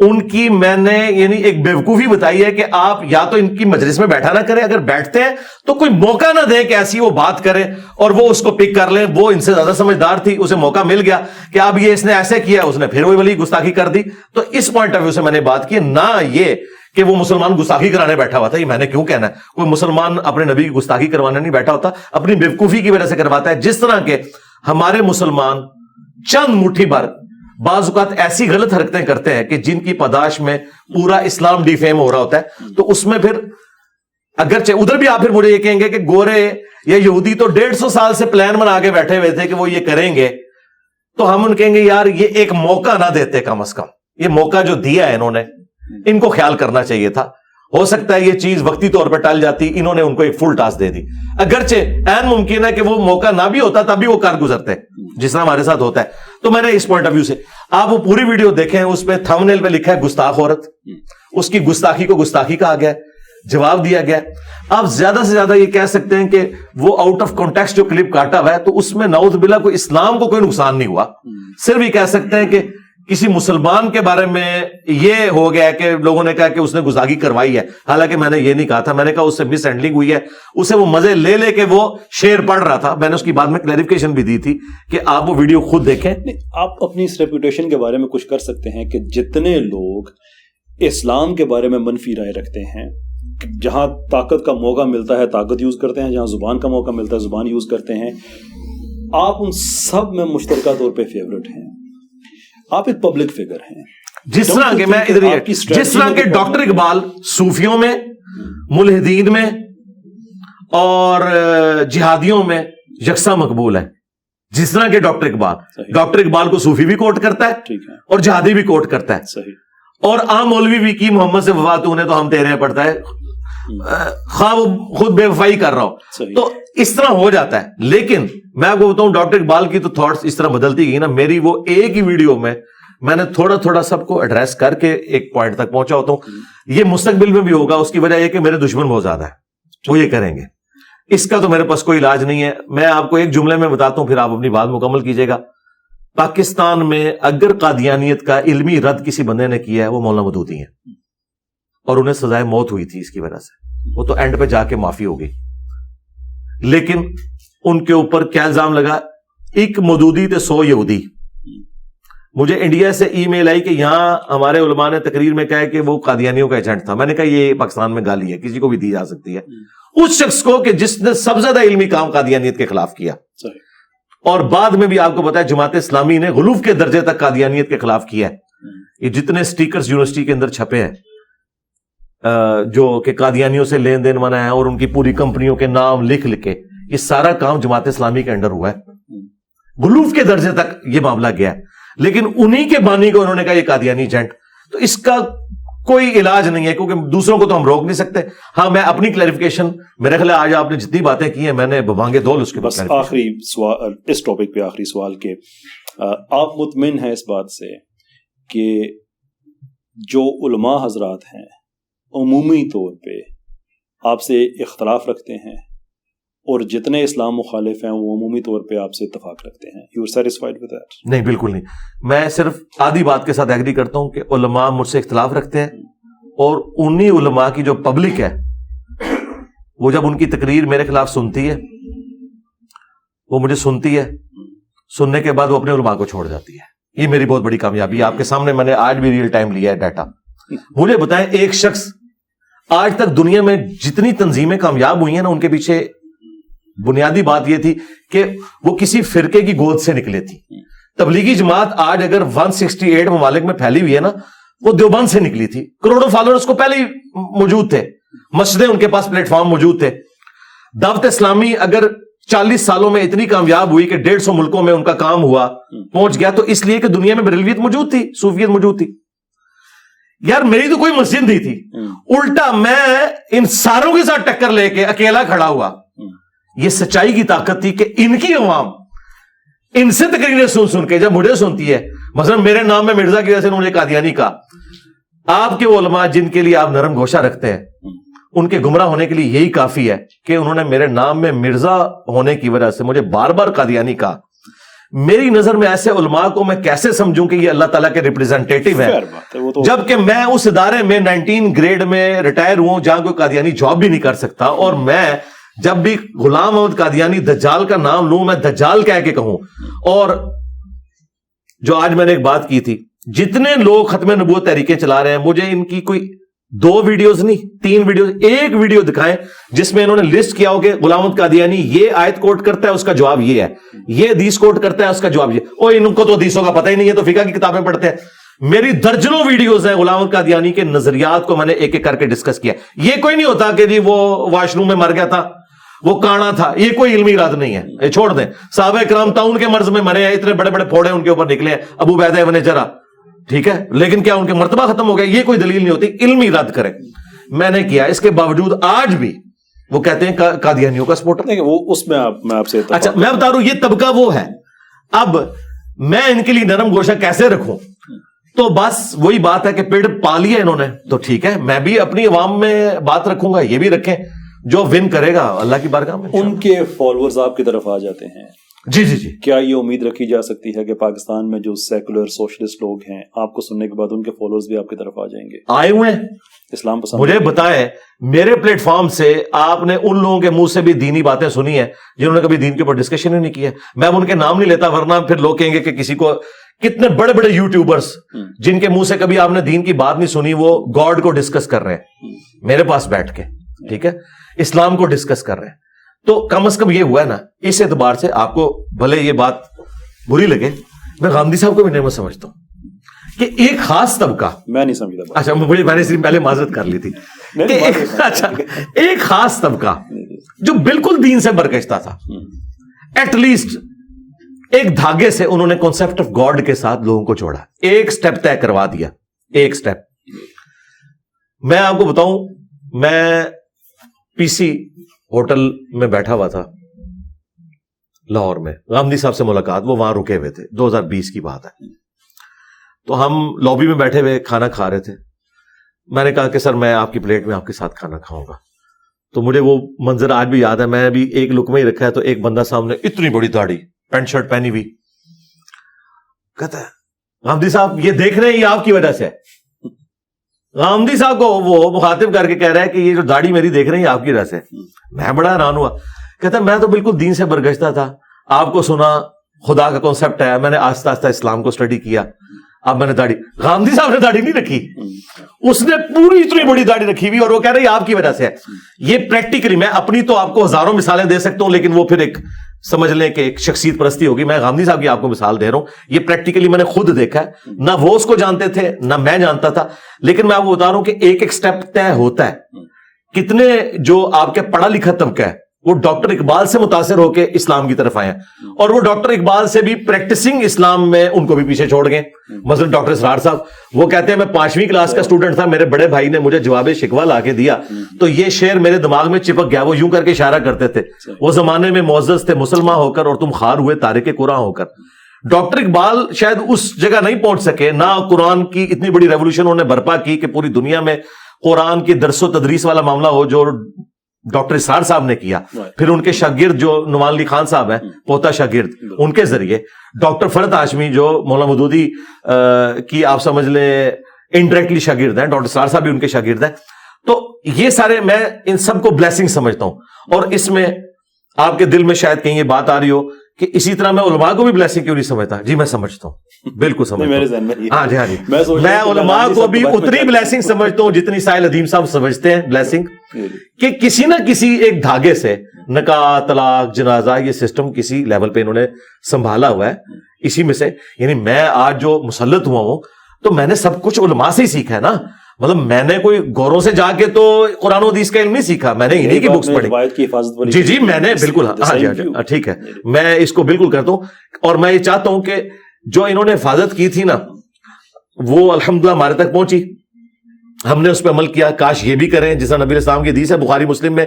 ان کی میں نے یعنی ایک بیوقوفی بتائی ہے کہ آپ یا تو ان کی مجلس میں بیٹھا نہ کریں, اگر بیٹھتے ہیں تو کوئی موقع نہ دیں کہ ایسی وہ بات کریں اور وہ اس کو پک کر لیں. وہ ان سے زیادہ سمجھدار تھی, اسے موقع مل گیا کہ اب یہ اس نے ایسے کیا, اس نے پھر وہی والی گستاخی کر دی. تو اس پوائنٹ آف ویو سے میں نے بات کی, نہ یہ کہ وہ مسلمان گستاخی کرانے بیٹھا ہوا تھا. یہ میں نے کیوں کہنا ہے, کوئی مسلمان اپنے نبی کی گستاخی کروانے نہیں بیٹھا ہوتا, اپنی بیوقوفی کی وجہ سے کرواتا ہے. جس طرح کے ہمارے مسلمان چند مٹھی بھر بعض اوقات ایسی غلط حرکتیں کرتے ہیں کہ جن کی پاداش میں پورا اسلام ڈیفیم ہو رہا ہوتا ہے, تو اس میں پھر اگرچہ ادھر بھی آپ پھر مجھے یہ کہیں گے کہ گورے یا یہودی تو 150 سال سے پلان بنا کے بیٹھے ہوئے تھے کہ وہ یہ کریں گے, تو ہم ان کہیں گے یار یہ ایک موقع نہ دیتے, کم از کم یہ موقع جو دیا ہے انہوں نے, ان کو خیال کرنا چاہیے تھا. ہو سکتا ہے یہ چیز وقتی طور پر ٹل جاتی, انہوں نے ان کو ایک فل ٹاسک دے دی. اگرچہ عین ممکن ہے کہ وہ موقع نہ بھی ہوتا تب بھی وہ کار گزرتے, جس طرح ہمارے ساتھ ہوتا ہے. تو میں نے اس پوائنٹ آف ویو سے آپ وہ پوری ویڈیو دیکھیں, اس پہ تھمبنیل پہ لکھا ہے گستاخ عورت, اس کی گستاخی کو گستاخی کہا گیا, جواب دیا گیا. آپ زیادہ سے زیادہ یہ کہہ سکتے ہیں کہ وہ آؤٹ آف کانٹیکسٹ جو کلپ کاٹا ہوا ہے تو اس میں نعوذ باللہ کوئی اسلام کو کوئی نقصان نہیں ہوا. صرف یہ کہہ سکتے ہیں کہ کسی مسلمان کے بارے میں یہ ہو گیا کہ لوگوں نے کہا کہ اس نے گستاخی کروائی ہے, حالانکہ میں نے یہ نہیں کہا تھا. میں نے کہا اس سے مس ہینڈلنگ ہوئی ہے, اسے وہ مزے لے لے کے وہ شعر پڑھ رہا تھا. میں نے اس کی بعد میں کلیریفیکیشن بھی دی تھی کہ آپ وہ ویڈیو خود دیکھیں. آپ اپنی اس ریپوٹیشن کے بارے میں کچھ کر سکتے ہیں کہ جتنے لوگ اسلام کے بارے میں منفی رائے رکھتے ہیں, جہاں طاقت کا موقع ملتا ہے طاقت یوز کرتے ہیں, جہاں زبان کا موقع ملتا ہے زبان یوز کرتے ہیں, آپ ان سب میں مشترکہ طور پہ فیورٹ ہیں. آپ ایک پبلک فگر ہیں. جس طرح کے میں ادھر جس طرح کے ڈاکٹر اقبال صوفیوں میں, ملحدین میں اور جہادیوں میں یکساں مقبول ہے. جس طرح کے ڈاکٹر اقبال کو صوفی بھی کوٹ کرتا ہے اور جہادی بھی کوٹ کرتا ہے, اور عام مولوی بھی کی محمد سے وفا تو نے تو ہم تیرے پڑھتا ہے, خواہ وہ خود بے وفائی کر رہا ہو. تو اس طرح ہو جاتا ہے. لیکن میں آپ کو بتاؤں ڈاکٹر اقبال کی تو تھاٹس اس طرح بدلتی گئی نا. میری وہ ایک ہی ویڈیو میں نے تھوڑا تھوڑا سب کو ایڈریس کر کے ایک پوائنٹ تک پہنچا ہوتا ہوں. یہ مستقبل میں بھی ہوگا, اس کی وجہ یہ کہ میرے دشمن بہت زیادہ ہے, وہ یہ کریں گے. اس کا تو میرے پاس کوئی علاج نہیں ہے. میں آپ کو ایک جملے میں بتاتا ہوں, پھر آپ اپنی بات مکمل کیجئے گا. پاکستان میں اگر قادیانیت کا علمی رد کسی بندے نے کیا ہے وہ مولانا مودودی ہیں, اور انہیں سزائے موت ہوئی تھی اس کی وجہ سے. وہ تو اینڈ پہ جا کے معافی ہوگی, لیکن ان کے اوپر کیا الزام لگا, ایک مودودی تے 100 یہودی. مجھے انڈیا سے ای میل آئی کہ یہاں ہمارے علماء نے تقریر میں کہا کہ وہ قادیانیوں کا ایجنٹ تھا. میں نے کہا یہ پاکستان میں گالی ہے, کسی کو بھی دی جا سکتی ہے. اس شخص کو کہ جس نے سب سے زیادہ علمی کام قادیانیت کے خلاف کیا, اور بعد میں بھی آپ کو پتا ہے جماعت اسلامی نے غلوف کے درجے تک قادیانیت کے خلاف کیا ہے. یہ جتنے سٹیکرز یونیورسٹی کے اندر چھپے ہیں جو کہ قادیانیوں سے لین دین منع ہے, اور ان کی پوری کمپنیوں کے نام لکھ کے, یہ سارا کام جماعت اسلامی کے انڈر ہوا ہے. غلوف کے درجے تک یہ معاملہ گیا ہے. لیکن انہی کے بانی کو انہوں نے کہا یہ قادیانی ایجنٹ. تو اس کا کوئی علاج نہیں ہے, کیونکہ دوسروں کو تو ہم روک نہیں سکتے. ہاں میں اپنی کلیریفیکیشن, میرے خیال آج آپ نے جتنی باتیں کی ہیں میں نے بھانگے دول اس کے بس آخری سوال اس ٹاپک پہ, آخری سوال کے آپ مطمئن ہیں اس بات سے کہ جو علماء حضرات ہیں عمومی طور پہ آپ سے اختلاف رکھتے ہیں اور جتنے اسلام مخالف ہیں وہ عمومی طور پہ آپ سے اتفاق رکھتے ہیں. You are satisfied with that? نہیں بالکل نہیں. میں صرف آدھی بات کے ساتھ ایگری کرتا ہوں کہ علماء مجھ سے اختلاف رکھتے ہیں اور انہی علماء کی جو پبلک ہے وہ جب ان کی تقریر میرے خلاف سنتی ہے وہ مجھے سنتی ہے, سننے کے بعد وہ اپنے علماء کو چھوڑ جاتی ہے. یہ میری بہت بڑی کامیابی ہے. آپ کے سامنے میں نے آج بھی ریئل ٹائم لیا ہے ڈیٹا. مجھے بتائیں ایک شخص آج تک دنیا میں جتنی تنظیمیں کامیاب ہوئی ہیں نا ان کے پیچھے بنیادی بات یہ تھی کہ وہ کسی فرقے کی گود سے نکلے تھی. تبلیغی جماعت آج اگر 168 ممالک میں پھیلی ہوئی ہے نا وہ دیوبند سے نکلی تھی. کروڑوں فالوورز کو پہلے ہی موجود تھے, مسجدیں ان کے پاس پلیٹ فارم موجود تھے. دعوت اسلامی اگر 40 سالوں میں اتنی کامیاب ہوئی کہ 150 ملکوں میں ان کا کام ہوا پہنچ گیا تو اس لیے کہ دنیا میں بریلویت موجود تھی, صوفیت موجود تھی. یار میری تو کوئی مسجد نہیں تھی, الٹا میں ان ساروں کے ساتھ ٹکر لے کے اکیلا کھڑا ہوا. یہ سچائی کی طاقت تھی کہ ان کی عوام ان سے تقریریں سن سن کے جب مجھے سنتی ہے, مثلا میرے نام میں مرزا کی وجہ سے انہوں نے قادیانی کہا. آپ کے علماء جن کے لیے آپ نرم گوشہ رکھتے ہیں ان کے گمراہ ہونے کے لیے یہی کافی ہے کہ انہوں نے میرے نام میں مرزا ہونے کی وجہ سے مجھے بار بار قادیانی کہا. میری نظر میں ایسے علماء کو میں کیسے سمجھوں کہ یہ اللہ تعالیٰ کے ریپریزنٹیٹیو ہے, جبکہ میں اس ادارے میں 19 گریڈ میں ریٹائر ہوں جہاں کوئی قادیانی جاب بھی نہیں کر سکتا. اور میں جب بھی غلام محمد قادیانی دجال کا نام لوں میں دجال کہہ کے کہوں. اور جو آج میں نے ایک بات کی تھی, جتنے لوگ ختم نبوت تحریکیں چلا رہے ہیں مجھے ان کی کوئی 2 ویڈیوز نہیں 3 ویڈیوز, ایک ویڈیو دکھائیں جس میں انہوں نے لسٹ کیا ہو کہ غلام محمد قادیانی یہ آیت کوٹ کرتا ہے اس کا جواب یہ ہے, یہ حدیث کوٹ کرتا ہے اس کا جواب یہ. اور ان کو تو حدیثوں کا پتہ ہی نہیں ہے تو فقہ کی کتابیں پڑھتے ہیں. میری درجنوں ویڈیوز ہیں غلام محمد قادیانی کے نظریات کو میں نے ایک ایک کر کے ڈسکس کیا. یہ کوئی نہیں ہوتا کہ جی وہ واش روم میں مر گیا تھا, وہ کانا تھا, یہ کوئی علمی رات نہیں ہے, یہ چھوڑ دیں. صحابہ کرام تعاون کے مرض میں مرے ہیں, اتنے بڑے بڑے پھوڑے ان کے اوپر نکلے ہیں, ابو عبیدہ ابن جرح, ٹھیک ہے, لیکن کیا ان کے مرتبہ ختم ہو گیا؟ یہ کوئی دلیل نہیں ہوتی, علمی رد کریں. میں نے کیا, اس کے باوجود آج بھی وہ کہتے ہیں قادیانیوں کا سپورٹر. وہ اس میں آپ سے اچھا میں بتا رہا ہوں یہ طبقہ وہ ہے. اب میں ان کے لیے نرم گوشہ کیسے رکھوں؟ تو بس وہی بات ہے کہ پیڑ پا لیا انہوں نے تو ٹھیک ہے, میں بھی اپنی عوام میں بات رکھوں گا, یہ بھی رکھیں, جو ون کرے گا اللہ کی بارگاہ میں. ان کے فالوورز آپ کی طرف آ جاتے ہیں. جی جی جی. کیا یہ امید رکھی جا سکتی ہے کہ پاکستان میں جو سیکولر سوشلسٹ لوگ ہیں آپ کو سننے کے بعد ان کے فالوورز بھی آپ کی طرف آ جائیں گے؟ آئے ہوئے ہیں اسلام پسند. مجھے بتائیں میرے پلیٹ فارم سے آپ نے ان لوگوں کے منہ سے بھی دینی باتیں سنی ہیں جنہوں نے کبھی دین کے اوپر ڈسکشن ہی نہیں کیا. میں اب ان کے نام نہیں لیتا ورنہ پھر لوگ کہیں گے کہ کسی کو, کتنے بڑے بڑے یوٹیوبرز جن کے منہ سے کبھی آپ نے دین کی بات نہیں سنی وہ گاڈ کو ڈسکس کر رہے ہیں میرے پاس بیٹھ کے, ٹھیک ہے, اسلام کو ڈسکس کر رہے ہیں. تو کم از کم یہ ہوا ہے نا, اس اعتبار سے آپ کو بھلے یہ بات بری لگے, میں غامدی صاحب کو بھی نعمت سمجھتا ہوں کہ ایک خاص طبقہ, میں نہیں سمجھتا, اچھا میں نے صرف پہلے معذرت کر لی تھی کہ اچھا ایک خاص طبقہ جو بالکل دین سے برگشتہ تھا, ایٹ لیسٹ ایک دھاگے سے انہوں نے کانسیپٹ آف گاڈ کے ساتھ لوگوں کو جوڑا, ایک سٹیپ طے کروا دیا, ایک سٹیپ. میں آپ کو بتاؤں, میں پی سی ہوٹل میں بیٹھا ہوا تھا لاہور میں, غامدی صاحب سے ملاقات, وہ وہاں رکے ہوئے تھے, 2020 کی بات ہے. تو ہم لابی میں بیٹھے ہوئے کھانا کھا رہے تھے. میں نے کہا کہ سر میں آپ کی پلیٹ میں آپ کے ساتھ کھانا کھاؤں گا. تو مجھے وہ منظر آج بھی یاد ہے, میں ابھی ایک لقمہ ہی رکھا ہے تو ایک بندہ سامنے اتنی بڑی داڑھی, پینٹ شرٹ پہنی ہوئی, کہتا ہے غامدی صاحب یہ دیکھ رہے ہیں یہ آپ کی وجہ سے. غامدی صاحب کو وہ مخاطب کر کے کہہ رہا ہے کہ یہ جو داڑھی میری دیکھ رہے ہیں آپ کی وجہ سے. میں بڑا حیران ہوا, کہتا ہے میں تو بالکل دین سے برگشتہ تھا, آپ کو سنا خدا کا کانسیپٹ ہے, میں نے آہستہ آہستہ اسلام کو اسٹڈی کیا, اب میں نے داڑھی. غامدی صاحب نے داڑھی نہیں رکھی, اس نے پوری اتنی بڑی داڑھی رکھی ہوئی اور وہ کہہ رہے ہیں آپ کی وجہ سے ہے. یہ پریکٹیکلی میں اپنی تو آپ کو ہزاروں مثالیں دے سکتا ہوں لیکن وہ پھر ایک سمجھ لیں کہ ایک شخصیت پرستی ہوگی. میں غامدی صاحب کی آپ کو مثال دے رہا ہوں, یہ پریکٹیکلی میں نے خود دیکھا ہے, نہ وہ اس کو جانتے تھے نہ میں جانتا تھا, لیکن میں آپ کو بتا رہا ہوں کہ ایک ایک سٹیپ طے ہوتا ہے. کتنے جو آپ کے پڑھا لکھا طبقہ ہے وہ ڈاکٹر اقبال سے متاثر ہو کے اسلام کی طرف آئے ہیں, اور وہ ڈاکٹر اقبال سے بھی پریکٹسنگ اسلام میں ان کو بھی پیچھے چھوڑ گئے. مثلا ڈاکٹر اسرار صاحب, وہ کہتے ہیں میں 5ویں کلاس کا اسٹوڈنٹ تھا, میرے بڑے بھائی نے مجھے جواب شکوہ لا کے دیا تو یہ شعر میرے دماغ میں چپک گیا. وہ یوں کر کے اشارہ کرتے تھے, وہ زمانے میں معزز تھے مسلمان ہو کر اور تم خار ہوئے تارک قرآن ہو کر. ڈاکٹر اقبال شاید اس جگہ نہیں پہنچ سکے, نہ قرآن کی اتنی بڑی ریولوشن انہوں نے برپا کی کہ پوری دنیا میں قرآن کی درس و تدریس والا معاملہ ہو جو ڈاکٹر اسرار صاحب نے کیا, پھر ان کے شاگرد جو نعمان علی خان صاحب ہیں پوتا شاگرد, ان کے ذریعے ڈاکٹر فرد ہاشمی جو مولانا مودودی کی آپ سمجھ لیں انڈائریکٹلی شاگرد ہیں, ڈاکٹر اسرار صاحب بھی ان کے شاگرد ہیں. تو یہ سارے میں ان سب کو بلیسنگ سمجھتا ہوں. اور اس میں آپ کے دل میں شاید کہیں یہ بات آ رہی ہو کہ اسی طرح میں علماء کو بھی بلیسنگ کیوں نہیں سمجھتا. جی میں سمجھتا ہوں, بالکل سمجھتا ہوں. ہاں جی, ہاں جی, میں علماء کو بھی اتنی بلیسنگ سمجھتا ہوں جتنی ساحل ادیم صاحب سمجھتے ہیں بلیسنگ, کہ کسی نہ کسی ایک دھاگے سے نکاح, طلاق, جنازہ, یہ سسٹم کسی لیول پہ انہوں نے سنبھالا ہوا ہے. اسی میں سے یعنی میں آج جو مسلط ہوا ہوں تو میں نے سب کچھ علماء سے ہی سیکھا ہے نا. مطلب میں نے کوئی گوروں سے جا کے تو قرآن و حدیث کا علم نہیں سیکھا, میں نے انہیں کی بکس پڑھی. جی جی میں نے بالکل, ہاں جی ٹھیک ہے, میں اس کو بالکل کرتا ہوں. اور میں یہ چاہتا ہوں کہ جو انہوں نے حفاظت کی تھی نا وہ الحمدللہ ہمارے تک پہنچی, ہم نے اس پہ عمل کیا. کاش یہ بھی کریں جس طرح نبی علیہ السلام کی حدیث ہے بخاری مسلم میں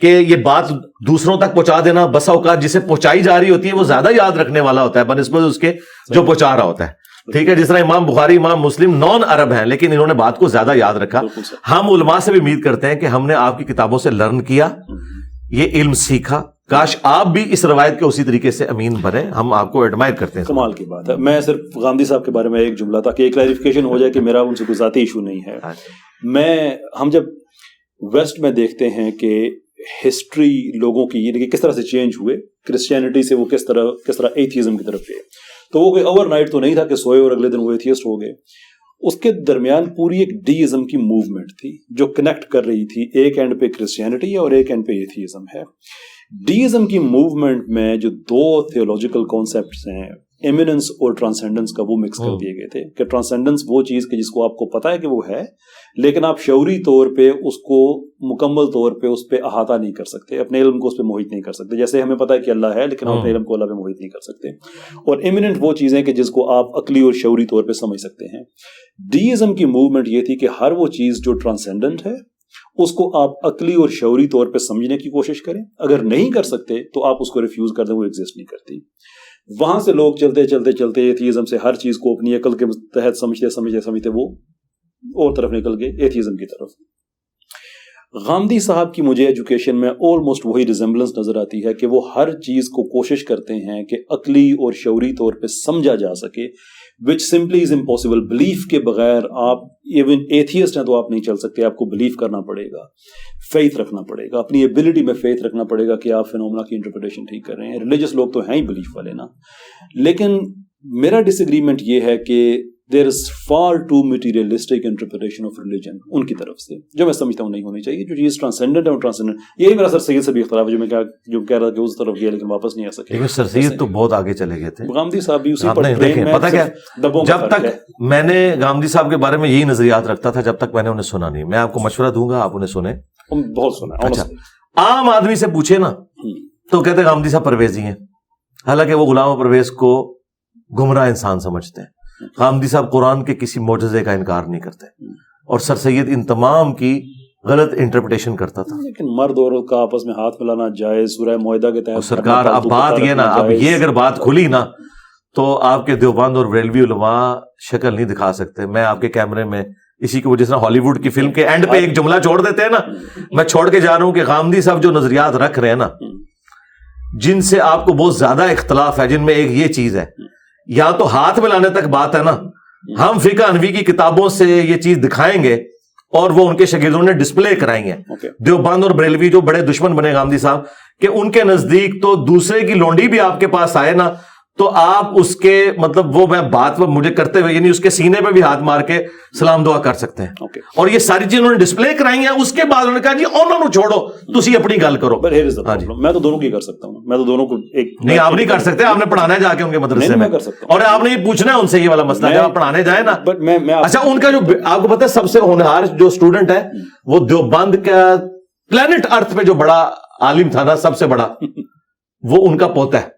کہ یہ بات دوسروں تک پہنچا دینا, بسا اوقات جسے پہنچائی جا رہی ہوتی ہے وہ زیادہ یاد رکھنے والا ہوتا ہے بنسبت اس کے جو پہنچا رہا ہوتا ہے. ٹھیک ہے, جس طرح امام بخاری, امام مسلم نان عرب ہیں لیکن انہوں نے بات کو زیادہ یاد رکھا. ہم علماء سے بھی امید کرتے ہیں کہ ہم نے آپ کی کتابوں سے لرن کیا, یہ علم سیکھا. کاش آپ بھی اس روایت کے اسی طریقے سے امین بنے, ہم آپ کو ایڈمائر کرتے ہیں. کمال کی بات ہے. میں صرف غامدی صاحب کے بارے میں ایک جملہ تھا کہ ایک کلیریفیکیشن ہو جائے کہ میرا ان سے کوئی ذاتی ایشو نہیں ہے. ہم جب ویسٹ میں دیکھتے ہیں کہ ہسٹری لوگوں کی یعنی کہ کس طرح سے چینج ہوئے, کرسچینٹی سے وہ کس طرح ایتھیزم کی طرف گئے, تو وہ کوئی اوور نائٹ تو نہیں تھا کہ سوئے اور اگلے دن وہ ایتھیسٹ ہو گئے. اس کے درمیان پوری ایک ڈی ازم کی موومنٹ تھی جو کنیکٹ کر رہی تھی. ایک اینڈ پہ کرسچینٹی ہے اور ایک اینڈ پہ ایتھیزم ہے. ڈی ازم کی موومنٹ میں جو دو تھیولوجیکل کانسیپٹس ہیں, ایمیننس اور ٹرانسینڈنس کا, وہ مکس کر دیے گئے تھے کہ ٹرانسینڈنس وہ چیز کہ جس کو آپ کو پتا ہے کہ وہ ہے لیکن آپ شعوری طور پہ اس کو مکمل طور پہ اس پہ احاطہ نہیں کر سکتے, اپنے علم کو اس پہ محیط نہیں کر سکتے. جیسے ہمیں پتا ہے کہ اللہ ہے لیکن ہم اپنے علم کو اللہ پہ محیط نہیں کر سکتے. اور ایمیننٹ وہ چیزیں کہ جس کو آپ عقلی اور شعوری طور پہ سمجھ سکتے ہیں. ڈی ازم کی موومنٹ یہ تھی کہ ہر وہ چیز جو ٹرانسینڈنٹ ہے اس کو آپ عقلی اور شعوری طور پہ سمجھنے کی کوشش کریں. اگر نہیں کر سکتے تو آپ اس کو ریفیوز کر دیں, وہ ایگزسٹ نہیں کرتی. وہاں سے لوگ چلتے چلتے چلتے ایتھیزم سے ہر چیز کو اپنی عقل کے تحت سمجھتے وہ اور طرف نکل گئے ایتھیزم کی طرف. غامدی صاحب کی مجھے ایجوکیشن میں آلموسٹ وہی ریزمبلنس نظر آتی ہے کہ وہ ہر چیز کو کوشش کرتے ہیں کہ عقلی اور شعوری طور پہ سمجھا جا سکے, which simply is impossible. Belief کے بغیر آپ ایون ایتھیسٹ ہیں تو آپ نہیں چل سکتے, آپ کو بلیف کرنا پڑے گا, فیتھ رکھنا پڑے گا, اپنی ایبلٹی میں فیتھ رکھنا پڑے گا کہ آپ فینومنا کی انٹرپریٹیشن ٹھیک کر رہے ہیں. ریلیجس لوگ تو ہیں ہی بلیف والے نا, لیکن میرا ڈس ایگریمنٹ یہ ہے کہ there is far too materialistic interpretation of religion ان کی طرف سے, جو میں سمجھتا ہوں نہیں ہونی چاہیے. جو چیز ٹرانسینڈنٹ ہے وہ ٹرانسینڈنٹ. یہی میرا سر سید سے بھی اختلاف ہے جو کہہ رہا کہ اس طرف گیا لیکن واپس نہیں آ سکے. لیکن سر سید تو بہت آگے چلے گئے تھے. غامدی صاحب بھی اسی پر پتہ کیا, جب تک میں نے غامدی صاحب کے بارے میں یہی نظریات رکھتا تھا جب تک میں نے انہیں سنا نہیں. میں آپ کو مشورہ دوں گا, آپ انہیں سنیں. بہت سنا. اچھا, عام آدمی سے پوچھے نا تو کہتے ہیں غامدی صاحب پرویزی ہیں, حالانکہ وہ غلام پرویز کو گمراہ انسان سمجھتے ہیں. غامدی صاحب قرآن کے کسی معجزے کا انکار نہیں کرتے, اور سر سید ان تمام کی غلط انٹرپریٹیشن کرتا تھا. لیکن مرد اور عورت کا آپس میں ہاتھ ملانا جائز سورہ معاہدہ کے تحت. سرکار اب بات یہ نا, اب یہ اگر بات کھلی نا تو آپ کے دیوبند اور بریلوی علماء شکل نہیں دکھا سکتے. میں آپ کے کیمرے میں اسی کی وجہ سے ہالی ووڈ کی فلم کے اینڈ پہ ایک جملہ چھوڑ دیتے ہیں نا, میں چھوڑ کے جا رہا ہوں کہ غامدی صاحب جو نظریات رکھ رہے ہیں نا, جن سے آپ کو بہت زیادہ اختلاف ہے, جن میں ایک یہ چیز ہے, یا تو ہاتھ ملانے تک بات ہے نا, ہم فقہ حنفی کی کتابوں سے یہ چیز دکھائیں گے اور وہ ان کے شاگردوں نے ڈسپلے کرائیں گے. دیوبند اور بریلوی جو بڑے دشمن بنے غامدی صاحب کہ ان کے نزدیک تو دوسرے کی لونڈی بھی آپ کے پاس آئے نا تو آپ اس کے مطلب وہ میں بات مجھے کرتے ہوئے یعنی اس کے سینے پہ بھی ہاتھ مار کے سلام دعا کر سکتے ہیں. اور یہ ساری چیزیں انہوں نے ڈسپلے کرائی ہیں. اس کے بعد انہوں نے کہا جی انہوں نے چھوڑو, تسی اپنی گل کرو. میں تو دونوں کی کر سکتا ہوں, میں تو دونوں کو ایک نہیں, آپ نہیں کر سکتے, آپ نے پڑھانا ہے جا کے ان کے مدرسے میں, اور آپ نے یہ پوچھنا ہے ان سے یہ والا مسئلہ جب آپ پڑھانے جائیں نا. اچھا, ان کا جو آپ کو پتا ہے سب سے ہونہار جو اسٹوڈنٹ ہے وہ دیوبند کا پلانٹ ارتھ پہ جو بڑا عالم تھا نا, سب سے بڑا, وہ ان کا پوتا ہے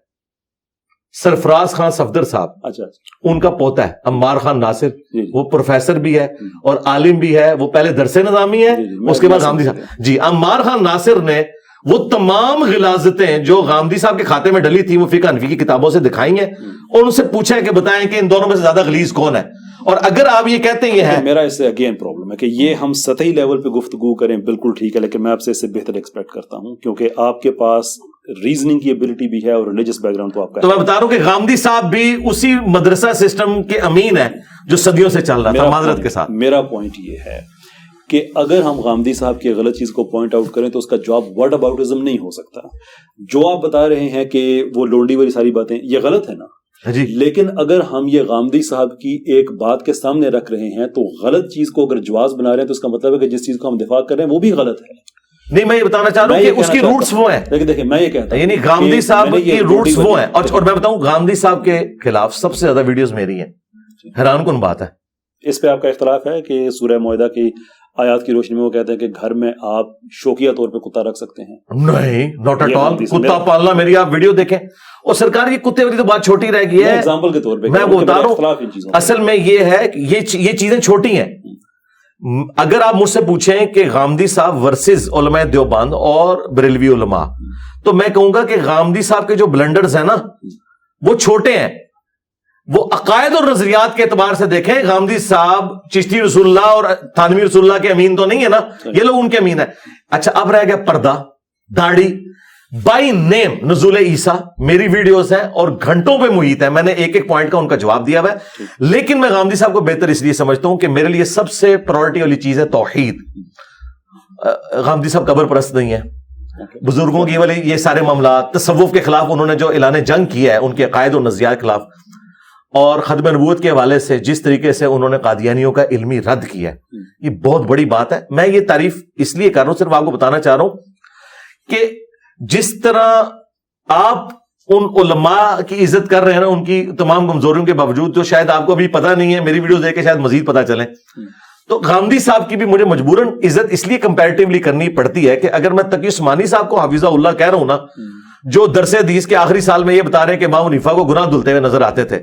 سرفراز خان صفدر صاحب. اچھا, ان کا پوتا ہے عمار خان ناصر, وہ پروفیسر بھی ہے اور عالم بھی ہے, وہ پہلے درس نظامی ہے, اس کے بعد غامدی صاحب. جی, عمار خان ناصر نے وہ تمام غلاظتیں جو غامدی صاحب کے کھاتے میں ڈلی تھی وہ فقہ حنفی کی کتابوں سے دکھائیں گے اور ان سے پوچھیں کہ بتائیں کہ ان دونوں میں سے زیادہ غلیظ کون ہے. اور اگر آپ یہ کہتے ہیں یہ ہے, میرا اس سے اگین پرابلم ہے کہ یہ ہم سطحی لیول پہ گفتگو کریں بالکل ٹھیک ہے, لیکن میں آپ سے اس سے بہتر ایکسپیکٹ کرتا ہوں کیونکہ آپ کے پاس ریزننگ کی ایبلٹی بھی ہے اور ریلیجس بیک گراؤنڈ تو آپ کا. تو میں بتا رہا ہوں کہ غامدی صاحب بھی اسی مدرسہ سسٹم کے امین ہیں جو صدیوں سے چل رہا تھا معذرت کے ساتھ. میرا پوائنٹ یہ ہے کہ اگر ہم غامدی صاحب کی غلط چیز کو پوائنٹ آؤٹ کریں تو اس کا جواب ورڈ اباؤٹزم نہیں ہو سکتا. جو آپ بتا رہے ہیں کہ وہ لونڈی والی ساری باتیں یہ غلط ہے نا جی, لیکن اگر ہم یہ غامدی صاحب کی ایک بات کے سامنے رکھ رہے ہیں تو غلط چیز کو اگر جواز بنا رہے ہیں تو اس کا مطلب ہے کہ جس چیز کو ہم دفاع کر رہے ہیں وہ بھی غلط ہے. نہیں, میں یہ بتانا چاہ رہا ہوں کہ اس کی روٹس وہ ہیں. لیکن دیکھیں میں یہ کہتا ہوں یعنی غامدی صاحب کی روٹس وہ ہیں. اور میں بتاؤں غامدی صاحب کے خلاف سب سے زیادہ ویڈیوز میری ہیں. حیران کن بات ہے. اس پہ آپ کا اختلاف ہے کہ سورہ معاہدہ کی آیات کی روشنی میں وہ کہتے ہیں کہ گھر میں آپ شوقیہ طور پہ کتا رکھ سکتے ہیں. نہیں, ناٹ ایٹ آل. کتا پالنا, میری آپ ویڈیو دیکھیں. اور سرکار یہ کتے والی تو بات چھوٹی رہ گئی ہے. ایگزامپل کے طور پہ میں وہ بتا رہا ہوں اصل میں یہ ہے کہ یہ چیزیں چھوٹی ہیں. اگر آپ مجھ سے پوچھیں کہ غامدی صاحب ورسز علماء دیوبند اور بریلوی علماء, تو میں کہوں گا کہ غامدی صاحب کے جو بلنڈرز ہیں نا وہ چھوٹے ہیں. وہ عقائد اور نظریات کے اعتبار سے دیکھیں, غامدی صاحب چشتی رسول اللہ اور تھانوی رسول اللہ کے امین تو نہیں ہے نا, یہ لوگ ان کے امین ہیں. اچھا, اب رہ گیا پردہ, داڑھی, بائی نیم نزول عیسیٰ, میری ویڈیوز ہیں اور گھنٹوں پہ محیط ہے. میں نے ایک ایک پوائنٹ کا ان کا جواب دیا ہوا ہے. لیکن میں غامدی صاحب کو بہتر اس لیے سمجھتا ہوں کہ میرے لیے سب سے پرائورٹی والی چیز ہے توحید. غامدی صاحب قبر پرست نہیں ہے. بزرگوں کی والے یہ سارے معاملات, تصوف کے خلاف انہوں نے جو اعلان جنگ کیا ہے ان کے عقائد اور نظریات کے خلاف, اور ختم نبوت کے حوالے سے جس طریقے سے انہوں نے قادیانیوں کا علمی رد کیا ہے, یہ بہت بڑی بات ہے. میں یہ تعریف اس لیے کر رہا ہوں, صرف آپ کو بتانا چاہ رہا ہوں کہ جس طرح آپ ان علماء کی عزت کر رہے ہیں نا ان کی تمام کمزوریوں کے باوجود, جو شاید آپ کو ابھی پتہ نہیں ہے, میری ویڈیوز دیکھ کے شاید مزید پتہ چلیں, تو غامدی صاحب کی بھی مجھے مجبوراً عزت اس لیے کمپیریٹیولی کرنی پڑتی ہے کہ اگر میں تقی عثمانی صاحب کو حفظہ اللہ کہہ رہا ہوں نا, جو درس حدیث کے آخری سال میں یہ بتا رہے ہیں کہ امام حنیفہ کو گناہ دھلتے ہوئے نظر آتے تھے,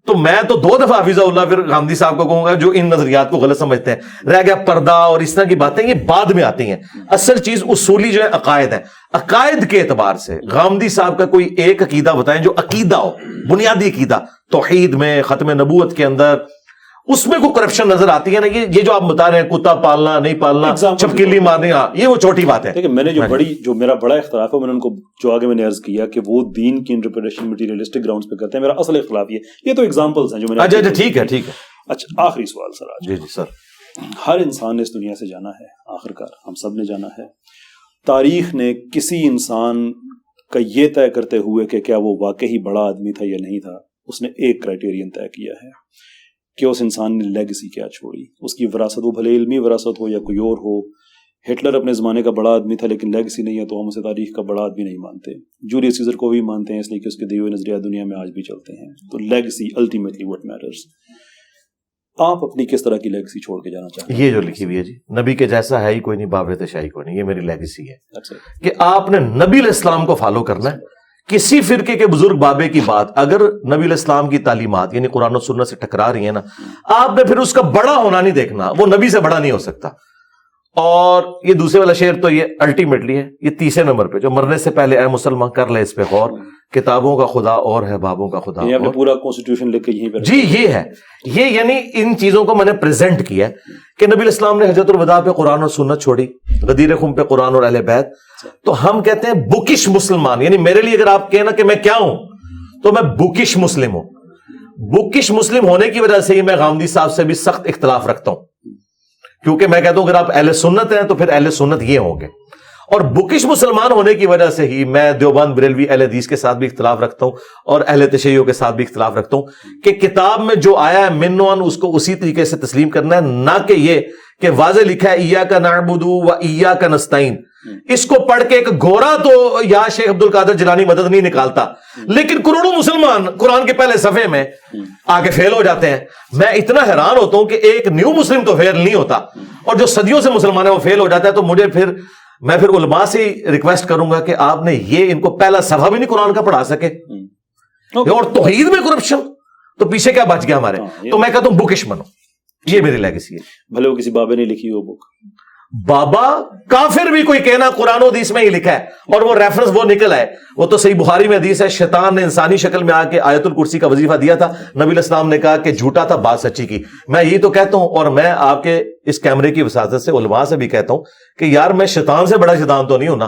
تو میں تو 2 دفعہ حفظہ اللہ پھر غامدی صاحب کو کہوں گا جو ان نظریات کو غلط سمجھتے ہیں. رہ گیا پردہ اور اس طرح کی باتیں, یہ بعد میں آتی ہیں. اصل چیز اصولی جو ہے عقائد ہے. عقائد کے اعتبار سے غامدی صاحب کا کوئی ایک عقیدہ بتائیں جو عقیدہ ہو, بنیادی عقیدہ, توحید میں, ختم نبوت کے اندر, اس میں کوئی کرپشن نظر آتی ہے نا. یہ جو آپ بتا رہے ہیں کتا پالنا نہیں پالنا, چھپکلی مارنے, یہ وہ چھوٹی بات ہے. میں نے جو میرا بڑا اختلاف ہے, میں نے ان کو جو آگے میں نے عرض کیا کہ وہ دین کی انٹرپریٹیشن مٹیریلسٹک گراؤنڈز پہ کرتے ہیں. میرا اصل اختلاف یہ تو ایگزامپلز ہیں جو میں نے. اچھا ٹھیک ہے. اچھا, آخری سوال سر. جی سر. ہر انسان نے اس دنیا سے جانا ہے, آخرکار ہم سب نے جانا ہے. تاریخ نے کسی انسان کا یہ طے کرتے ہوئے کہ کیا وہ واقعی بڑا آدمی تھا یا نہیں تھا, اس نے ایک کرائٹیرین طے کیا ہے کہ اس انسان نے لیگسی کیا چھوڑی. اس کی وراثت, وہ بھلے علمی وراثت ہو یا کوئی اور ہو. ہٹلر اپنے زمانے کا بڑا آدمی تھا لیکن لیگسی نہیں ہے تو ہم اسے تاریخ کا بڑا آدمی نہیں مانتے. جولیس سیزر کو بھی مانتے ہیں اس لیے کہ اس کے دیے ہوئے نظریات دنیا میں آج بھی چلتے ہیں. تو لیگسی الٹیمیٹلی واٹ میٹرز. آپ اپنی کس طرح کی لیگسی چھوڑ کے جانا چاہتے ہیں؟ یہ جو لکھی ہوئی ہے جی, نبی کے جیسا ہے ہی کوئی نہیں, بابرت شاہی کوئی نہیں, یہ میری لیگسی ہے کہ آپ نے نبی علیہ السلام کو فالو کرنا ہے. کسی فرقے کے بزرگ بابے کی بات اگر نبی علیہ السلام کی تعلیمات یعنی قرآن و سنت سے ٹکرا رہی ہے نا, آپ نے پھر اس کا بڑا ہونا نہیں دیکھنا, وہ نبی سے بڑا نہیں ہو سکتا. اور یہ دوسرے والا شعر تو یہ الٹیمیٹلی ہے, یہ 30 نمبر پہ, جو مرنے سے پہلے اے مسلمان کر لے اس پہ غور, کتابوں کا خدا اور ہے بابوں کا خدا اور. پورا کانسٹیٹیوشن لکھ کے یہیں پہ جی یہ ہے, یہ یعنی ان چیزوں کو میں نے پریزنٹ کیا کہ نبی علیہ السلام نے حجۃ الوداع پہ قرآن اور سنت چھوڑی, غدیر خم پہ قرآن اور اہل بیت. تو ہم کہتے ہیں بکش مسلمان, یعنی میرے لیے اگر آپ کہنا کہ میں کیا ہوں تو میں بکش مسلم ہوں. بکش مسلم ہونے کی وجہ سے ہی میں غامدی صاحب سے بھی سخت اختلاف رکھتا ہوں, کیونکہ میں کہتا ہوں اگر آپ اہل سنت ہیں تو پھر اہل سنت یہ ہوں گے. اور بکش مسلمان ہونے کی وجہ سے ہی میں دیوبند بریلوی اہل حدیث کے ساتھ بھی اختلاف رکھتا ہوں اور اہل تشیع کے ساتھ بھی اختلاف رکھتا ہوں کہ کتاب میں جو آیا ہے من و عن اس کو اسی طریقے سے تسلیم کرنا ہے, نہ کہ یہ کہ واضح لکھا ہے ایاک نعبد و ایاک نستعین. اس کو پڑھ کے ایک گورا تو یا شیخ عبد القادر جیلانی مدد نہیں نکالتا, لیکن کروڑوں مسلمان قرآن کے پہلے صفحے میں آگے فیل ہو جاتے ہیں. میں اتنا حیران ہوتا ہوں کہ ایک نیو مسلم تو فیل نہیں ہوتا, اور جو صدیوں سے مسلمان ہے وہ فیل ہو جاتا ہے. تو مجھے میں پھر علماء سے ریکویسٹ کروں گا کہ آپ نے یہ ان کو پہلا صفحہ بھی نہیں قرآن کا پڑھا سکے, اور توحید میں کرپشن, تو پیچھے کیا بچ گیا ہمارے. تو میں کہتا ہوں بکش بنو, یہ میری لیگسی ہے. بھلے وہ کسی بابے نے لکھی ہو بک, بابا کافر بھی کوئی کہنا قرآن و حدیث میں ہی لکھا ہے اور وہ ریفرنس وہ نکل ہے, وہ تو صحیح بخاری میں حدیث ہے, شیطان نے انسانی شکل میں آ کے آیت الکرسی کا وظیفہ دیا تھا, نبی علیہ السلام نے کہا کہ جھوٹا تھا, بات سچی کی. میں یہی تو کہتا ہوں, اور میں آپ کے اس کیمرے کی وساطت سے علماء سے بھی کہتا ہوں کہ یار میں شیطان سے بڑا شیطان تو نہیں ہونا.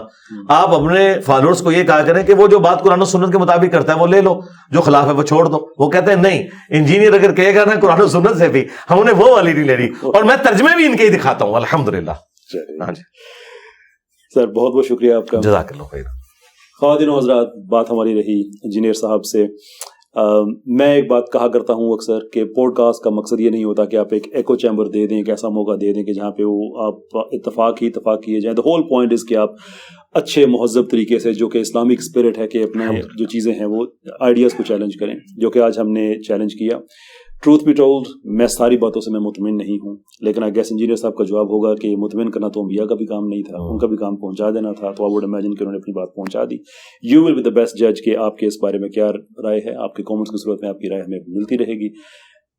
آپ اپنے فالوورز کو یہ کہا کریں کہ وہ جو بات قرآن و سنت کے مطابق کرتا ہے وہ لے لو, جو خلاف ہے وہ چھوڑ دو. وہ کہتے ہیں نہیں, انجینئر اگر کہے گا نا قرآن و سنت سے بھی, ہم انہیں وہ والی نہیں لے رہی, اور میں ترجمے بھی ان کے ہی دکھاتا ہوں الحمدللہ. ہاں جی سر, بہت بہت شکریہ آپ کا. جزاک اللہ خیر. خواتین و حضرات, بات ہماری رہی انجینئر صاحب سے. میں ایک بات کہا کرتا ہوں اکثر کہ پوڈ کاسٹ کا مقصد یہ نہیں ہوتا کہ آپ ایک ایکو چیمبر دے دیں, ایک ایسا موقع دے دیں کہ جہاں پہ وہ آپ اتفاق کیے جائیں. دا ہول پوائنٹ از کہ آپ اچھے مہذب طریقے سے, جو کہ اسلامک اسپرٹ ہے, کہ اپنے جو چیزیں ہیں وہ آئیڈیاز کو چیلنج کریں, جو کہ آج ہم نے چیلنج کیا. ٹروتھ بی ٹولڈ, میں ساری باتوں سے میں مطمئن نہیں ہوں, لیکن آئی گیس انجینئر صاحب کا جواب ہوگا کہ مطمئن کرنا تو انبیاء کا بھی کام نہیں تھا, ان کا بھی کام پہنچا دینا تھا. تو آئی ووڈ امیجن کہ انہوں نے اپنی بات پہنچا دی. You will be the best جج کہ آپ کے اس بارے میں کیا رائے ہے. آپ کے کامنٹس کی صورت میں آپ کی رائے ہمیں ملتی رہے گی.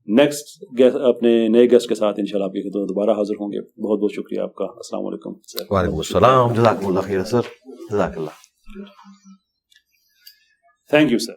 نیکسٹ اپنے نئے گیسٹ کے ساتھ انشاءاللہ آپ کے دوبارہ حاضر ہوں گے. بہت بہت شکریہ آپ کا. السلام علیکم. وعلیکم السلام. جزاک اللہ خیر سر. جزاک اللہ. Thank you sir.